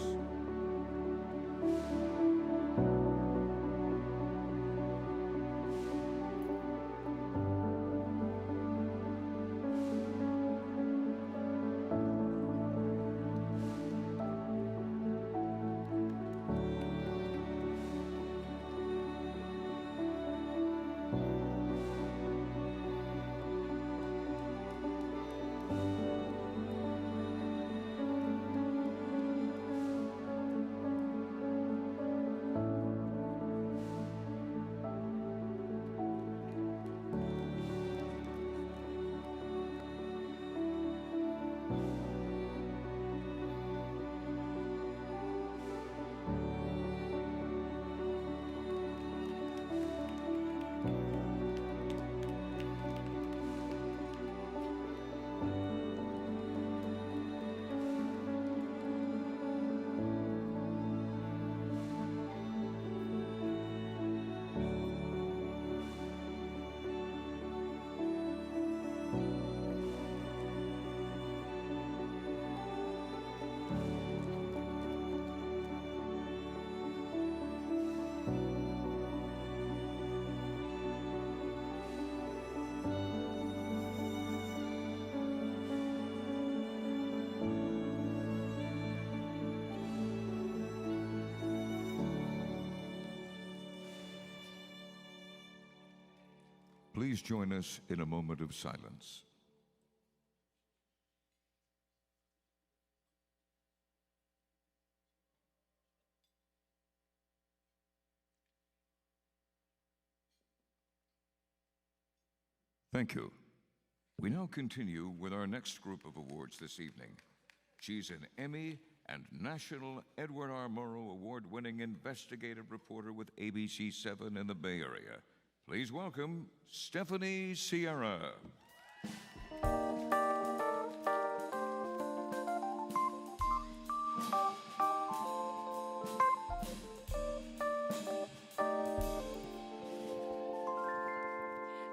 Speaker 1: please join us in a moment of silence. Thank you. We now continue with our next group of awards this evening. She's an Emmy and National Edward R. Murrow Award-winning investigative reporter with ABC 7 in the Bay Area. Please welcome Stephanie Sierra.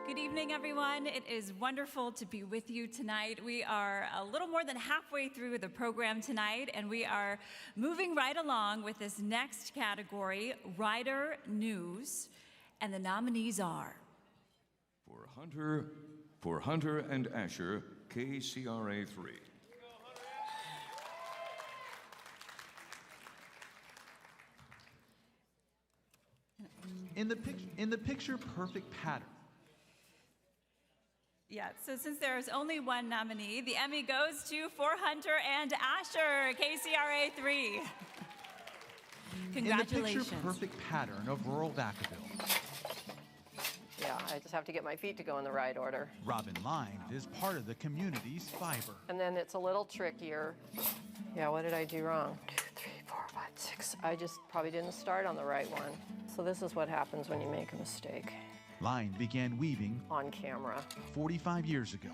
Speaker 3: Good evening, everyone. It is wonderful to be with you tonight. We are a little more than halfway through the program tonight, and we are moving right along with this next category, Rider News, and the nominees are
Speaker 1: for Hunter and Asher, KCRA 3.
Speaker 5: In the picture perfect pattern.
Speaker 3: Yeah, so since there is only one nominee, the Emmy goes to For Hunter and Asher, KCRA 3. Congratulations.
Speaker 5: In the picture perfect pattern of rural Vacaville.
Speaker 6: Yeah, I just have to get my feet to go in the right order.
Speaker 5: Robin Line is part of the community's fiber.
Speaker 6: And then it's a little trickier. Yeah, what did I do wrong? 2, 3, 4, 5, 6. I just probably didn't start on the right one. So this is what happens when you make a mistake.
Speaker 5: Line began weaving
Speaker 6: on camera
Speaker 5: 45 years ago,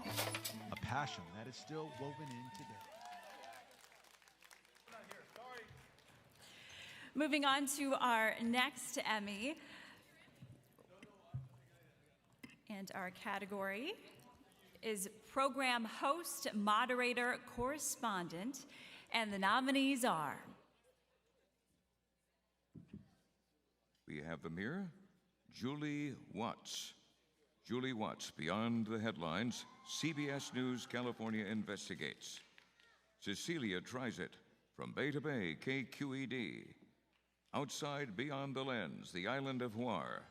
Speaker 5: a passion that is still woven in today.
Speaker 3: Moving on to our next Emmy. And our category is Program Host, Moderator, Correspondent. And the nominees are...
Speaker 1: We have them here. Julie Watts. Julie Watts, Beyond the Headlines, CBS News California Investigates. Cecilia Tries It, From Bay to Bay, KQED. Outside Beyond the Lens, The Island of Huar.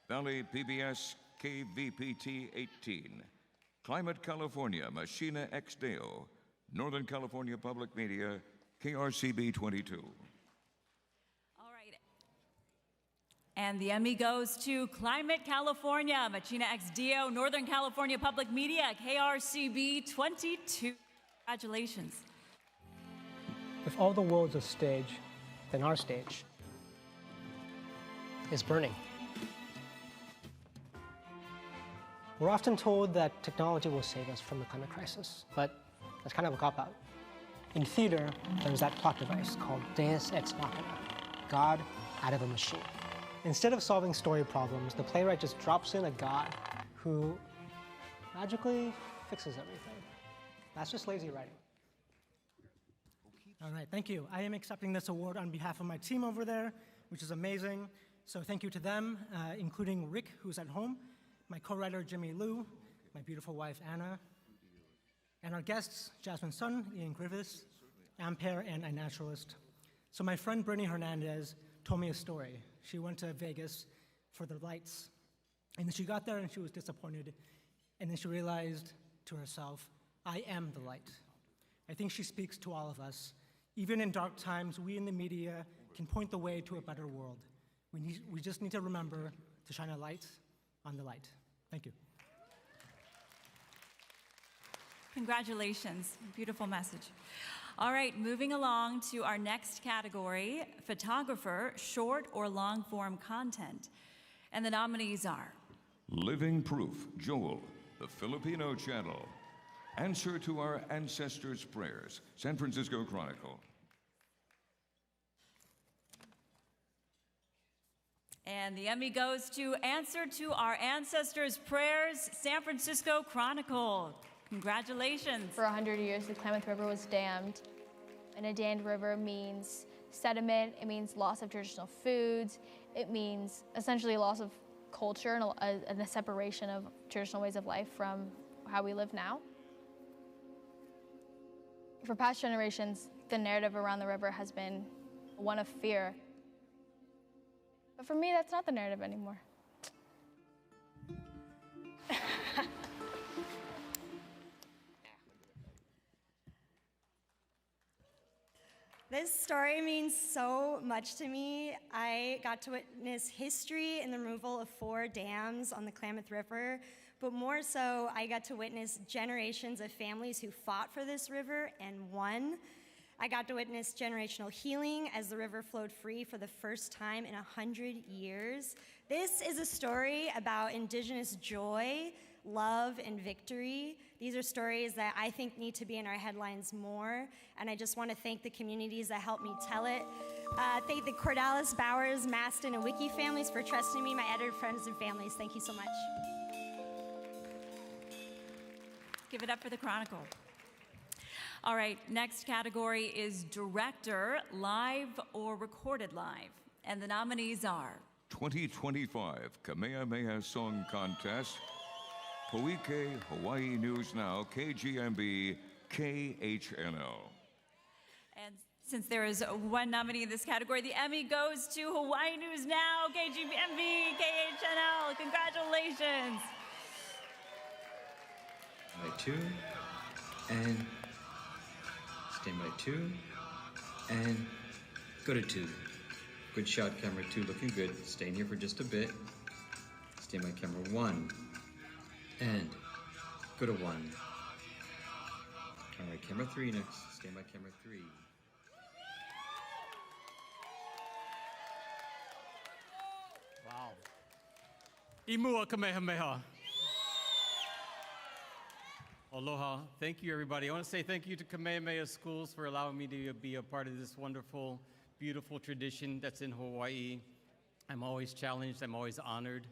Speaker 1: Valley PBS, KVPT 18. Climate California, Machina Ex Deo. Northern California Public Media, KRCB 22.
Speaker 3: And the Emmy goes to Climate California, Machina Ex Deo, Northern California Public Media, KRCB 22. Congratulations.
Speaker 7: If all the world's a stage, then our stage is burning. We're often told that technology will save us from the climate crisis, but that's kind of a cop-out. In theater, there's that plot device called Deus Ex Machina, God out of a machine. Instead of solving story problems, the playwright just drops in a god who magically fixes everything. That's just lazy writing.
Speaker 8: All right, thank you. I am accepting this award on behalf of my team over there, which is amazing. So thank you to them, including Rick, who's at home, my co-writer, Jimmy Liu, my beautiful wife, Anna, and our guests, Jasmine Sun, Ian Griffiths, Ampere, and iNaturalist. So my friend Brittany Hernandez told me a story. She went to Vegas for the lights, and then she got there and she was disappointed, and then she realized to herself, I am the light. I think she speaks to all of us. Even in dark times, we in the media can point the way to a better world. We just need to remember to shine a light on the light. Thank you.
Speaker 3: Congratulations, beautiful message. All right, moving along to our next category, photographer, short or long form content. And the nominees are
Speaker 1: Living Proof, Joel, the Filipino Channel. Answer to Our Ancestors' Prayers, San Francisco Chronicle.
Speaker 3: And the Emmy goes to Answer to Our Ancestors' Prayers, San Francisco Chronicle. Congratulations.
Speaker 10: For 100 years, the Klamath River was dammed. And a dammed river means sediment, it means loss of traditional foods, it means essentially loss of culture and a separation of traditional ways of life from how we live now. For past generations, the narrative around the river has been one of fear. But for me, that's not the narrative anymore.
Speaker 4: This story means so much to me. I got to witness history in the removal of 4 dams on the Klamath River, but more so, I got to witness generations of families who fought for this river and won. I got to witness generational healing as the river flowed free for the first time in 100 years. This is a story about Indigenous joy, love, and victory. These are stories that I think need to be in our headlines more, and I just want to thank the communities that helped me tell it. Thank the Cordalis, Bowers, Maston, and Wiki families for trusting me, my editor friends and families. Thank you so much.
Speaker 3: Give it up for the Chronicle. All right, next category is Director, Live or Recorded Live. And the nominees are
Speaker 1: 2025 Kamehameha Song Contest, Poike Hawaii News Now, KGMB, KHNO.
Speaker 3: And since there is one nominee in this category, the Emmy goes to Hawaii News Now, KGMB, KHNL. Congratulations.
Speaker 11: By 2, and stand by 2, and go to 2. Good shot, camera 2, looking good. Staying here for just a bit. Stand by camera 1, and go to 1. All right, camera 3 next. Stand by camera 3.
Speaker 12: Wow. Imua Kamehameha. Aloha. Thank you, everybody. I want to say thank you to Kamehameha Schools for allowing me to be a part of this wonderful, beautiful tradition that's in Hawaii. I'm always challenged. I'm always honored.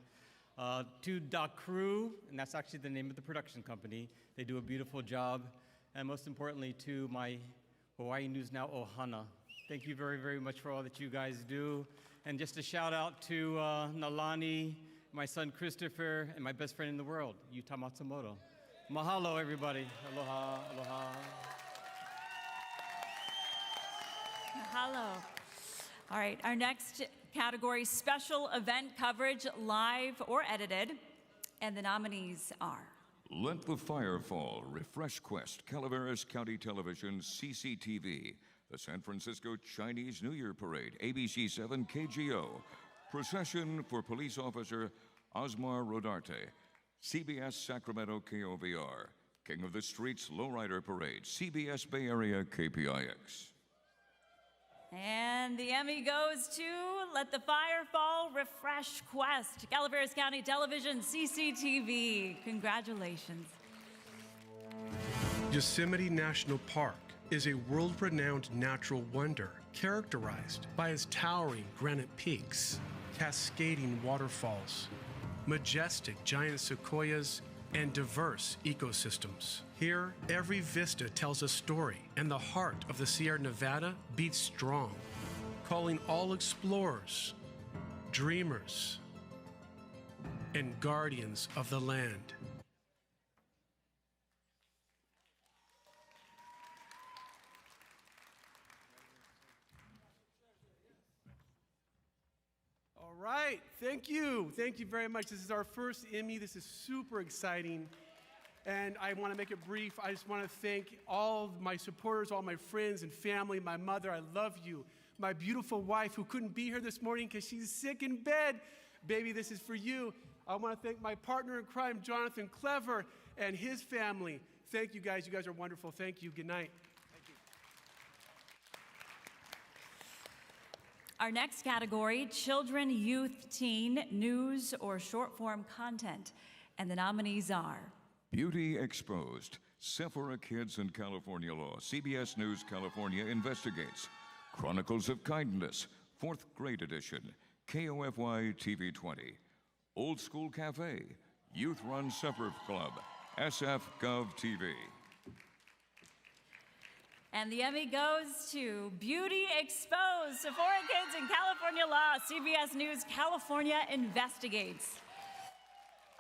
Speaker 12: To Da Crew, and that's actually the name of the production company. They do a beautiful job. And most importantly, to my Hawaii News Now Ohana. Thank you very, very much for all that you guys do. And just a shout out to Nalani, my son Christopher, and my best friend in the world, Yuta Matsumoto. Mahalo, everybody. Aloha, aloha.
Speaker 3: Mahalo. All right, our next category, Special Event Coverage, Live or Edited. And the nominees are
Speaker 1: Let the Fire Fall, Refresh Quest, Calaveras County Television, CCTV, the San Francisco Chinese New Year Parade, ABC 7 KGO, Procession for Police Officer Osmar Rodarte, CBS Sacramento KOVR, King of the Streets Lowrider Parade, CBS Bay Area KPIX.
Speaker 3: And the Emmy goes to Let the Fire Fall, Refresh Quest, Calaveras County Television, CCTV. Congratulations.
Speaker 13: Yosemite National Park is a world-renowned natural wonder characterized by its towering granite peaks, cascading waterfalls, majestic giant sequoias, and diverse ecosystems. Here, every vista tells a story, and the heart of the Sierra Nevada beats strong, calling all explorers, dreamers, and guardians of the land.
Speaker 12: All right, thank you. Thank you very much. This is our first Emmy. This is super exciting. And I want to make it brief. I just want to thank all of my supporters, all my friends and family, my mother, I love you. My beautiful wife who couldn't be here this morning because she's sick in bed. Baby, this is for you. I want to thank my partner in crime, Jonathan Clever, and his family. Thank you guys. You guys are wonderful. Thank you. Good night.
Speaker 3: Our next category, Children, Youth, Teen, News, or Short-Form Content. And the nominees are
Speaker 1: Beauty Exposed, Sephora Kids and California Law, CBS News California Investigates, Chronicles of Kindness, 4th grade edition, KOFY TV 20, Old School Cafe, Youth Run Supper Club, SF Gov TV.
Speaker 3: And the Emmy goes to Beauty Exposed, Sephora Kids and California Law, CBS News California Investigates.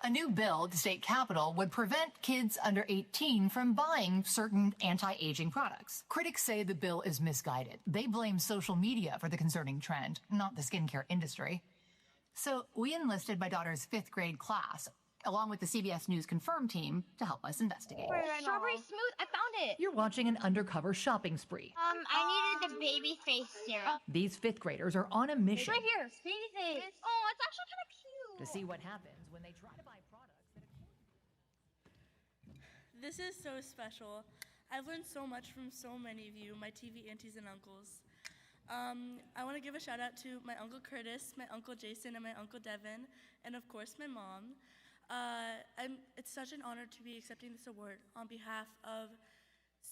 Speaker 14: A new bill at the state capitol would prevent kids under 18 from buying certain anti-aging products. Critics say the bill is misguided. They blame social media for the concerning trend, not the skincare industry. So we enlisted my daughter's 5th grade class, along with the CBS News Confirm team to help us investigate.
Speaker 2: Strawberry smooth, I found it.
Speaker 14: You're watching an undercover shopping spree.
Speaker 2: I needed the baby face serum.
Speaker 14: These fifth graders are on a mission
Speaker 2: Right here, baby face. Oh, it's actually kind of cute.
Speaker 14: to see what happens when they try to buy products that
Speaker 9: This is so special. I've learned so much from so many of you, my TV aunties and uncles. I want to give a shout out to my Uncle Curtis, my Uncle Jason, and my Uncle Devin, and of course my mom. It's such an honor to be accepting this award on behalf of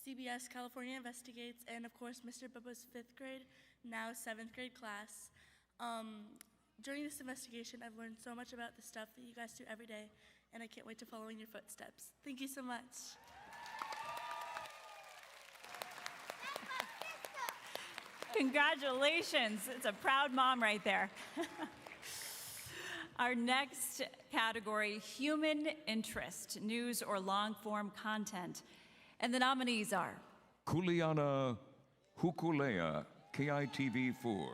Speaker 9: CBS California Investigates and of course Mr. Bubba's 5th grade, now 7th grade class. During this investigation, I've learned so much about the stuff that you guys do every day, and I can't wait to follow in your footsteps. Thank you so much.
Speaker 3: Congratulations. It's a proud mom right there. Our next category, human interest, news or long-form content. And the nominees are
Speaker 1: Kuliana Hukulea, KITV4.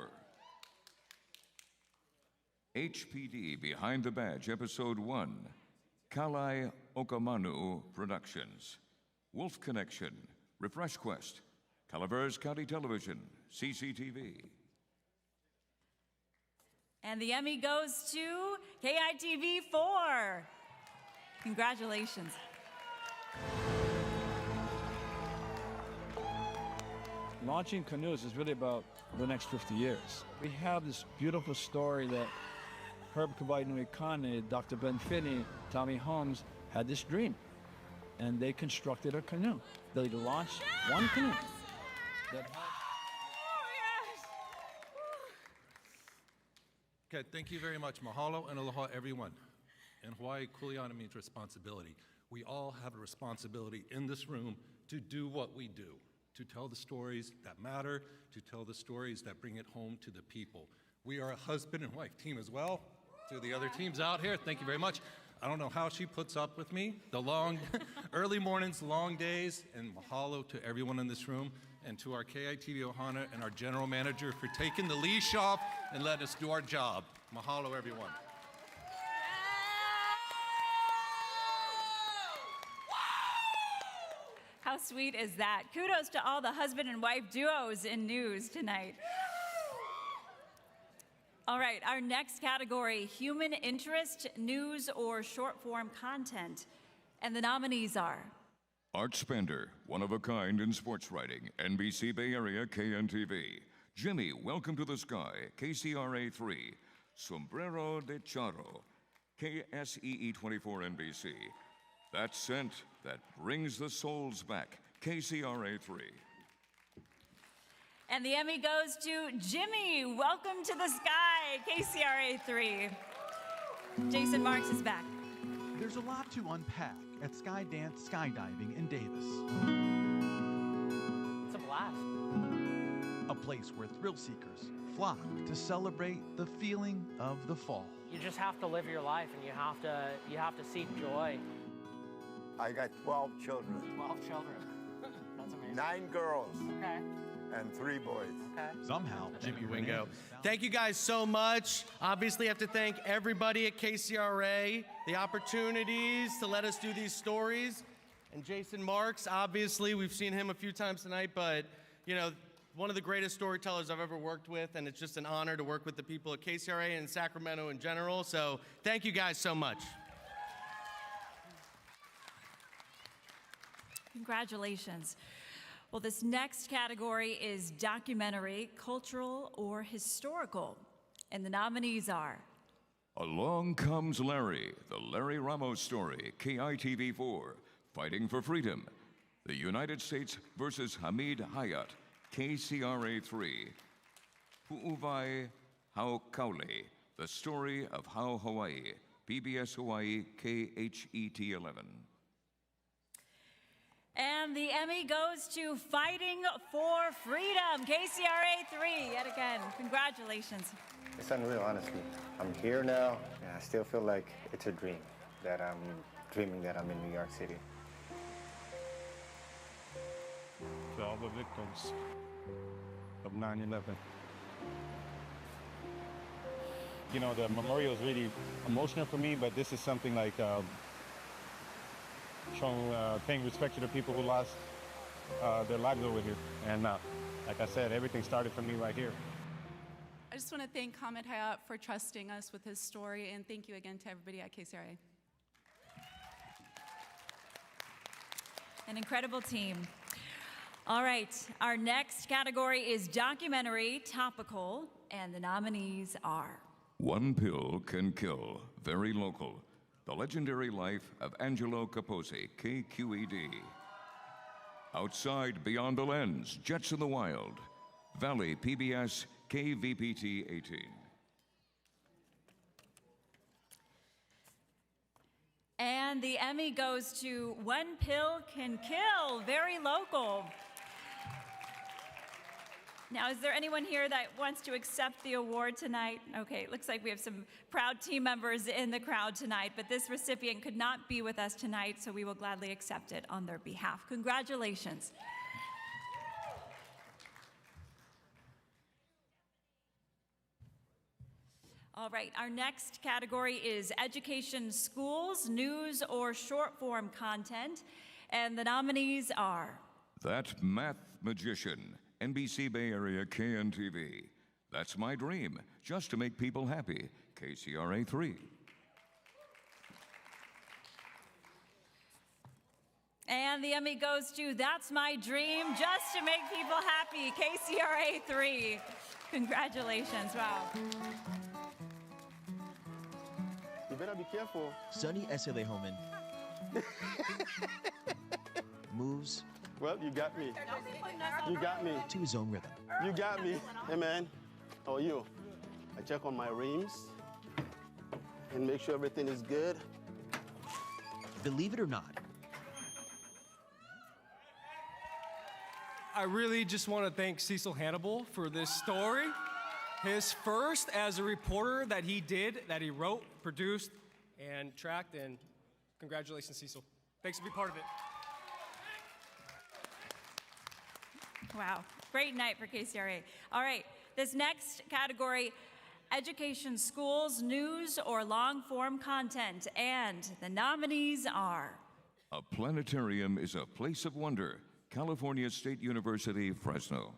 Speaker 1: HPD Behind the Badge, Episode 1, Kalai Okamanu Productions. Wolf Connection, Refresh Quest, Calaveras County Television, CCTV.
Speaker 3: And the Emmy goes to KITV4. Congratulations.
Speaker 15: Launching canoes is really about the next 50 years. We have this beautiful story that Herb Kabainui Kane, Dr. Ben Finney, Tommy Holmes had this dream. And they constructed a canoe. They launched one canoe.
Speaker 18: Okay, thank you very much. Mahalo and aloha, everyone. In Hawaii, kuleana means responsibility. We all have a responsibility in this room to do what we do, to tell the stories that matter, to tell the stories that bring it home to the people. We are a husband and wife team as well. To the other teams out here, thank you very much. I don't know how she puts up with me, the long, early mornings, long days, and mahalo to everyone in this room, and to our KITV Ohana and our general manager for taking the leash off and letting us do our job. Mahalo, everyone.
Speaker 3: How sweet is that? Kudos to all the husband and wife duos in news tonight. All right, our next category, human interest, news or short-form content. And the nominees are
Speaker 1: Art Spender, one of a kind in sports writing, NBC Bay Area, KNTV. Jimmy, Welcome to the Sky, KCRA 3. Sombrero de Charro, KSEE 24 NBC. That scent that brings the souls back, KCRA 3.
Speaker 3: And the Emmy goes to Jimmy, Welcome to the Sky, KCRA 3. Jason Marks is back.
Speaker 5: There's a lot to unpack at Skydance Skydiving in Davis.
Speaker 19: It's a blast.
Speaker 5: A place where thrill seekers flock to celebrate the feeling of the fall.
Speaker 19: You just have to live your life, and you have to seek joy.
Speaker 20: I got 12 children.
Speaker 19: 12 children. That's amazing.
Speaker 20: 9 girls.
Speaker 19: Okay.
Speaker 20: And 3 boys.
Speaker 19: Okay.
Speaker 5: Somehow,
Speaker 21: Jimmy Wingo. Thank you guys so much. Obviously, I have to thank everybody at KCRA, the opportunities to let us do these stories. And Jason Marks, obviously, we've seen him a few times tonight, but, you know, one of the greatest storytellers I've ever worked with, and it's just an honor to work with the people at KCRA and Sacramento in general. So thank you guys so much.
Speaker 3: Congratulations. Well, this next category is documentary, cultural, or historical. And the nominees are
Speaker 1: Along Comes Larry, the Larry Ramos story, KITV4. Fighting for Freedom, the United States versus Hamid Hayat, KCRA 3. Pu'uvai Hau Kaule, the story of Hau Hawaii, PBS Hawaii, KHET 11.
Speaker 3: And the Emmy goes to Fighting for Freedom, KCRA 3, yet again. Congratulations.
Speaker 22: It's unreal, honestly. I'm here now, and I still feel like it's a dream, that I'm dreaming that I'm in New York City.
Speaker 15: To all the victims of 9/11.
Speaker 16: You know, the memorial is really emotional for me, but this is something like showing, paying respect to the people who lost their lives over here. And like I said, everything started for me right here.
Speaker 17: I just want to thank Hamid Hayat for trusting us with his story, and thank you again to everybody at KCRA.
Speaker 3: An incredible team. All right, our next category is documentary, topical, and the nominees are
Speaker 1: One Pill Can Kill, very local. The legendary life of Angelo Capozzi, KQED. Outside Beyond the Lens, Jets in the Wild. Valley PBS, KVPT 18.
Speaker 3: And the Emmy goes to One Pill Can Kill, very local. Now, is there anyone here that wants to accept the award tonight? Okay, it looks like we have some proud team members in the crowd tonight, but this recipient could not be with us tonight, so we will gladly accept it on their behalf. Congratulations. All right, our next category is education, schools, news, or short form content. And the nominees are
Speaker 1: That Math Magician, NBC Bay Area KNTV. That's My Dream, Just to Make People Happy, KCRA 3.
Speaker 3: And the Emmy goes to That's My Dream, Just to Make People Happy, KCRA 3. Congratulations, wow.
Speaker 23: You better be careful.
Speaker 24: Sunny SLA Homan moves.
Speaker 23: Well, you got me. You got me.
Speaker 24: To his own rhythm.
Speaker 23: You got me. Hey, man. How are you? I check on my rims and make sure everything is good.
Speaker 24: Believe it or not,
Speaker 25: I really just want to thank Cecil Hannibal for this story. His first as a reporter that he did, that he wrote, produced, and tracked, and congratulations, Cecil. Thanks for being part of it.
Speaker 3: Wow, great night for KCRA. All right, this next category, education, schools, news, or long-form content. And the nominees are
Speaker 1: A Planetarium is a Place of Wonder, California State University, Fresno.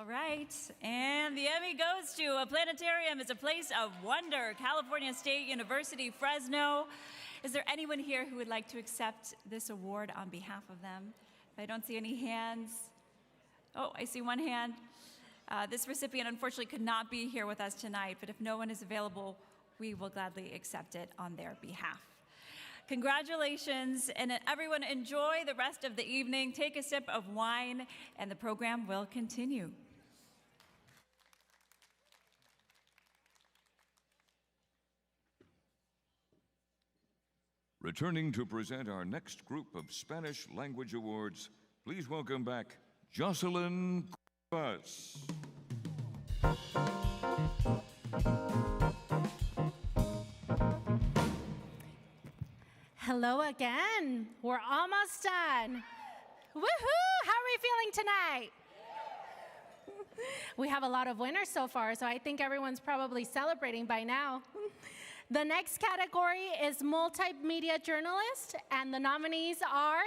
Speaker 3: all right, and the Emmy goes to A Planetarium is a Place of Wonder, California State University, Fresno. Is there anyone here who would like to accept this award on behalf of them? If I don't see any hands. Oh, I see one hand. This recipient unfortunately could not be here with us tonight, but if no one is available, we will gladly accept it on their behalf. Congratulations, and everyone enjoy the rest of the evening. Take a sip of wine, and the program will continue.
Speaker 1: Returning to present our next group of Spanish language awards, please welcome back Jocelyn Cuevas.
Speaker 26: Hello again. We're almost done. Woohoo! How are we feeling tonight? We have a lot of winners so far, so I think everyone's probably celebrating by now. The next category is multimedia journalist, and the nominees are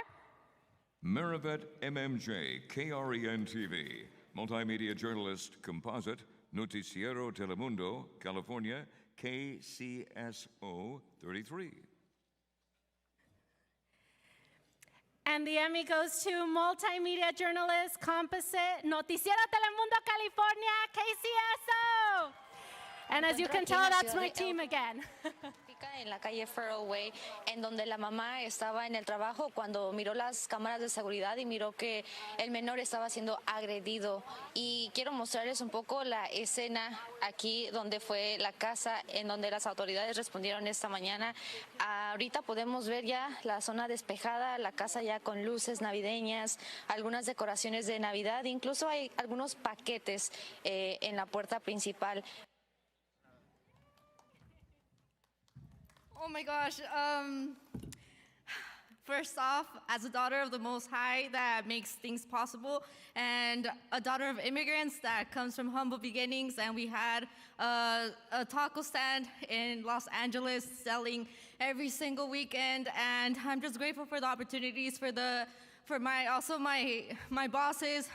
Speaker 1: Merivet MMJ, KREN-TV, multimedia journalist, composite, Noticiero Telemundo, California, KCSO 33.
Speaker 26: And the Emmy goes to multimedia journalist, composite, Noticiero Telemundo, California, KCSO. And as you can tell, that's my team again.
Speaker 27: En la calle Farrell Way, en donde la mamá estaba en el trabajo cuando miró las cámaras de seguridad y miró que el menor estaba siendo agredido. Y quiero mostrarles un poco la escena aquí donde fue la casa en donde las autoridades respondieron esta mañana. Ahorita podemos ver ya la zona despejada, la casa ya con luces navideñas, algunas decoraciones de Navidad, incluso hay algunos paquetes en la puerta principal.
Speaker 28: Oh my gosh.
Speaker 4: First off, as a daughter of the Most High that makes things possible, and a daughter of immigrants that comes from humble beginnings, and we had a taco stand in Los Angeles selling every single weekend, and I'm just grateful for the opportunities, for my bosses,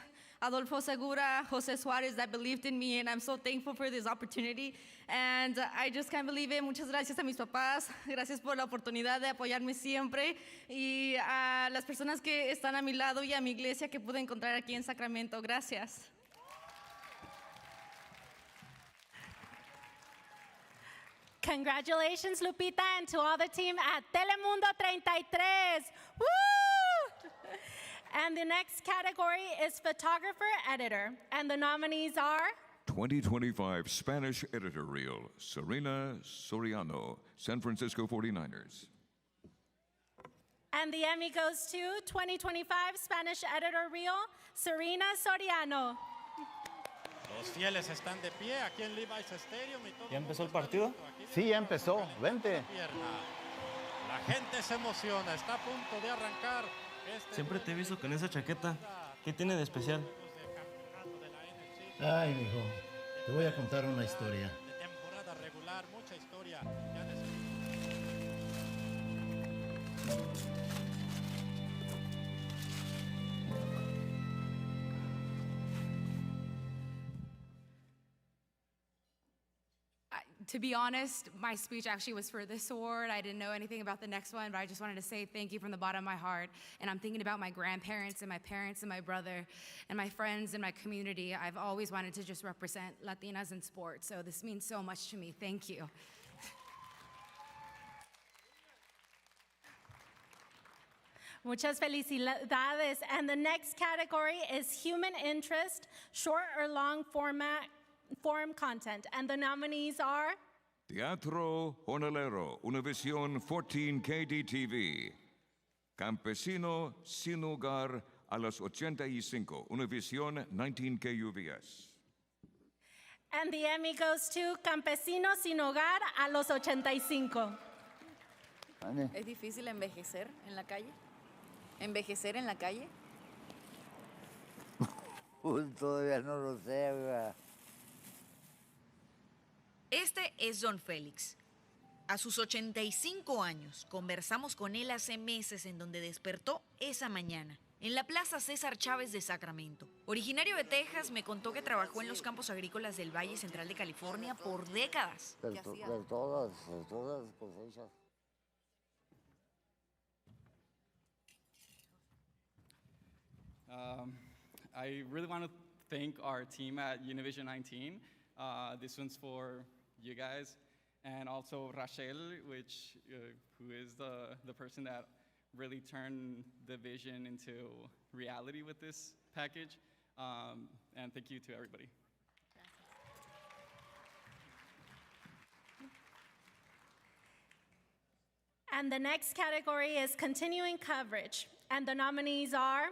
Speaker 4: Adolfo Segura, Jose Suarez, that believed in me, and I'm so thankful for this opportunity. And I just can't believe it. Muchas gracias a mis papás. Gracias por la oportunidad de apoyarme siempre. Y a las personas que están a mi lado y a mi iglesia que pude encontrar aquí en Sacramento. Gracias.
Speaker 26: Congratulations, Lupita, and to all the team at Telemundo 33. Woo! And the next category is photographer editor. And the nominees are
Speaker 1: 2025 Spanish Editor Reel, Sabrina Soriano, San Francisco 49ers.
Speaker 26: And the Emmy goes to 2025 Spanish Editor Reel, Sabrina Soriano.
Speaker 6: Los fieles están de pie aquí en Levi's Stadium y todo.
Speaker 7: ¿Ya empezó el partido?
Speaker 23: Sí, ya empezó. Vente.
Speaker 6: La gente se emociona, está a punto de arrancar.
Speaker 7: Siempre te he visto con esa chaqueta. ¿Qué tiene de especial?
Speaker 8: Ay, mijo, te voy a contar una historia.
Speaker 6: De temporada regular, mucha historia.
Speaker 10: To be honest, my speech actually was for this award. I didn't know anything about the next one, but I just wanted to say thank you from the bottom of my heart. And I'm thinking about my grandparents and my parents and my brother and my friends and my community. I've always wanted to just represent Latinas in sports, so this means so much to me. Thank you.
Speaker 26: Muchas felicidades. And the next category is human interest, short or long form content. And the nominees are
Speaker 1: Teatro Jornalero, Univision 14 KDTV. Campesino sin hogar a las 85, Univision 19 KUVS.
Speaker 26: And the Emmy goes to Campesino sin hogar a los 85.
Speaker 11: ¿Es difícil envejecer en la calle? ¿Envejecer en la calle?
Speaker 13: Todavía no lo sé, ¿verdad?
Speaker 28: Este es Don Félix. A sus 85 años, conversamos con él hace meses en donde despertó esa mañana, en la Plaza César Chávez de Sacramento. Originario de Texas, me contó que trabajó en los campos agrícolas del Valle Central de California por décadas.
Speaker 13: De todas cosechas.
Speaker 29: I really want to thank our team at Univision 19. This one's for you guys, and also Rachel, who is the person that really turned the vision into reality with this package. And thank you to everybody.
Speaker 26: And the next category is continuing coverage. And the nominees are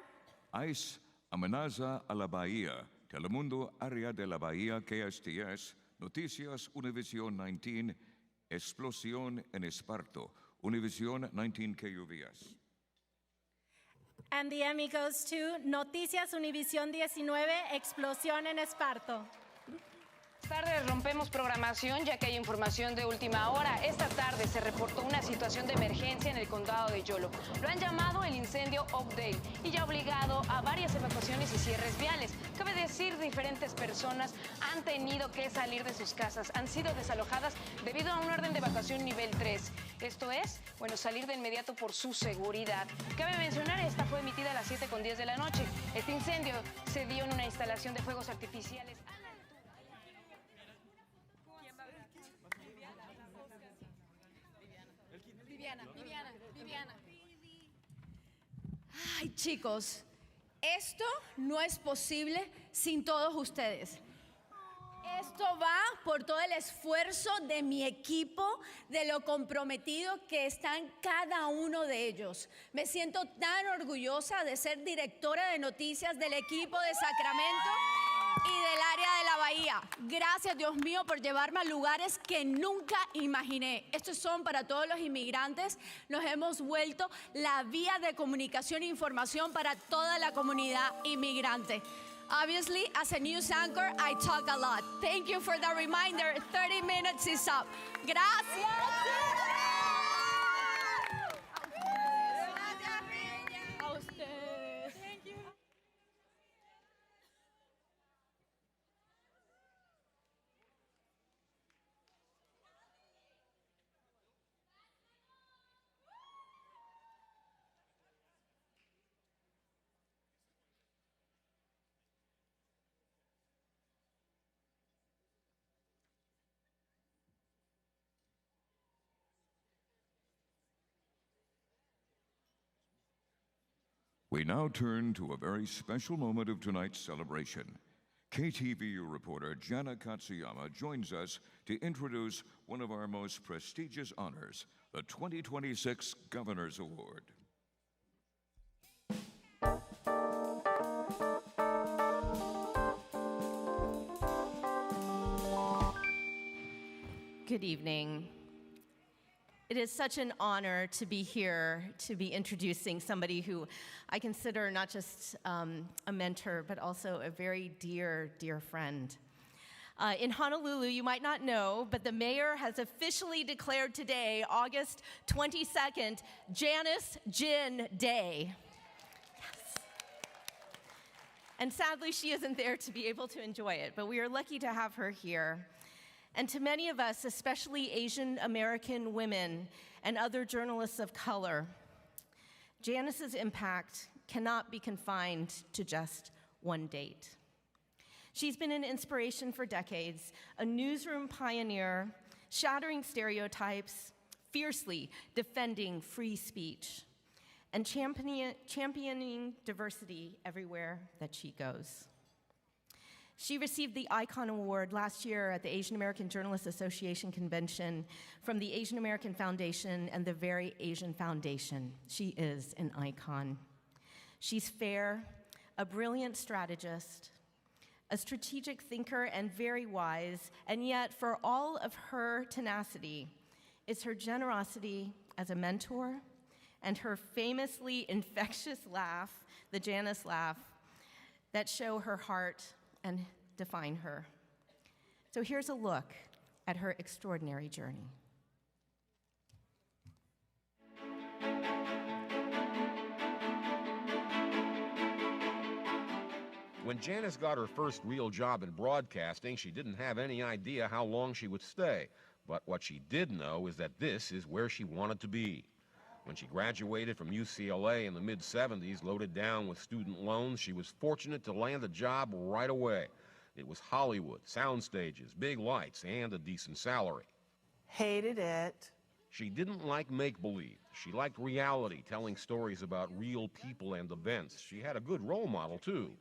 Speaker 1: ICE, Amenaza a la Bahía, Telemundo Área de la Bahía KSTS, Noticias Univision 19, Explosión en Esparto, Univision 19 KUVS.
Speaker 26: And the Emmy goes to Noticias Univision 19, Explosión en Esparto.
Speaker 30: Esta tarde rompemos programación ya que hay información de última hora. Esta tarde se reportó una situación de emergencia en el condado de Yolo. Lo han llamado el incendio Oakdale y ya ha obligado a varias evacuaciones y cierres viales. Cabe decir, diferentes personas han tenido que salir de sus casas. Han sido desalojadas debido a un orden de evacuación nivel 3. Esto es, salir de inmediato por su seguridad. Cabe mencionar, esta fue emitida a las 7:10 de la noche. Este incendio se dio en una instalación de fuegos artificiales.
Speaker 31: Viviana. Ay, chicos, esto no es posible sin todos ustedes. Esto va por todo el esfuerzo de mi equipo, de lo comprometido que están cada uno de ellos. Me siento tan orgullosa de ser directora de noticias del equipo de Sacramento. y del área de la bahía. Gracias, Dios mío, por llevarme a lugares que nunca imaginé. Estos son para todos los inmigrantes. Nos hemos vuelto la vía de comunicación e información para toda la comunidad inmigrante. Obviously, as a news anchor, I talk a lot. Thank you for the reminder. 30 minutes is up. Gracias. A ustedes. Thank you.
Speaker 1: We now turn to a very special moment of tonight's celebration. KTVU reporter Jana Katsuyama joins us to introduce one of our most prestigious honors, the 2026 Governor's Award.
Speaker 2: Good evening. It is such an honor to be here to be introducing somebody who I consider not just a mentor, but also a very dear, dear friend. In Honolulu, you might not know, but the mayor has officially declared today, August 22nd, Janice Gin Day. Yes. And sadly, she isn't there to be able to enjoy it, but we are lucky to have her here. And to many of us, especially Asian American women and other journalists of color, Janice's impact cannot be confined to just one date. She's been an inspiration for decades, a newsroom pioneer, shattering stereotypes, fiercely defending free speech, and championing diversity everywhere that she goes. She received the Icon Award last year at the Asian American Journalists Association convention from the Asian American Foundation and the Very Asian Foundation. She is an icon. She's fair, a brilliant strategist, a strategic thinker, and very wise, and yet for all of her tenacity, it's her generosity as a mentor and her famously infectious laugh, the Janice laugh, that show her heart and define her. So here's a look at her extraordinary journey.
Speaker 5: When Janice got her first real job in broadcasting, she didn't have any idea how long she would stay. But what she did know is that this is where she wanted to be. When she graduated from UCLA in the mid-'70s, loaded down with student loans, she was fortunate to land a job right away. It was Hollywood, sound stages, big lights, and a decent salary.
Speaker 9: Hated it.
Speaker 5: She didn't like make-believe. She liked reality, telling stories about real people and events. She had a good role model, too.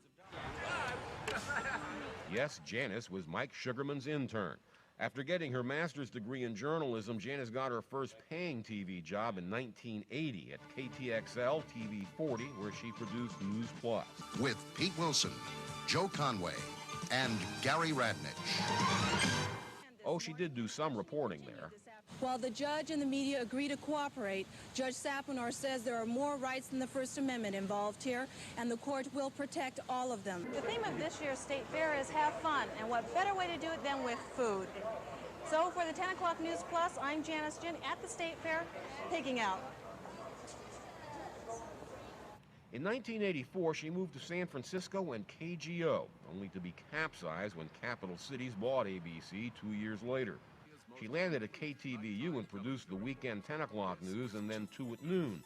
Speaker 5: Yes, Janice was Mike Sugarman's intern. After getting her master's degree in journalism, Janice got her first paying TV job in 1980 at KTXL TV 40, where she produced News Plus.
Speaker 12: With Pete Wilson, Joe Conway, and Gary Radnich.
Speaker 5: Oh, she did do some reporting there.
Speaker 14: While the judge and the media agree to cooperate, Judge Sapinor says there are more rights than the First Amendment involved here, and the court will protect all of them.
Speaker 15: The theme of this year's State Fair is have fun, and what better way to do it than with food? So for the 10 o'clock News Plus, I'm Janice Gin at the State Fair, pigging out.
Speaker 5: In 1984, she moved to San Francisco and KGO, only to be capsized when Capital Cities bought ABC 2 years later. She landed at KTVU and produced the weekend 10 o'clock news and then 2 at noon.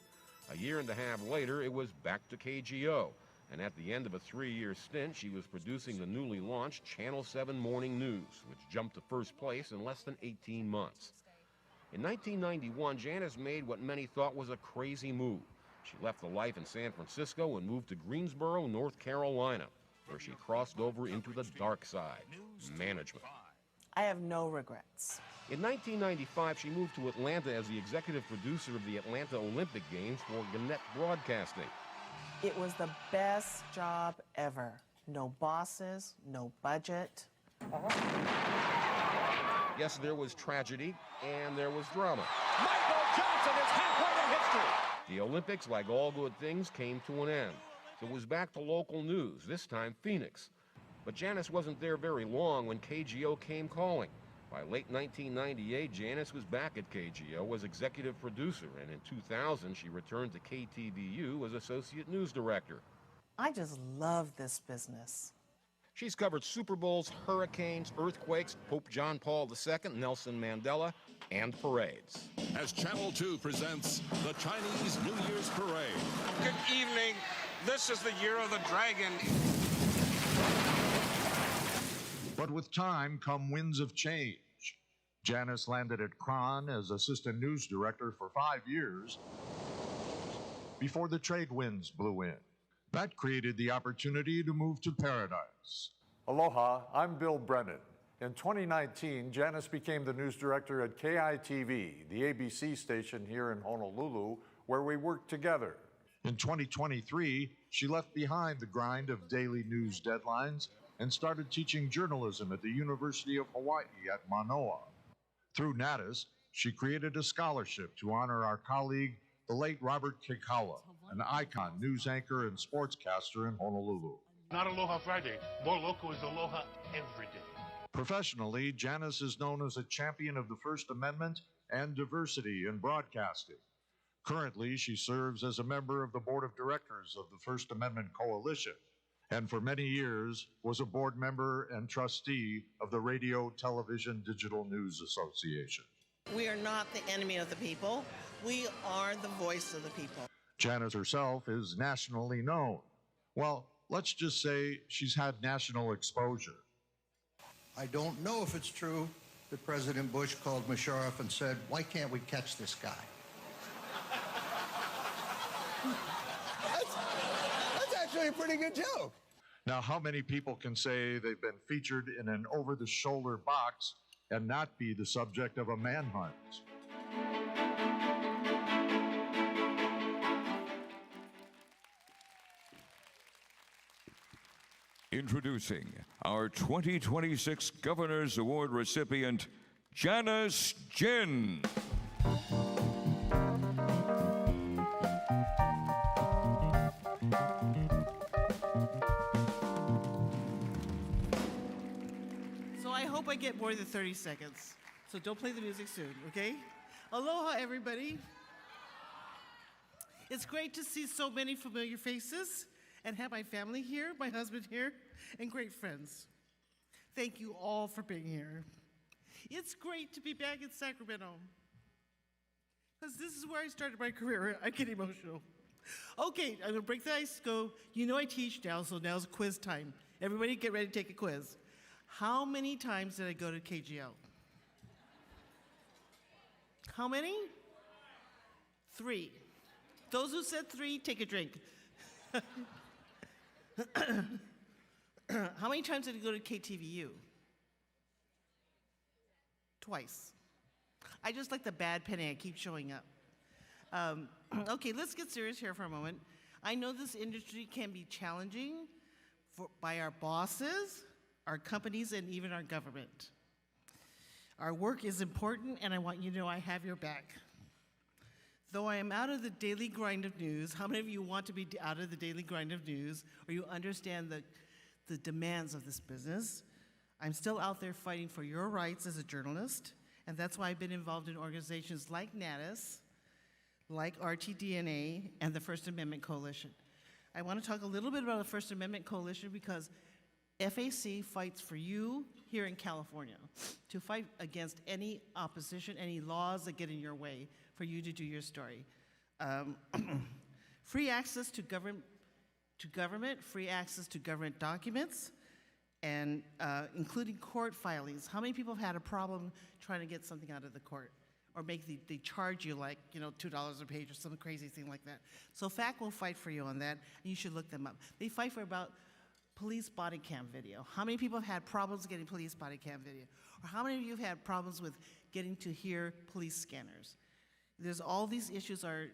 Speaker 5: A year and a half later, it was back to KGO. And at the end of a 3-year stint, she was producing the newly launched Channel 7 Morning News, which jumped to first place in less than 18 months. In 1991, Janice made what many thought was a crazy move. She left the life in San Francisco and moved to Greensboro, North Carolina, where she crossed over into the dark side, management.
Speaker 9: I have no regrets.
Speaker 5: In 1995, she moved to Atlanta as the executive producer of the Atlanta Olympic Games for Gannett Broadcasting.
Speaker 9: It was the best job ever. No bosses, no budget.
Speaker 5: Yes, there was tragedy and there was drama.
Speaker 3: Michael Johnson is halfway to history.
Speaker 5: The Olympics, like all good things, came to an end. So it was back to local news, this time Phoenix. But Janice wasn't there very long when KGO came calling. By late 1998, Janice was back at KGO as executive producer, and in 2000, she returned to KTVU as associate news director.
Speaker 9: I just love this business.
Speaker 5: She's covered Super Bowls, hurricanes, earthquakes, Pope John Paul II, Nelson Mandela, and parades.
Speaker 16: As Channel 2 presents the Chinese New Year's Parade.
Speaker 3: Good evening. This is the year of the dragon.
Speaker 17: But with time come winds of change. Janice landed at KRON as assistant news director for 5 years before the trade winds blew in. That created the opportunity to move to Paradise.
Speaker 18: Aloha, I'm Bill Brennan. In 2019, Janice became the news director at KITV, the ABC station here in Honolulu, where we worked together.
Speaker 17: In 2023, she left behind the grind of daily news deadlines and started teaching journalism at the University of Hawaii at Manoa. Through Natus, she created a scholarship to honor our colleague, the late Robert Kekaula, an icon news anchor and sportscaster in Honolulu.
Speaker 19: Not Aloha Friday. More local is Aloha every day.
Speaker 17: Professionally, Janice is known as a champion of the First Amendment and diversity in broadcasting. Currently, she serves as a member of the board of directors of the First Amendment Coalition, and for many years was a board member and trustee of the Radio Television Digital News Association.
Speaker 20: We are not the enemy of the people. We are the voice of the people.
Speaker 17: Janice herself is nationally known. Well, let's just say she's had national exposure.
Speaker 12: I don't know if it's true that President Bush called Musharraf and said, "Why can't we catch this guy?"
Speaker 3: That's actually a pretty good joke.
Speaker 17: Now, how many people can say they've been featured in an over-the-shoulder box and not be the subject of a manhunt?
Speaker 1: Introducing our 2026 Governor's Award recipient, Janice Jin.
Speaker 20: So I hope I get more than 30 seconds. So don't play the music soon, okay? Aloha, everybody. It's great to see so many familiar faces and have my family here, my husband here, and great friends. Thank you all for being here. It's great to be back in Sacramento, because this is where I started my career. I get emotional. Okay, I'm gonna break the ice, go. You know I teach now, so now's quiz time. Everybody get ready to take a quiz. How many times did I go to KGO? How many? 3. Those who said 3, take a drink. How many times did I go to KTVU? Twice. I just like the bad penny. I keep showing up. Okay, let's get serious here for a moment. I know this industry can be challenging by our bosses, our companies, and even our government. Our work is important, and I want you to know I have your back. Though I am out of the daily grind of news, how many of you want to be out of the daily grind of news, or you understand the demands of this business? I'm still out there fighting for your rights as a journalist, and that's why I've been involved in organizations like Natus, like RTDNA, and the First Amendment Coalition. I want to talk a little bit about the First Amendment Coalition because FAC fights for you here in California to fight against any opposition, any laws that get in your way for you to do your story. Free access to government, free access to government documents, and including court filings. How many people have had a problem trying to get something out of the court? Or they charge you like, $2 a page or some crazy thing like that. So FAC will fight for you on that, and you should look them up. They fight for about police body cam video. How many people have had problems getting police body cam video? Or how many of you have had problems with getting to hear police scanners? There's all these issues are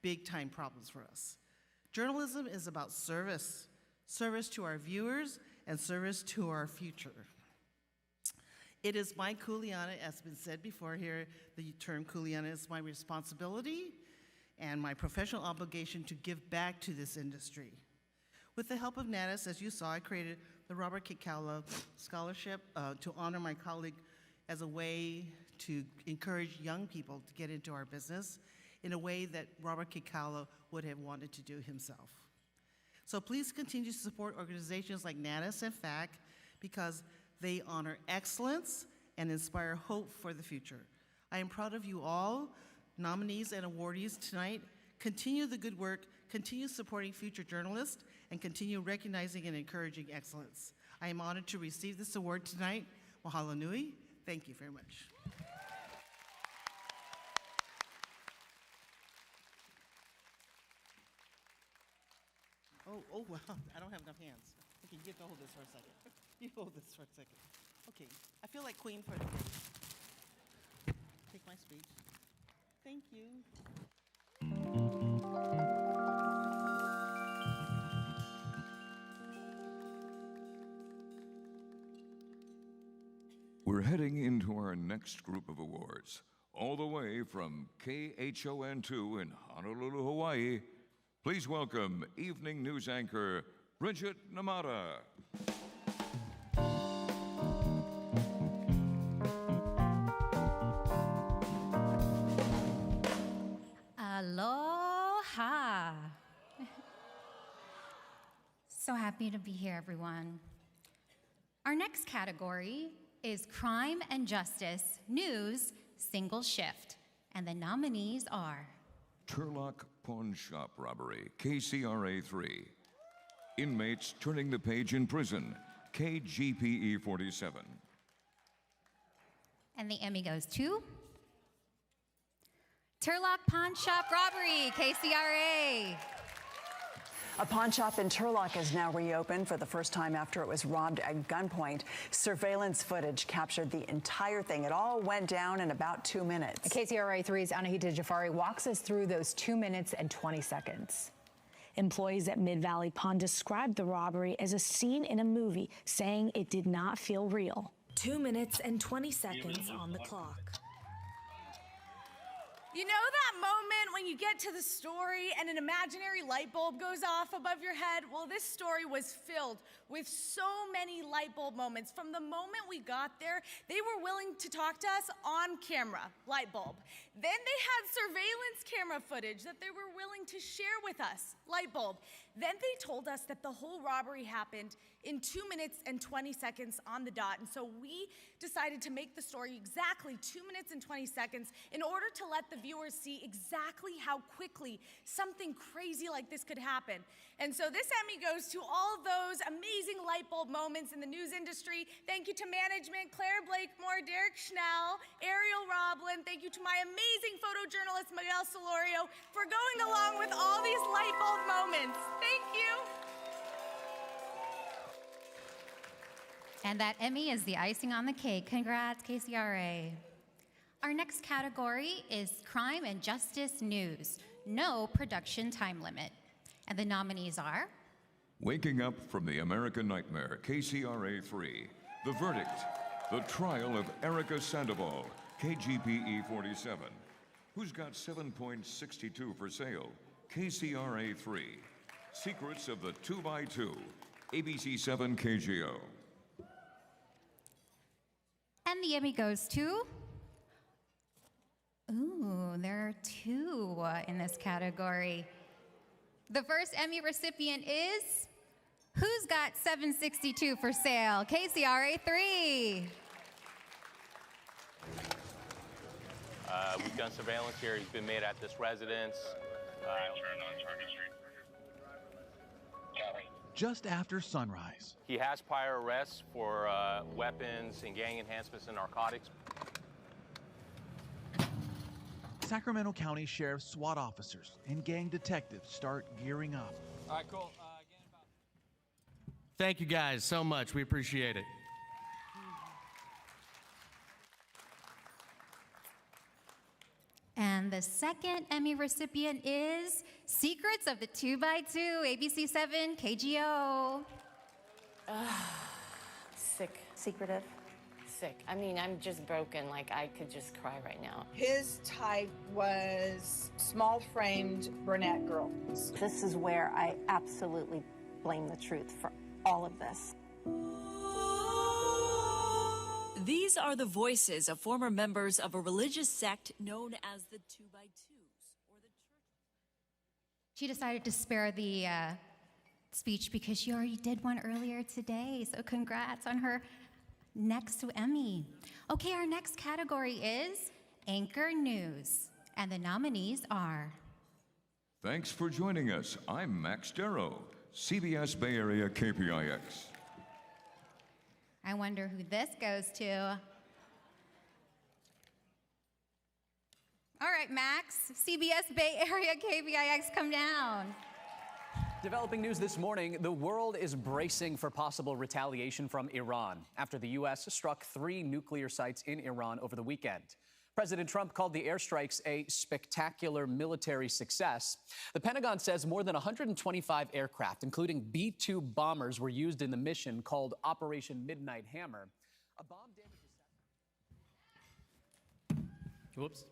Speaker 20: big time problems for us. Journalism is about service. service to our viewers, and service to our future. It is my kuleana, as has been said before here, the term kuleana is my responsibility and my professional obligation to give back to this industry. With the help of NATAS, as you saw, I created the Robert Kikaula Scholarship to honor my colleague as a way to encourage young people to get into our business in a way that Robert Kikaula would have wanted to do himself. So please continue to support organizations like NATAS and FAC because they honor excellence and inspire hope for the future. I am proud of you all, nominees and awardees tonight. Continue the good work, continue supporting future journalists, and continue recognizing and encouraging excellence. I am honored to receive this award tonight. Mahalo nui. Thank you very much. Oh, wow, I don't have enough hands. Okay, you have to hold this for a second. You hold this for a second. Okay, I feel like queen for the day. Take my speech. Thank you.
Speaker 1: We're heading into our next group of awards, all the way from KHON2 in Honolulu, Hawaii. Please welcome evening news anchor Bridget Namata.
Speaker 4: Aloha. So happy to be here, everyone. Our next category is Crime and Justice News Single Shift, and the nominees are
Speaker 1: Turlock Pawn Shop Robbery, KCRA 3. Inmates turning the page in prison, KGPE 47.
Speaker 4: And the Emmy goes to Turlock Pawn Shop Robbery, KCRA.
Speaker 6: A pawn shop in Turlock is now reopened for the first time after it was robbed at gunpoint. Surveillance footage captured the entire thing. It all went down in about 2 minutes.
Speaker 7: KCRA 3's Anahita Jafari walks us through those 2 minutes and 20 seconds.
Speaker 8: Employees at Mid-Valley Pawn described the robbery as a scene in a movie, saying it did not feel real.
Speaker 10: 2 minutes and 20 seconds on the clock.
Speaker 31: You know that moment when you get to the story and an imaginary light bulb goes off above your head? Well, this story was filled with so many light bulb moments. From the moment we got there, they were willing to talk to us on camera, light bulb. Then they had surveillance camera footage that they were willing to share with us, light bulb. Then they told us that the whole robbery happened in 2 minutes and 20 seconds on the dot. And so we decided to make the story exactly 2 minutes and 20 seconds in order to let the viewers see exactly how quickly something crazy like this could happen. And so this Emmy goes to all of those amazing light bulb moments in the news industry. Thank you to management, Claire Blakemore, Derek Schnell, Ariel Roblin. Thank you to my amazing photojournalist, Miguel Solorio, for going along with all these light bulb moments. Thank you.
Speaker 4: And that Emmy is the icing on the cake. Congrats, KCRA. Our next category is Crime and Justice News, no production time limit. And the nominees are
Speaker 1: Waking Up from the American Nightmare, KCRA 3. The Verdict, the trial of Erica Sandoval, KGPE 47. Who's got 7.62 for sale, KCRA 3. Secrets of the 2x2, ABC 7 KGO.
Speaker 4: And the Emmy goes to, there are two in this category. The first Emmy recipient is, who's got 762 for sale? KCRA 3.
Speaker 21: We've done surveillance here. He's been made at this residence.
Speaker 22: Just after sunrise.
Speaker 21: He has prior arrests for weapons and gang enhancements and narcotics.
Speaker 22: Sacramento County Sheriff's SWAT officers and gang detectives start gearing up.
Speaker 23: All right, cool. Thank you guys so much. We appreciate it.
Speaker 4: And the second Emmy recipient is Secrets of the 2x2, ABC 7, KGO.
Speaker 2: Sick. Secretive. Sick. I mean, I'm just broken. Like, I could just cry right now.
Speaker 11: His type was small-framed brunette girl.
Speaker 13: This is where I absolutely blame the truth for all of this.
Speaker 14: These are the voices of former members of a religious sect known as the 2x2s.
Speaker 4: She decided to spare the speech because she already did one earlier today. So congrats on her next Emmy. Okay, our next category is Anchor News. And the nominees are...
Speaker 1: Thanks for joining us. I'm Max Darrow, CBS Bay Area KPIX.
Speaker 4: I wonder who this goes to. All right, Max, CBS Bay Area KPIX, come down.
Speaker 24: Developing news this morning, the world is bracing for possible retaliation from Iran after the U.S. struck 3 nuclear sites in Iran over the weekend. President Trump called the airstrikes a spectacular military success. The Pentagon says more than 125 aircraft, including B-2 bombers, were used in the mission called Operation Midnight Hammer. A bomb damages...
Speaker 25: Whoops.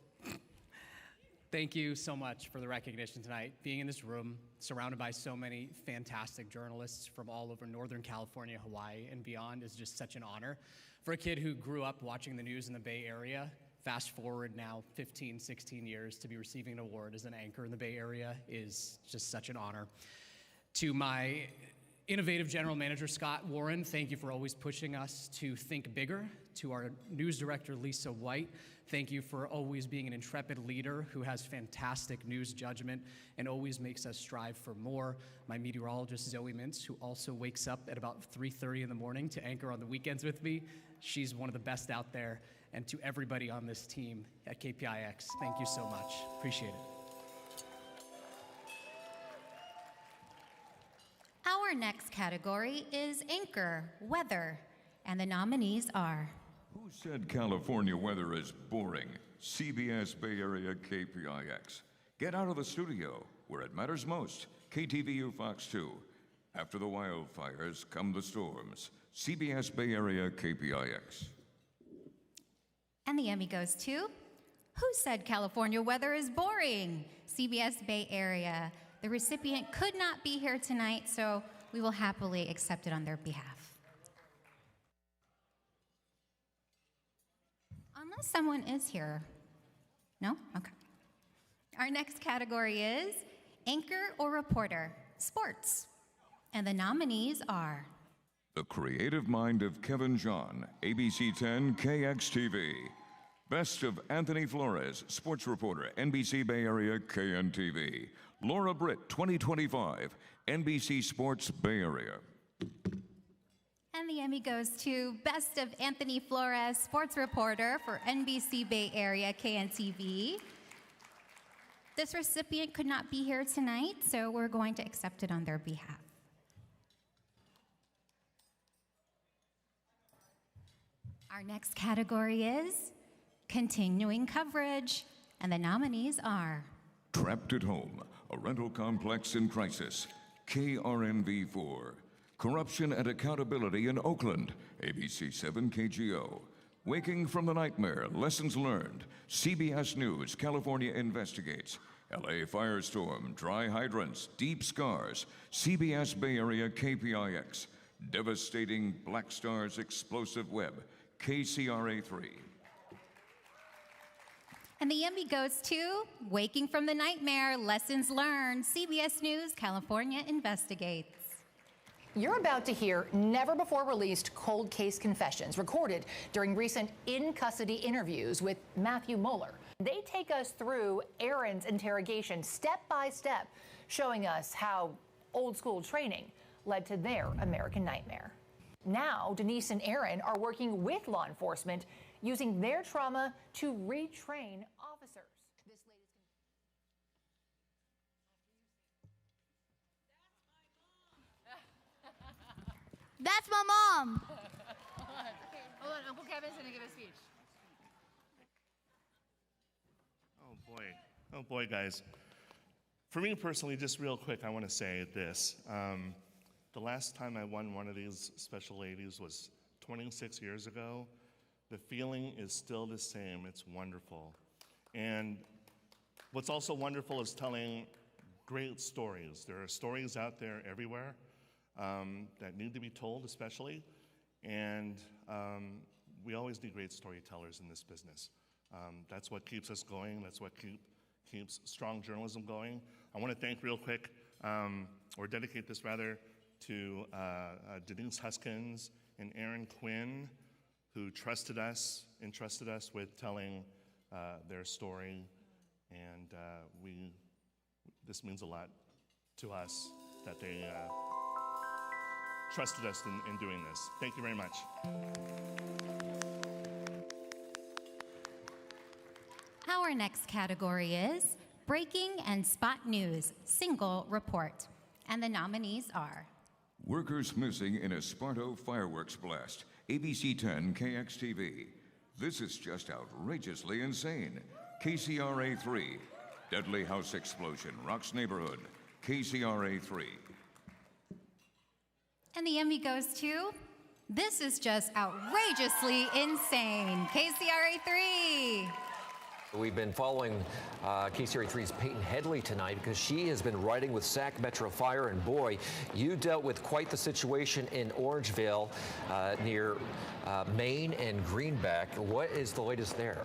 Speaker 25: Thank you so much for the recognition tonight. Being in this room, surrounded by so many fantastic journalists from all over Northern California, Hawaii, and beyond is just such an honor. For a kid who grew up watching the news in the Bay Area, fast forward now 15, 16 years, to be receiving an award as an anchor in the Bay Area is just such an honor. To my innovative general manager, Scott Warren, thank you for always pushing us to think bigger. To our news director, Lisa White, thank you for always being an intrepid leader who has fantastic news judgment and always makes us strive for more. My meteorologist, Zoe Mintz, who also wakes up at about 3:30 in the morning to anchor on the weekends with me. She's one of the best out there. And to everybody on this team at KPIX, thank you so much. Appreciate it.
Speaker 4: Our next category is Anchor Weather, and the nominees are...
Speaker 1: Who said California weather is boring? CBS Bay Area KPIX. Get out of the studio where it matters most. KTVU Fox 2. After the wildfires come the storms. CBS Bay Area KPIX.
Speaker 4: And the Emmy goes to... Who said California weather is boring? CBS Bay Area. The recipient could not be here tonight, so we will happily accept it on their behalf. Unless someone is here. No? Okay. Our next category is Anchor or Reporter, Sports. And the nominees are...
Speaker 1: The creative mind of Kevin John, ABC 10 KXTV. Best of Anthony Flores, sports reporter, NBC Bay Area KNTV. Laura Britt, 2025, NBC Sports Bay Area.
Speaker 4: And the Emmy goes to Best of Anthony Flores, sports reporter for NBC Bay Area KNTV. This recipient could not be here tonight, so we're going to accept it on their behalf. Our next category is Continuing Coverage, and the nominees are...
Speaker 1: Trapped at Home, a rental complex in crisis, KRNV4. Corruption and Accountability in Oakland, ABC 7 KGO. Waking from the Nightmare, Lessons Learned, CBS News, California Investigates. LA Firestorm, Dry Hydrants, Deep Scars, CBS Bay Area KPIX. Devastating Black Stars Explosive Web, KCRA 3.
Speaker 4: And the Emmy goes to Waking from the Nightmare, Lessons Learned, CBS News, California Investigates.
Speaker 7: You're about to hear never-before-released cold case confessions recorded during recent in-custody interviews with Matthew Mueller. They take us through Aaron's interrogation step by step, showing us how old-school training led to their American nightmare. Now, Denise and Aaron are working with law enforcement, using their trauma to retrain officers.
Speaker 26: That's my mom. Hold on, Uncle Kevin's gonna give a speech.
Speaker 27: Oh boy, guys.
Speaker 5: For me personally, just real quick, I want to say this. The last time I won one of these special ladies was 26 years ago. The feeling is still the same. It's wonderful. And what's also wonderful is telling great stories. There are stories out there everywhere that need to be told, especially. And we always need great storytellers in this business. That's what keeps us going. That's what keeps strong journalism going. I want to thank real quick, or dedicate this rather, to Denise Huskins and Aaron Quinn, who entrusted us with telling their story. And this means a lot to us that they trusted us in doing this. Thank you very much.
Speaker 4: Our next category is Breaking and Spot News, Single Report. And the nominees are
Speaker 1: Workers missing in Espresso fireworks blast. ABC 10 KXTV. This is just outrageously insane. KCRA 3. Deadly house explosion rocks neighborhood. KCRA 3.
Speaker 4: And the Emmy goes to This is just outrageously insane. KCRA 3.
Speaker 9: We've been following KCRA 3's Peyton Headley tonight because she has been riding with Sac Metro Fire, and boy, you dealt with quite the situation in Orangevale near Maine and Greenback. What is the latest there?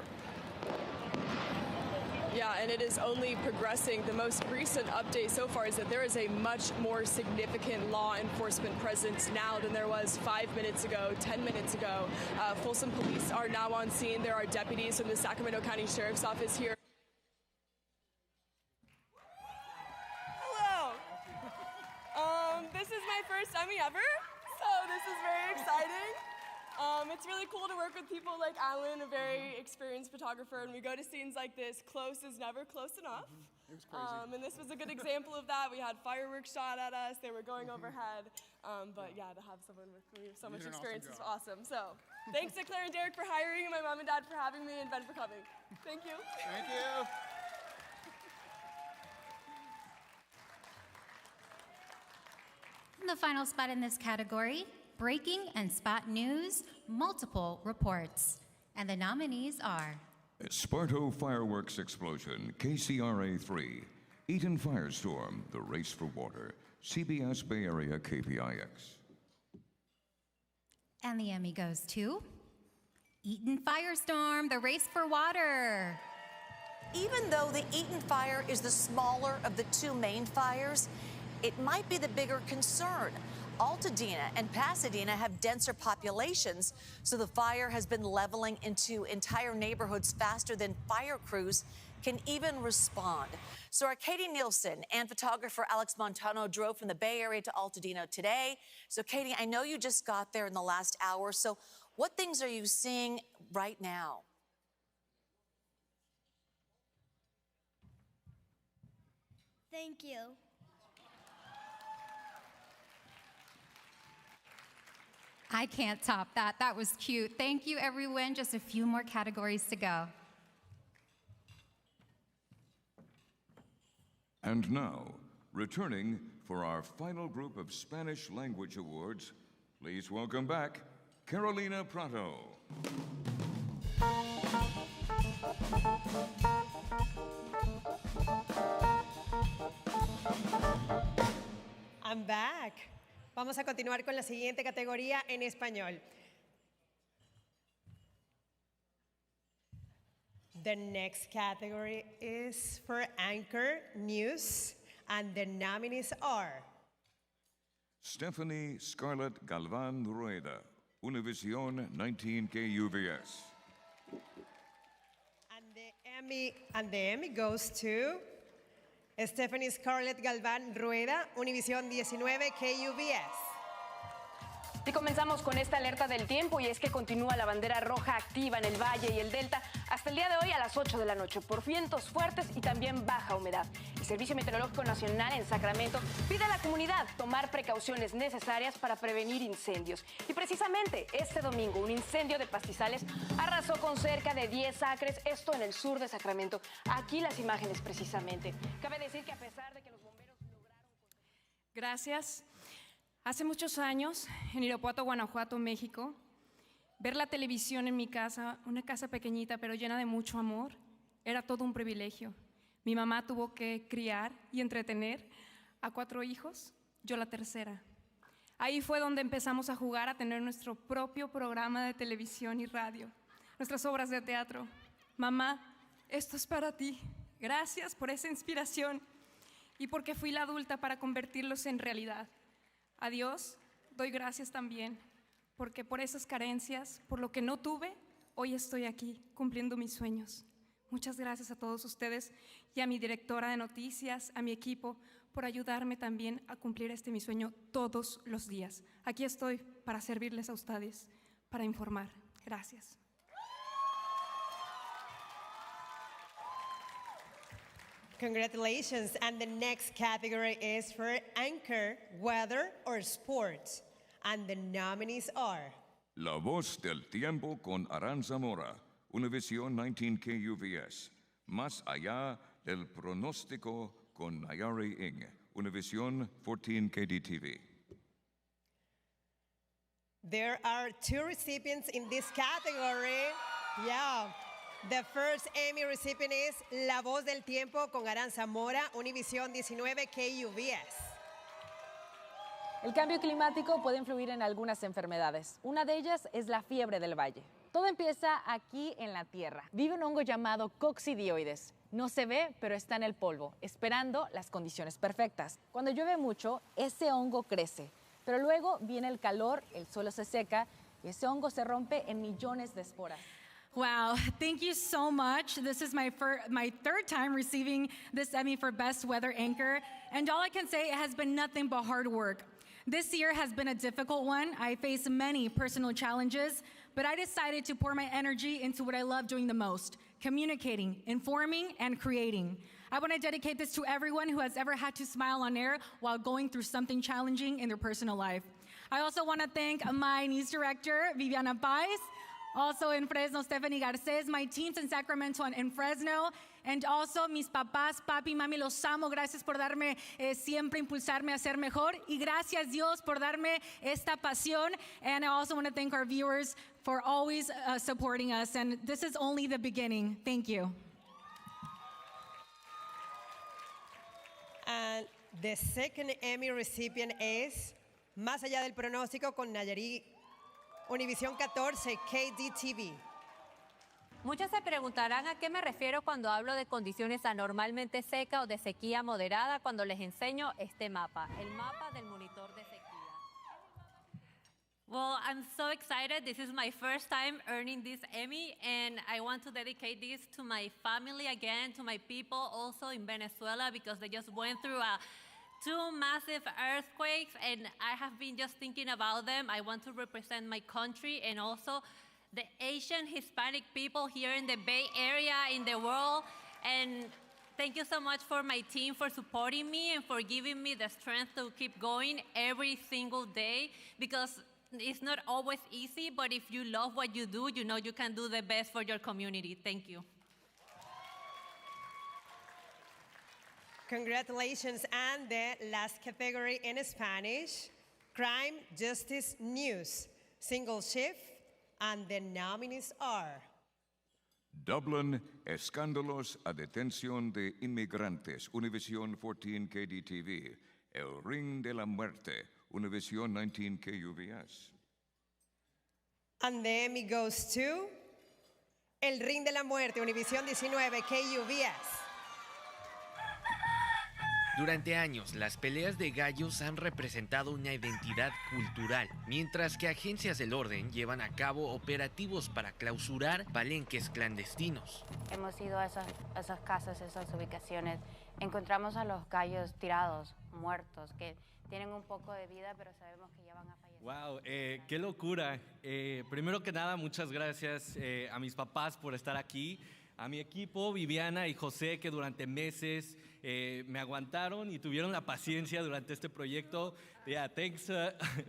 Speaker 12: Yeah, and it is only progressing. The most recent update so far is that there is a much more significant law enforcement presence now than there was 5 minutes ago, 10 minutes ago. Folsom Police are now on scene. There are deputies from the Sacramento County Sheriff's Office here. Hello. This is my first Emmy ever, so this is very exciting. It's really cool to work with people like Alan, a very experienced photographer, and we go to scenes like this. Close is never close enough.
Speaker 15: It was crazy.
Speaker 12: And this was a good example of that. We had fireworks shot at us. They were going overhead. But yeah, to have someone with so much experience is awesome. So thanks to Claire and Derek for hiring, my mom and dad for having me, and Ben for coming. Thank you.
Speaker 15: Thank you.
Speaker 4: And the final spot in this category, Breaking and Spot News, Multiple Reports. And the nominees are
Speaker 1: Espresso fireworks explosion, KCRA 3. Eaton firestorm, the race for water, CBS Bay Area KPIX.
Speaker 4: And the Emmy goes to Eaton Firestorm, the race for water.
Speaker 16: Even though the Eaton fire is the smaller of the two main fires, it might be the bigger concern. Altadena and Pasadena have denser populations, so the fire has been leveling into entire neighborhoods faster than fire crews can even respond. So our Katie Nielsen and photographer Alex Montano drove from the Bay Area to Altadena today. So Katie, I know you just got there in the last hour, so what things are you seeing right now?
Speaker 18: Thank you.
Speaker 4: I can't top that. That was cute. Thank you, everyone. Just a few more categories to go.
Speaker 1: And now, returning for our final group of Spanish language awards, please welcome back Carolina Prato.
Speaker 19: I'm back. Vamos a continuar con la siguiente categoría en español. The next category is for Anchor News, and the nominees are
Speaker 1: Stephanie Scarlett Galvan Rueda, Univision 19 KUVS.
Speaker 19: And the Emmy goes to Stephanie Scarlett Galvan Rueda, Univision 19 KUVS.
Speaker 27: Y comenzamos con esta alerta del tiempo, y es que continúa la bandera roja activa en el Valle y el Delta.
Speaker 3: hasta el día de hoy a las 8 de la noche por vientos fuertes y también baja humedad. El Servicio Meteorológico Nacional en Sacramento pide a la comunidad tomar precauciones necesarias para prevenir incendios. Y precisamente este domingo un incendio de pastizales arrasó con cerca de 10 acres, esto en el sur de Sacramento. Aquí las imágenes precisamente. Cabe decir que a pesar de que los bomberos lograron...
Speaker 6: Gracias. Hace muchos años, en Irapuato, Guanajuato, México, ver la televisión en mi casa, una casa pequeñita pero llena de mucho amor, era todo un privilegio. Mi mamá tuvo que criar y entretener a 4 hijos, yo la tercera. Ahí fue donde empezamos a jugar, a tener nuestro propio programa de televisión y radio, nuestras obras de teatro. Mamá, esto es para ti. Gracias por esa inspiración y porque fui la adulta para convertirlos en realidad. A Dios doy gracias también, porque por esas carencias, por lo que no tuve, hoy estoy aquí cumpliendo mis sueños. Muchas gracias a todos ustedes y a mi directora de noticias, a mi equipo, por ayudarme también a cumplir mi sueño todos los días. Aquí estoy para servirles a ustedes, para informar. Gracias.
Speaker 19: Congratulations. And the next category is for anchor, weather, or sports. And the nominees are...
Speaker 1: La Voz del Tiempo con Aranza Mora, Univisión 19 KUVS. Más allá del pronóstico con Nayari Ing, Univisión 14 KDTV.
Speaker 19: There are 2 recipients in this category. Yeah. The first Emmy recipient is La Voz del Tiempo con Aranza Mora, Univisión 19 KUVS.
Speaker 8: El cambio climático puede influir en algunas enfermedades. Una de ellas es la fiebre del valle. Todo empieza aquí en la Tierra. Vive un hongo llamado coccidioides. No se ve, pero está en el polvo, esperando las condiciones perfectas. Cuando llueve mucho, ese hongo crece. Pero luego viene el calor, el suelo se seca y ese hongo se rompe en millones de esporas.
Speaker 10: Wow, thank you so much. This is my 3rd time receiving this Emmy for Best Weather Anchor, and all I can say, it has been nothing but hard work. This year has been a difficult one. I faced many personal challenges, but I decided to pour my energy into what I love doing the most: communicating, informing, and creating. I want to dedicate this to everyone who has ever had to smile on air while going through something challenging in their personal life. I also want to thank my news director, Viviana Pais, also in Fresno, Stephanie Garces, my teams in Sacramento and in Fresno, and also mis papás, papi, mami, los amo. Gracias por darme, siempre impulsarme a ser mejor. Y gracias, Dios, por darme esta pasión. And I also want to thank our viewers for always supporting us. And this is only the beginning. Thank you.
Speaker 19: And the second Emmy recipient is Más allá del pronóstico con Nayari, Univisión 14 KDTV.
Speaker 15: Muchos se preguntarán a qué me refiero cuando hablo de condiciones anormalmente secas o de sequía moderada cuando les enseño este mapa, el mapa del monitor de sequía.
Speaker 17: Well, I'm so excited. This is my first time earning this Emmy, and I want to dedicate this to my family again, to my people also in Venezuela, because they just went through 2 massive earthquakes, and I have been just thinking about them. I want to represent my country and also the Asian Hispanic people here in the Bay Area, in the world. And thank you so much for my team for supporting me and for giving me the strength to keep going every single day, because it's not always easy, but if you love what you do, you know you can do the best for your community. Thank you.
Speaker 19: Congratulations. And the last category in Spanish, Crime, Justice, News, Single Shift, and the nominees are...
Speaker 1: Dublin, escándalos a detención de inmigrantes, Univisión 14 KDTV. El Ring de la Muerte, Univisión 19 KUVS.
Speaker 19: And the Emmy goes to El Ring de la Muerte, Univisión 19 KUVS.
Speaker 20: Durante años, las peleas de gallos han representado una identidad cultural, mientras que agencias del orden llevan a cabo operativos para clausurar palenques clandestinos.
Speaker 2: Hemos ido a esas casas, esas ubicaciones. Encontramos a los gallos tirados, muertos, que tienen un poco de vida, pero sabemos que ya van a fallecer.
Speaker 11: Wow, qué locura. Primero que nada, muchas gracias a mis papás por estar aquí, a mi equipo, Viviana y José, que durante meses me aguantaron y tuvieron la paciencia durante este proyecto. Yeah, thanks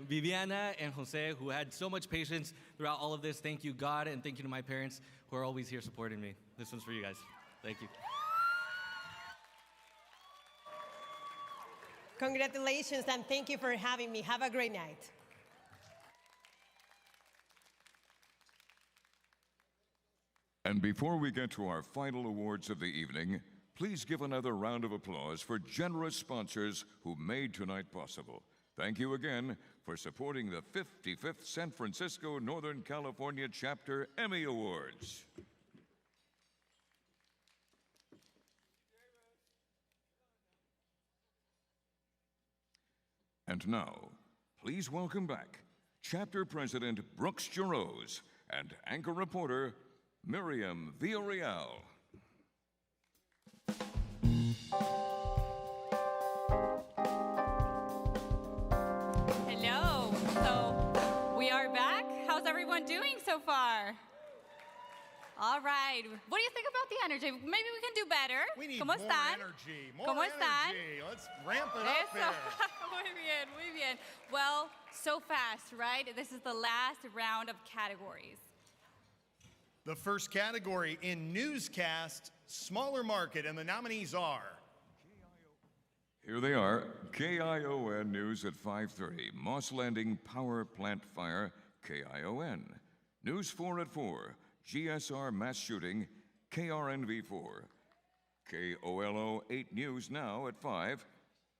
Speaker 11: Viviana and Jose, who had so much patience throughout all of this. Thank you, God, and thank you to my parents who are always here supporting me. This one's for you guys. Thank you.
Speaker 19: Congratulations and thank you for having me. Have a great night.
Speaker 1: And before we get to our final awards of the evening, please give another round of applause for generous sponsors who made tonight possible. Thank you again for supporting the 55th San Francisco Northern California Chapter Emmy Awards. And now, please welcome back Chapter President Brooks Jarosz and anchor reporter Miriam Villarreal.
Speaker 13: Hello. So we are back. How's everyone doing so far? All right. What do you think about the energy? Maybe we can do better.
Speaker 14: We need
Speaker 13: ¿Cómo
Speaker 14: more
Speaker 13: están?
Speaker 14: energy. More
Speaker 13: ¿Cómo
Speaker 14: energy.
Speaker 13: están?
Speaker 14: Let's ramp it up
Speaker 13: Eso.
Speaker 14: here.
Speaker 13: Muy bien, muy bien. Well, so fast, right? This is the last round of categories.
Speaker 14: The first category in newscast, smaller market, and the nominees are.
Speaker 1: Here they are. KION News at 5:30. Moss Landing Power Plant Fire, KION. News 4 at 4. GSR Mass Shooting, KRNV4. KOLO 8 News Now at 5.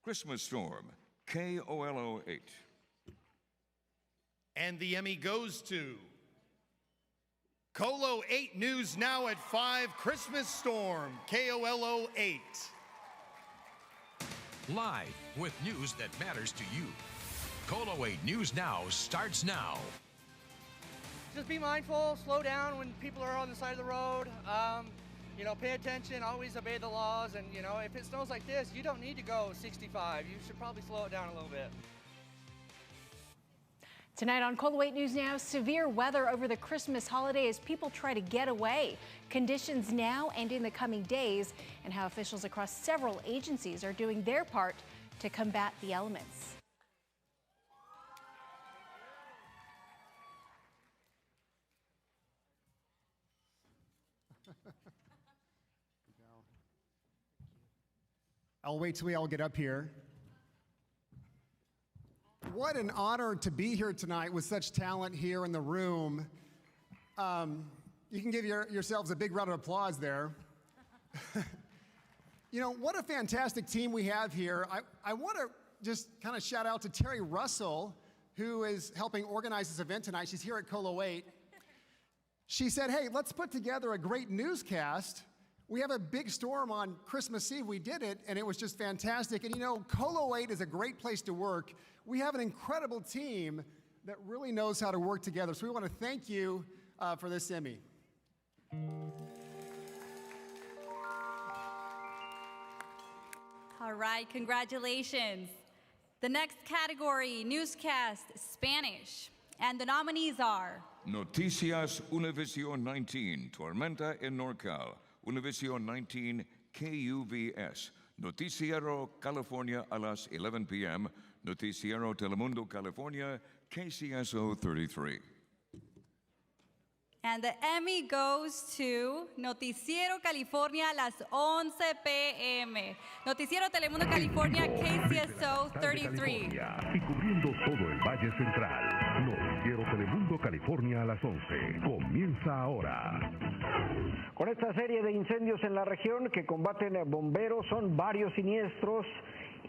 Speaker 1: Christmas Storm, KOLO 8.
Speaker 14: And the Emmy goes to KOLO 8 News Now at 5, Christmas Storm, KOLO 8.
Speaker 21: Live with news that matters to you. KOLO 8 News Now starts now.
Speaker 22: Just be mindful, slow down when people are on the side of the road. Pay attention, always obey the laws. And, if it snows like this, you don't need to go 65. You should probably slow it down a little bit.
Speaker 3: Tonight on KOLO 8 News Now, severe weather over the Christmas holiday as people try to get away. Conditions now and in the coming days, and how officials across several agencies are doing their part to combat the elements.
Speaker 23: I'll wait till we all get up here. What an honor to be here tonight with such talent here in the room. You can give yourselves a big round of applause there. What a fantastic team we have here. I want to just kind of shout out to Terry Russell, who is helping organize this event tonight. She's here at KOLO 8. She said, hey, let's put together a great newscast. We have a big storm on Christmas Eve. We did it, and it was just fantastic. And KOLO 8 is a great place to work. We have an incredible team that really knows how to work together. So we want to thank you for this Emmy.
Speaker 13: All right, congratulations. The next category, newscast, Spanish. And the nominees are
Speaker 1: Noticias Univision 19, Tormenta en Norcal. Univision 19, KUVS. Noticiero California a las 11 p.m. Noticiero Telemundo California, KCSO 33.
Speaker 13: And the Emmy goes to Noticiero California a las 11 p.m. Noticiero Telemundo California, KCSO 33.
Speaker 27: Y cubriendo todo el Valle Central. Noticiero Telemundo California a las 11. Comienza ahora.
Speaker 28: Con esta serie de incendios en la región que combaten bomberos, son varios siniestros.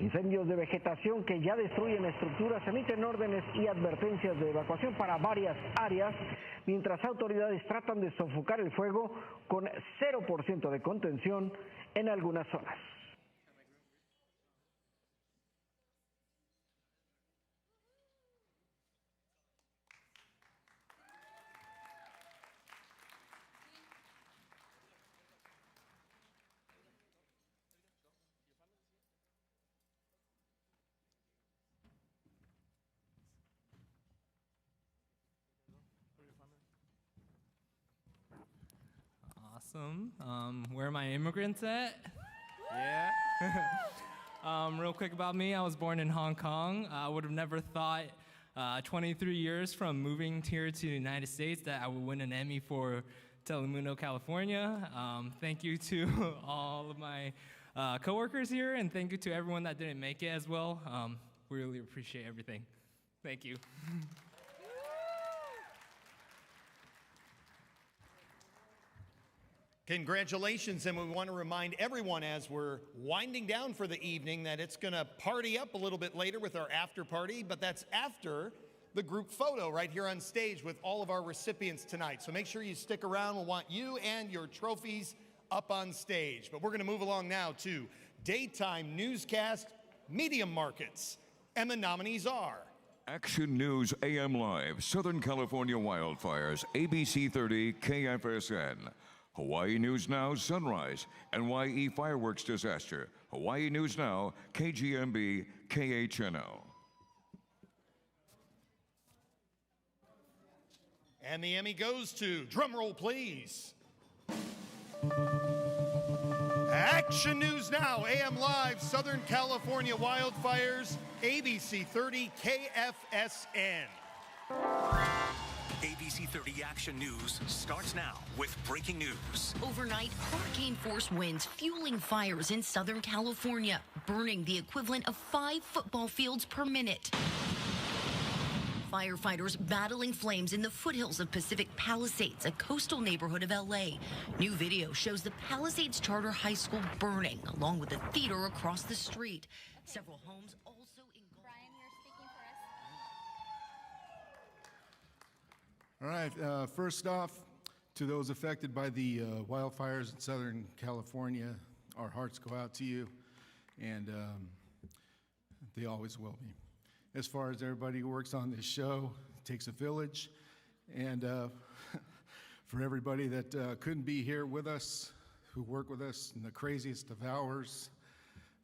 Speaker 28: Incendios de vegetación que ya destruyen estructuras, emiten órdenes y advertencias de evacuación para varias áreas, mientras autoridades tratan de sofocar el fuego con 0% de contención en algunas zonas.
Speaker 5: Awesome. Where are my immigrants at? Yeah. Real quick about me, I was born in Hong Kong. I would have never thought 23 years from moving here to the United States that I would win an Emmy for Telemundo, California. Thank you to all of my coworkers here, and thank you to everyone that didn't make it as well. We really appreciate everything. Thank you.
Speaker 14: Congratulations, and we want to remind everyone as we're winding down for the evening that it's going to party up a little bit later with our after party, but that's after the group photo right here on stage with all of our recipients tonight. So make sure you stick around. We'll want you and your trophies up on stage. But we're going to move along now to daytime newscast medium markets. And the nominees are
Speaker 1: Action News AM Live, Southern California wildfires, ABC 30, KFSN. Hawaii News Now, Sunrise, NYE fireworks disaster. Hawaii News Now, KGMB, KHNO.
Speaker 14: And the Emmy goes to, drumroll please, Action News Now, AM Live, Southern California wildfires, ABC 30, KFSN.
Speaker 7: ABC 30 Action News starts now with breaking news.
Speaker 9: Overnight, hurricane-force winds fueling fires in Southern California, burning the equivalent of 5 football fields per minute. Firefighters battling flames in the foothills of Pacific Palisades, a coastal neighborhood of LA. New video shows the Palisades Charter High School burning, along with a theater across the street. Several homes also
Speaker 12: All right, first off, to those affected by the wildfires in Southern California, our hearts go out to you, and they always will be. As far as everybody who works on this show, it takes a village, and for everybody that couldn't be here with us, who work with us in the craziest of hours,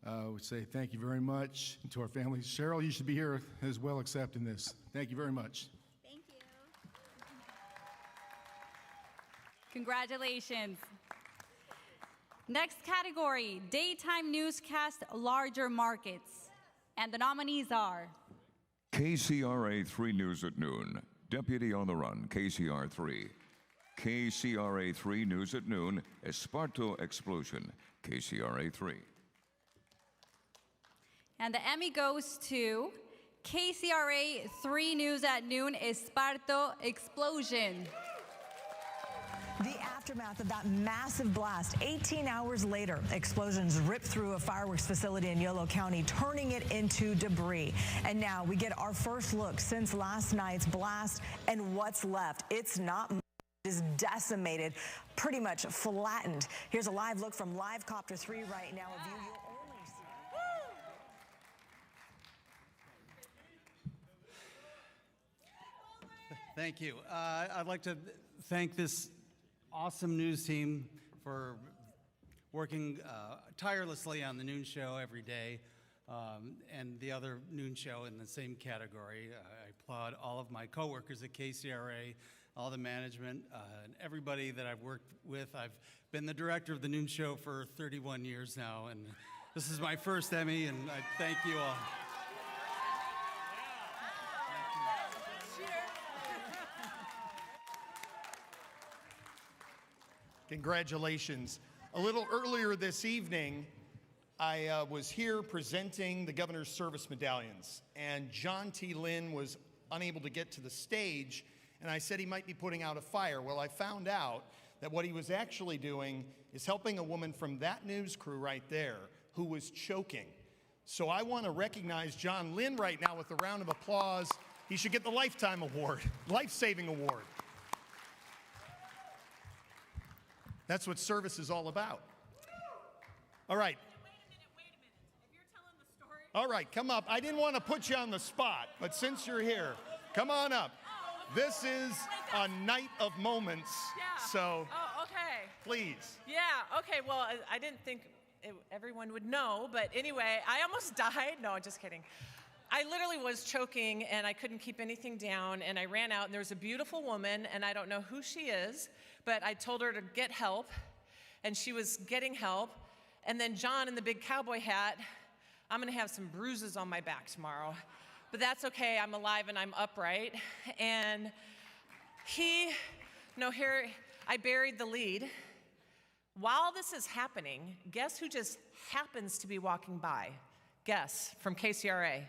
Speaker 12: we say thank you very much. And to our families, Cheryl, you should be here as well accepting this. Thank you very much.
Speaker 13: Congratulations. Next category, daytime newscast, larger markets. And the nominees are
Speaker 1: KCRA 3 News at Noon, Deputy on the Run, KCR 3. KCRA 3 News at Noon, Espresso Explosion, KCRA 3.
Speaker 13: And the Emmy goes to KCRA 3 News at Noon, Espresso Explosion.
Speaker 16: The aftermath of that massive blast, 18 hours later, explosions ripped through a fireworks facility in Yolo County, turning it into debris. And now we get our first look since last night's blast and what's left. It's not much. It is decimated, pretty much flattened. Here's a live look from Live Copter 3 right now, a view you'll only see.
Speaker 24: Thank you. I'd like to thank this awesome news team for working tirelessly on the noon show every day, and the other noon show in the same category. I applaud all of my coworkers at KCRA, all the management, and everybody that I've worked with. I've been the director of the noon show for 31 years now, and this is my first Emmy, and I thank you all.
Speaker 14: Congratulations. A little earlier this evening, I was here presenting the governor's service medallions, and John T. Lynn was unable to get to the stage, and I said he might be putting out a fire. Well, I found out that what he was actually doing is helping a woman from that news crew right there who was choking. So I want to recognize John Lynn right now with a round of applause. He should get the Lifetime Award, Life-Saving Award. That's what service is all about. All right.
Speaker 25: Wait a minute. If you're telling the story.
Speaker 14: All right, come up. I didn't want to put you on the spot, but since you're here, come on up. This is a night of moments.
Speaker 25: Yeah.
Speaker 14: So,
Speaker 25: okay.
Speaker 14: please.
Speaker 25: Yeah, okay. Well, I didn't think everyone would know, but anyway, I almost died. No, I'm just kidding. I literally was choking, and I couldn't keep anything down, and I ran out, and there was a beautiful woman, and I don't know who she is, but I told her to get help, and she was getting help. And then John in the big cowboy hat, I'm gonna have some bruises on my back tomorrow. But that's okay, I'm alive and I'm upright. And I buried the lead. While this is happening, guess who just happens to be walking by? Guess, from KCRA.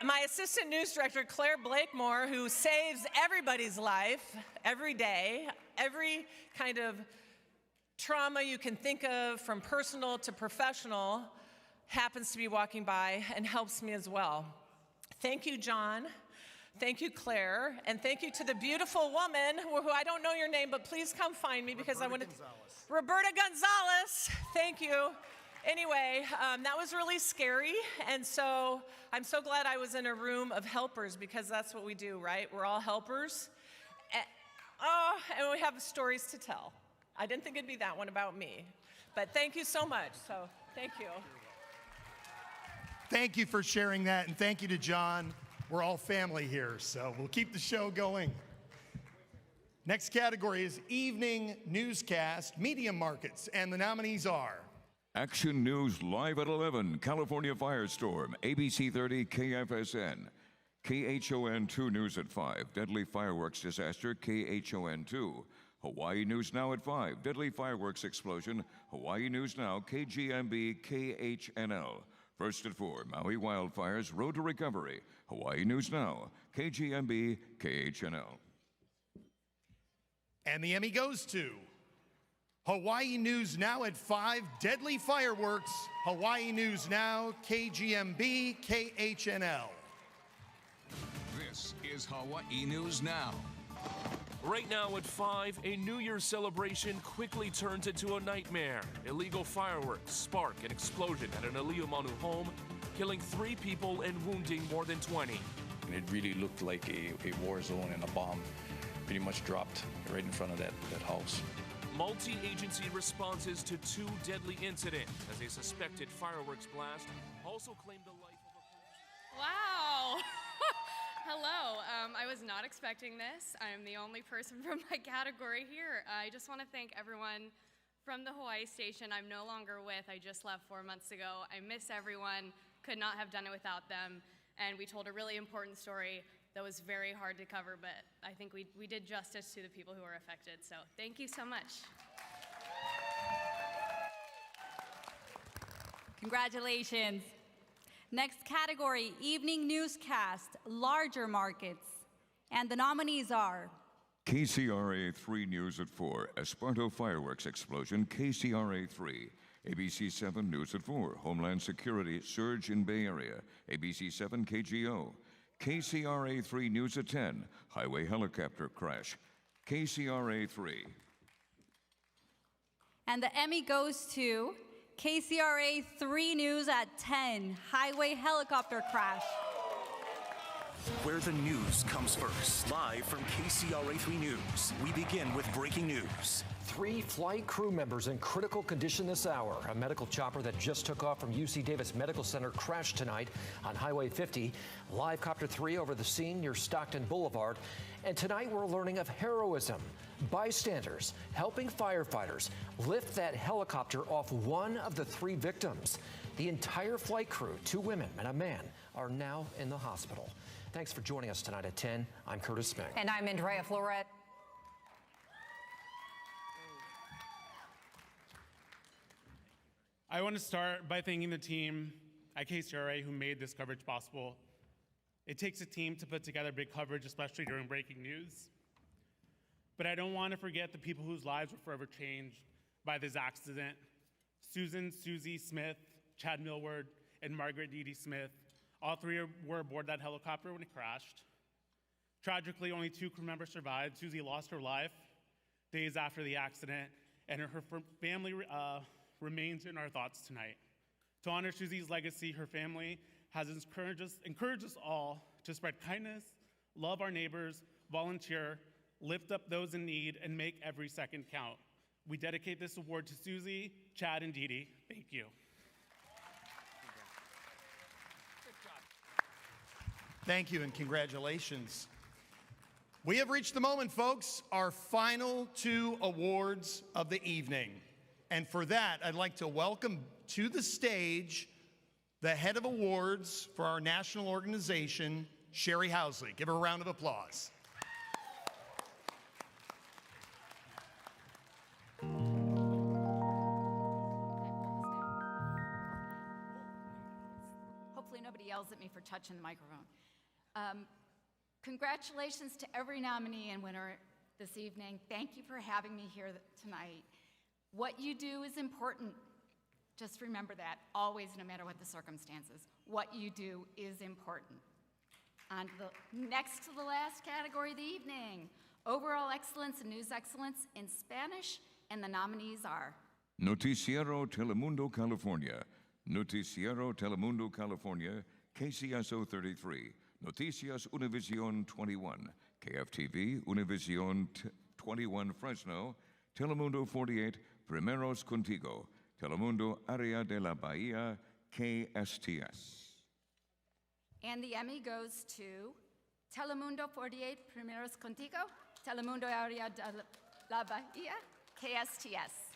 Speaker 25: My assistant news director, Claire Blakemore, who saves everybody's life every day, every kind of trauma you can think of, from personal to professional, happens to be walking by and helps me as well. Thank you, John. Thank you, Claire. And thank you to the beautiful woman who I don't know your name, but please come find me because I want to. Roberta Gonzalez. Thank you. Anyway, that was really scary. And so I'm so glad I was in a room of helpers, because that's what we do, right? We're all helpers. And we have stories to tell. I didn't think it'd be that one about me. But thank you so much. So thank you.
Speaker 14: Thank you for sharing that, and thank you to John. We're all family here, so we'll keep the show going. Next category is Evening Newscast, Media Markets, and the nominees are...
Speaker 1: Action News live at 11, California Firestorm, ABC 30 KFSN. KHON 2 News at 5, Deadly Fireworks Disaster, KHON 2. Hawaii News Now at 5, Deadly Fireworks Explosion, Hawaii News Now, KGMB, KHNL. First at 4, Maui Wildfires, Road to Recovery, Hawaii News Now, KGMB, KHNL.
Speaker 14: And the Emmy goes to Hawaii News Now at 5, Deadly Fireworks, Hawaii News Now, KGMB, KHNL.
Speaker 4: This is Hawaii News Now.
Speaker 6: Right now at 5, a New Year's celebration quickly turns into a nightmare. Illegal fireworks spark an explosion at an Aliumanu home, killing 3 people and wounding more than 20.
Speaker 8: And it really looked like a war zone, and a bomb pretty much dropped right in front of that house.
Speaker 6: Multi-agency responses to 2 deadly incidents as a suspected fireworks blast also claimed the life of a person.
Speaker 10: Wow! Hello, I was not expecting this. I'm the only person from my category here. I just want to thank everyone from the Hawaii station I'm no longer with. I just left 4 months ago. I miss everyone, could not have done it without them. And we told a really important story that was very hard to cover, but I think we did justice to the people who were affected. So thank you so much.
Speaker 13: Congratulations. Next category, Evening Newscast, Larger Markets. And the nominees are...
Speaker 1: KCRA 3 News at 4, Esparto Fireworks Explosion, KCRA 3. ABC 7 News at 4, Homeland Security Surge in Bay Area, ABC 7 KGO. KCRA 3 News at 10, Highway Helicopter Crash, KCRA 3.
Speaker 13: And the Emmy goes to KCRA 3 News at 10, Highway Helicopter Crash.
Speaker 7: Where the news comes first. Live from KCRA 3 News, we begin with breaking news.
Speaker 15: 3 flight crew members in critical condition this hour. A medical chopper that just took off from UC Davis Medical Center crashed tonight on Highway 50. Live Copter 3 over the scene near Stockton Boulevard. And tonight we're learning of heroism. Bystanders helping firefighters lift that helicopter off one of the 3 victims. The entire flight crew, 2 women and a man, are now in the hospital. Thanks for joining us tonight at 10. I'm Curtis Smith.
Speaker 16: And I'm Andrea Florette.
Speaker 17: I want to start by thanking the team at KCRA who made this coverage possible. It takes a team to put together big coverage, especially during breaking news. But I don't want to forget the people whose lives were forever changed by this accident. Susan Susie Smith, Chad Millward, and Margaret Dee Dee Smith. All 3 were aboard that helicopter when it crashed. Tragically, only 2 crew members survived. Susie lost her life days after the accident, and her family remains in our thoughts tonight. To honor Susie's legacy, her family has encouraged us all to spread kindness, love our neighbors, volunteer, lift up those in need, and make every second count. We dedicate this award to Susie, Chad, and Dee Dee. Thank you.
Speaker 14: Thank you and congratulations. We have reached the moment, folks, our final 2 awards of the evening. And for that, I'd like to welcome to the stage the head of awards for our national organization, Sherry Housley. Give her a round of applause.
Speaker 2: Hopefully nobody yells at me for touching the microphone. Congratulations to every nominee and winner this evening. Thank you for having me here tonight. What you do is important. Just remember that, always, no matter what the circumstances. What you do is important. On to the next to the last category of the evening, overall excellence and news excellence in Spanish, and the nominees are
Speaker 1: Noticiero Telemundo California, Noticiero Telemundo California, KCSO 33, Noticias Univision 21, KFTV Univision 21 Fresno, Telemundo 48, Primeros Contigo, Telemundo Área de la Bahía, KSTS.
Speaker 2: And the Emmy goes to Telemundo 48, Primeros Contigo, Telemundo Área de la Bahía, KSTS.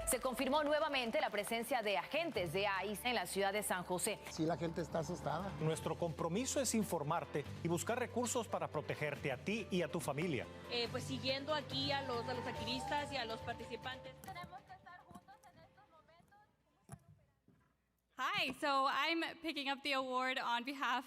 Speaker 11: Se confirmó nuevamente la presencia de agentes de ICE en la ciudad de San José.
Speaker 18: Sí, la gente está asustada. Nuestro compromiso es informarte y buscar recursos para protegerte a ti y a tu familia.
Speaker 19: Pues siguiendo aquí a los activistas y a los participantes. Tenemos que estar juntos en estos
Speaker 13: momentos. Hi, so I'm picking up the award on behalf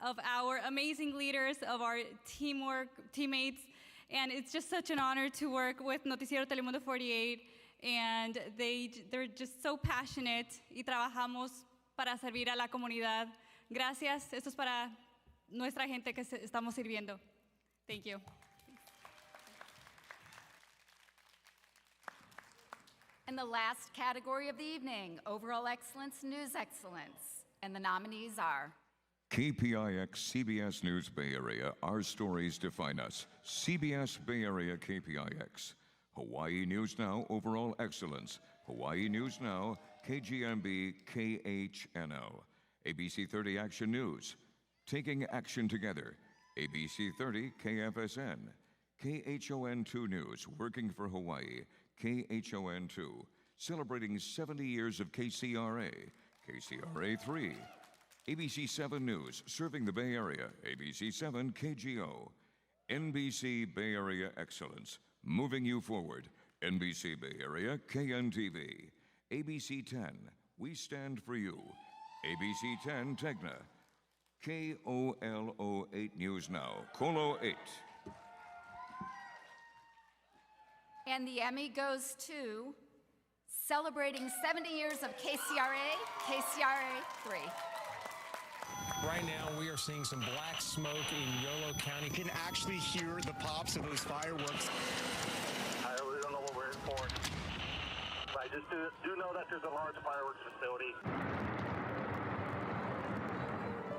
Speaker 13: of our amazing leaders, of our teammates, and it's just such an honor to work with Noticiero Telemundo 48. And they're just so passionate y trabajamos para servir a la comunidad. Gracias. Esto es para nuestra gente que estamos sirviendo. Thank you.
Speaker 2: And the last category of the evening, overall excellence, news excellence. And the nominees are
Speaker 1: KPIX CBS News Bay Area, our stories define us. CBS Bay Area KPIX. Hawaii News Now, Overall Excellence. Hawaii News Now, KGMB, KHNL. ABC 30 Action News. Taking Action Together. ABC 30, KFSN. KHON2 News, Working for Hawaii. KHON2. Celebrating 70 years of KCRA. KCRA 3. ABC 7 News, Serving the Bay Area. ABC 7, KGO. NBC Bay Area Excellence. Moving you forward. NBC Bay Area, KNTV. ABC 10, We Stand for You. ABC 10, Tegna. KOLO 8 News Now, Colo 8.
Speaker 2: And the Emmy goes to celebrating 70 years of KCRA, KCRA 3.
Speaker 18: Right now, we are seeing some black smoke in Yolo County. You can actually hear the pops of those fireworks.
Speaker 20: I really don't know what we're in for. But I just do know that there's a large fireworks facility.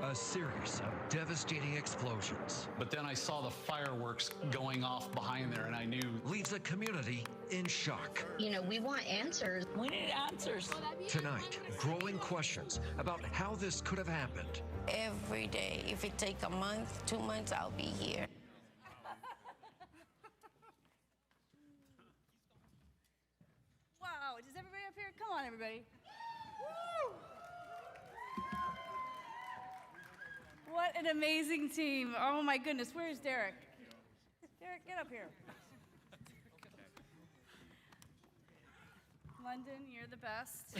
Speaker 21: A series of devastating explosions.
Speaker 4: But then I saw the fireworks going off behind there, and I knew.
Speaker 21: Leaves a community in shock.
Speaker 22: You know, we want answers. We need answers.
Speaker 21: Tonight, growing questions about how this could have happened.
Speaker 22: Every day. If it takes a month, 2 months, I'll be here.
Speaker 13: Wow, does everybody up here? Come on, everybody. Woo! What an amazing team. Oh my goodness, where's Derek? Derek, get up here. London, you're the best.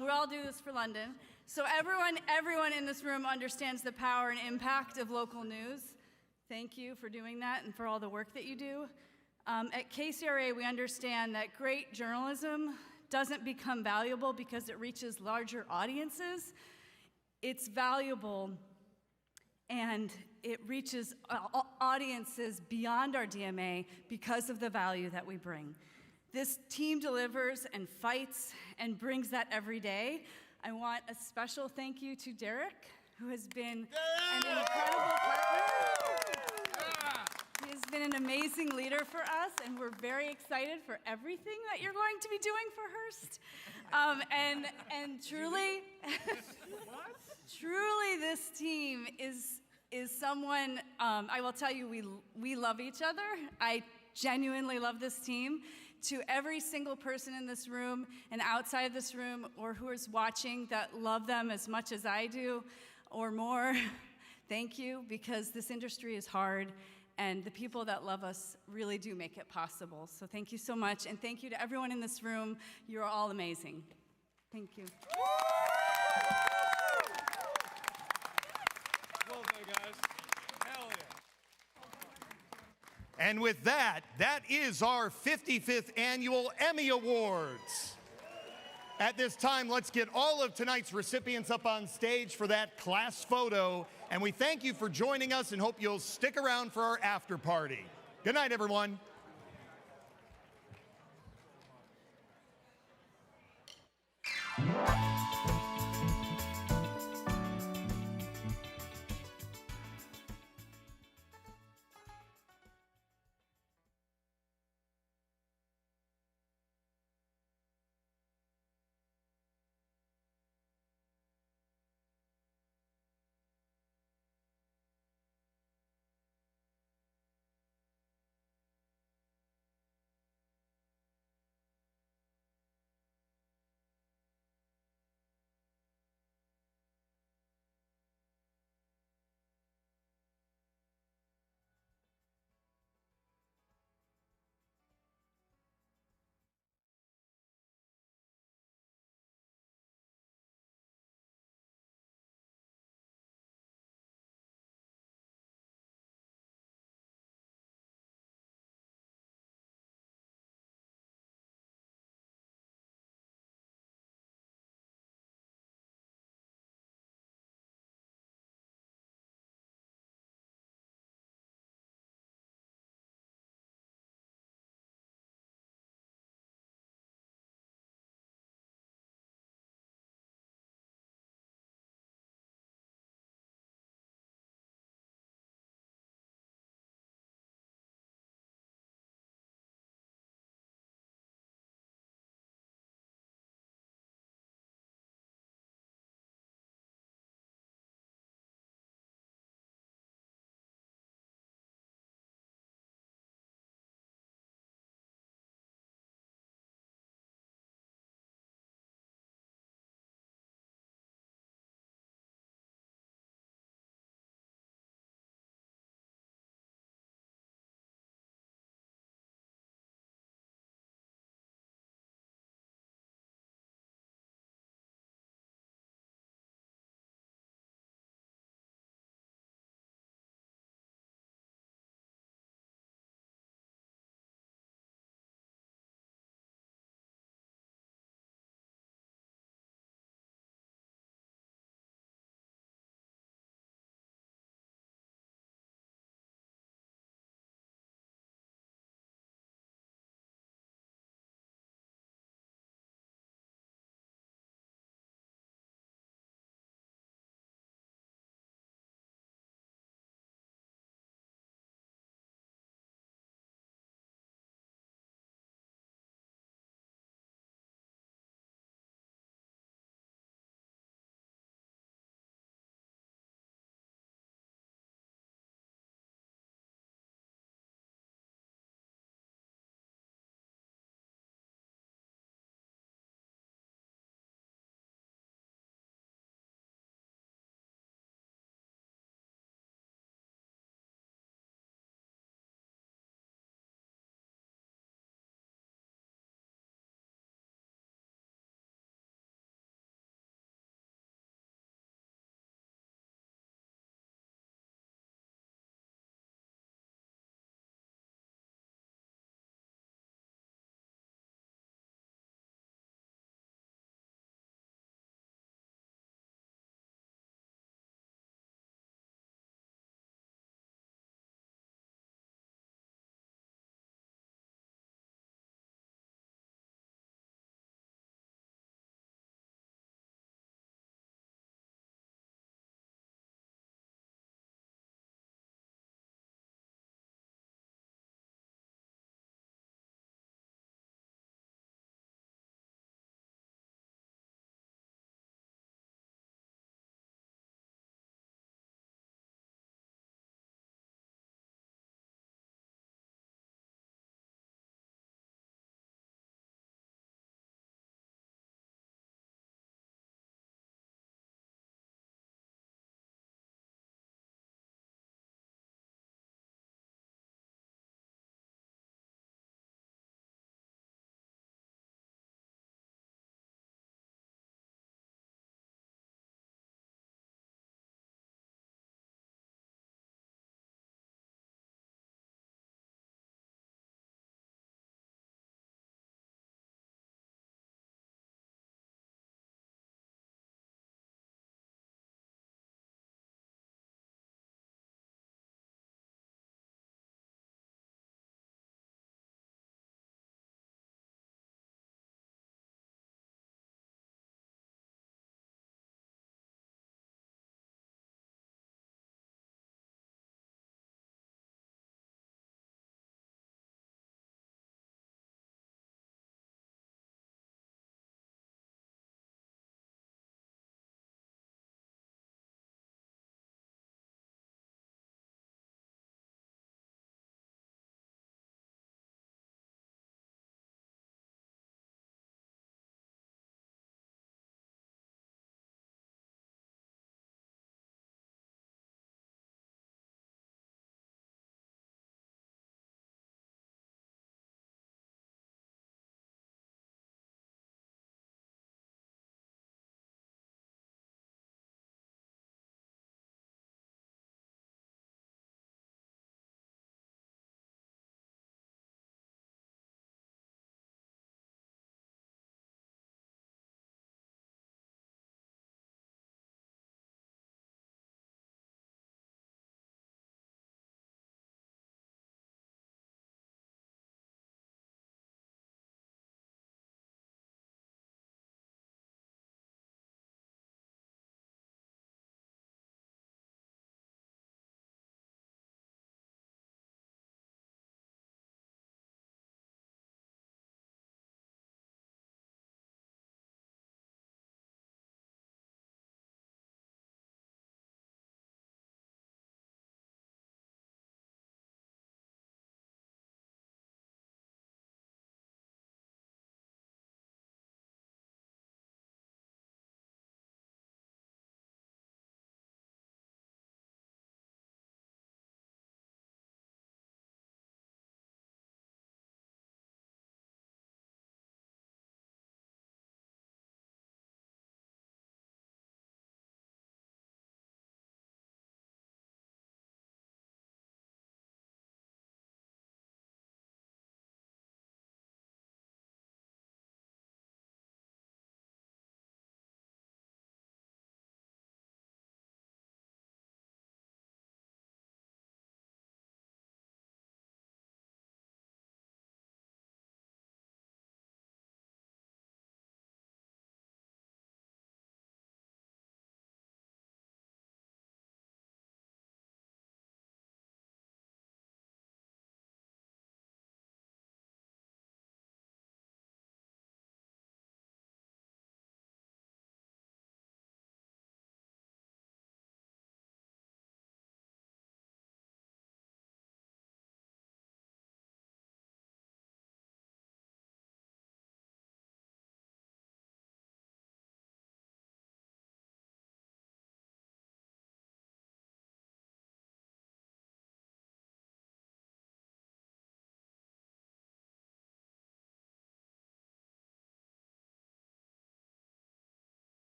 Speaker 13: We all do this for London. So everyone in this room understands the power and impact of local news. Thank you for doing that and for all the work that you do. At KCRA, we understand that great journalism doesn't become valuable because it reaches larger audiences. It's valuable and it reaches audiences beyond our DMA because of the value that we bring. This team delivers and fights and brings that every day. I want a special thank you to Derek, who has been an incredible partner. He has been an amazing leader for us, and we're very excited for everything that you're going to be doing for Hearst. And truly, truly, this team is is someone, I will tell you, we love each other. I genuinely love this team. To every single person in this room and outside this room or who is watching that love them as much as I do or more, thank you, because this industry is hard and the people that love us really do make it possible. So thank you so much, and thank you to everyone in this room. You're all amazing. Thank you.
Speaker 3: Well done, guys. Hell yeah.
Speaker 14: And with that, that is our 55th Annual Emmy Awards. At this time, let's get all of tonight's recipients up on stage for that class photo. And we thank you for joining us and hope you'll stick around for our after party. Good night, everyone.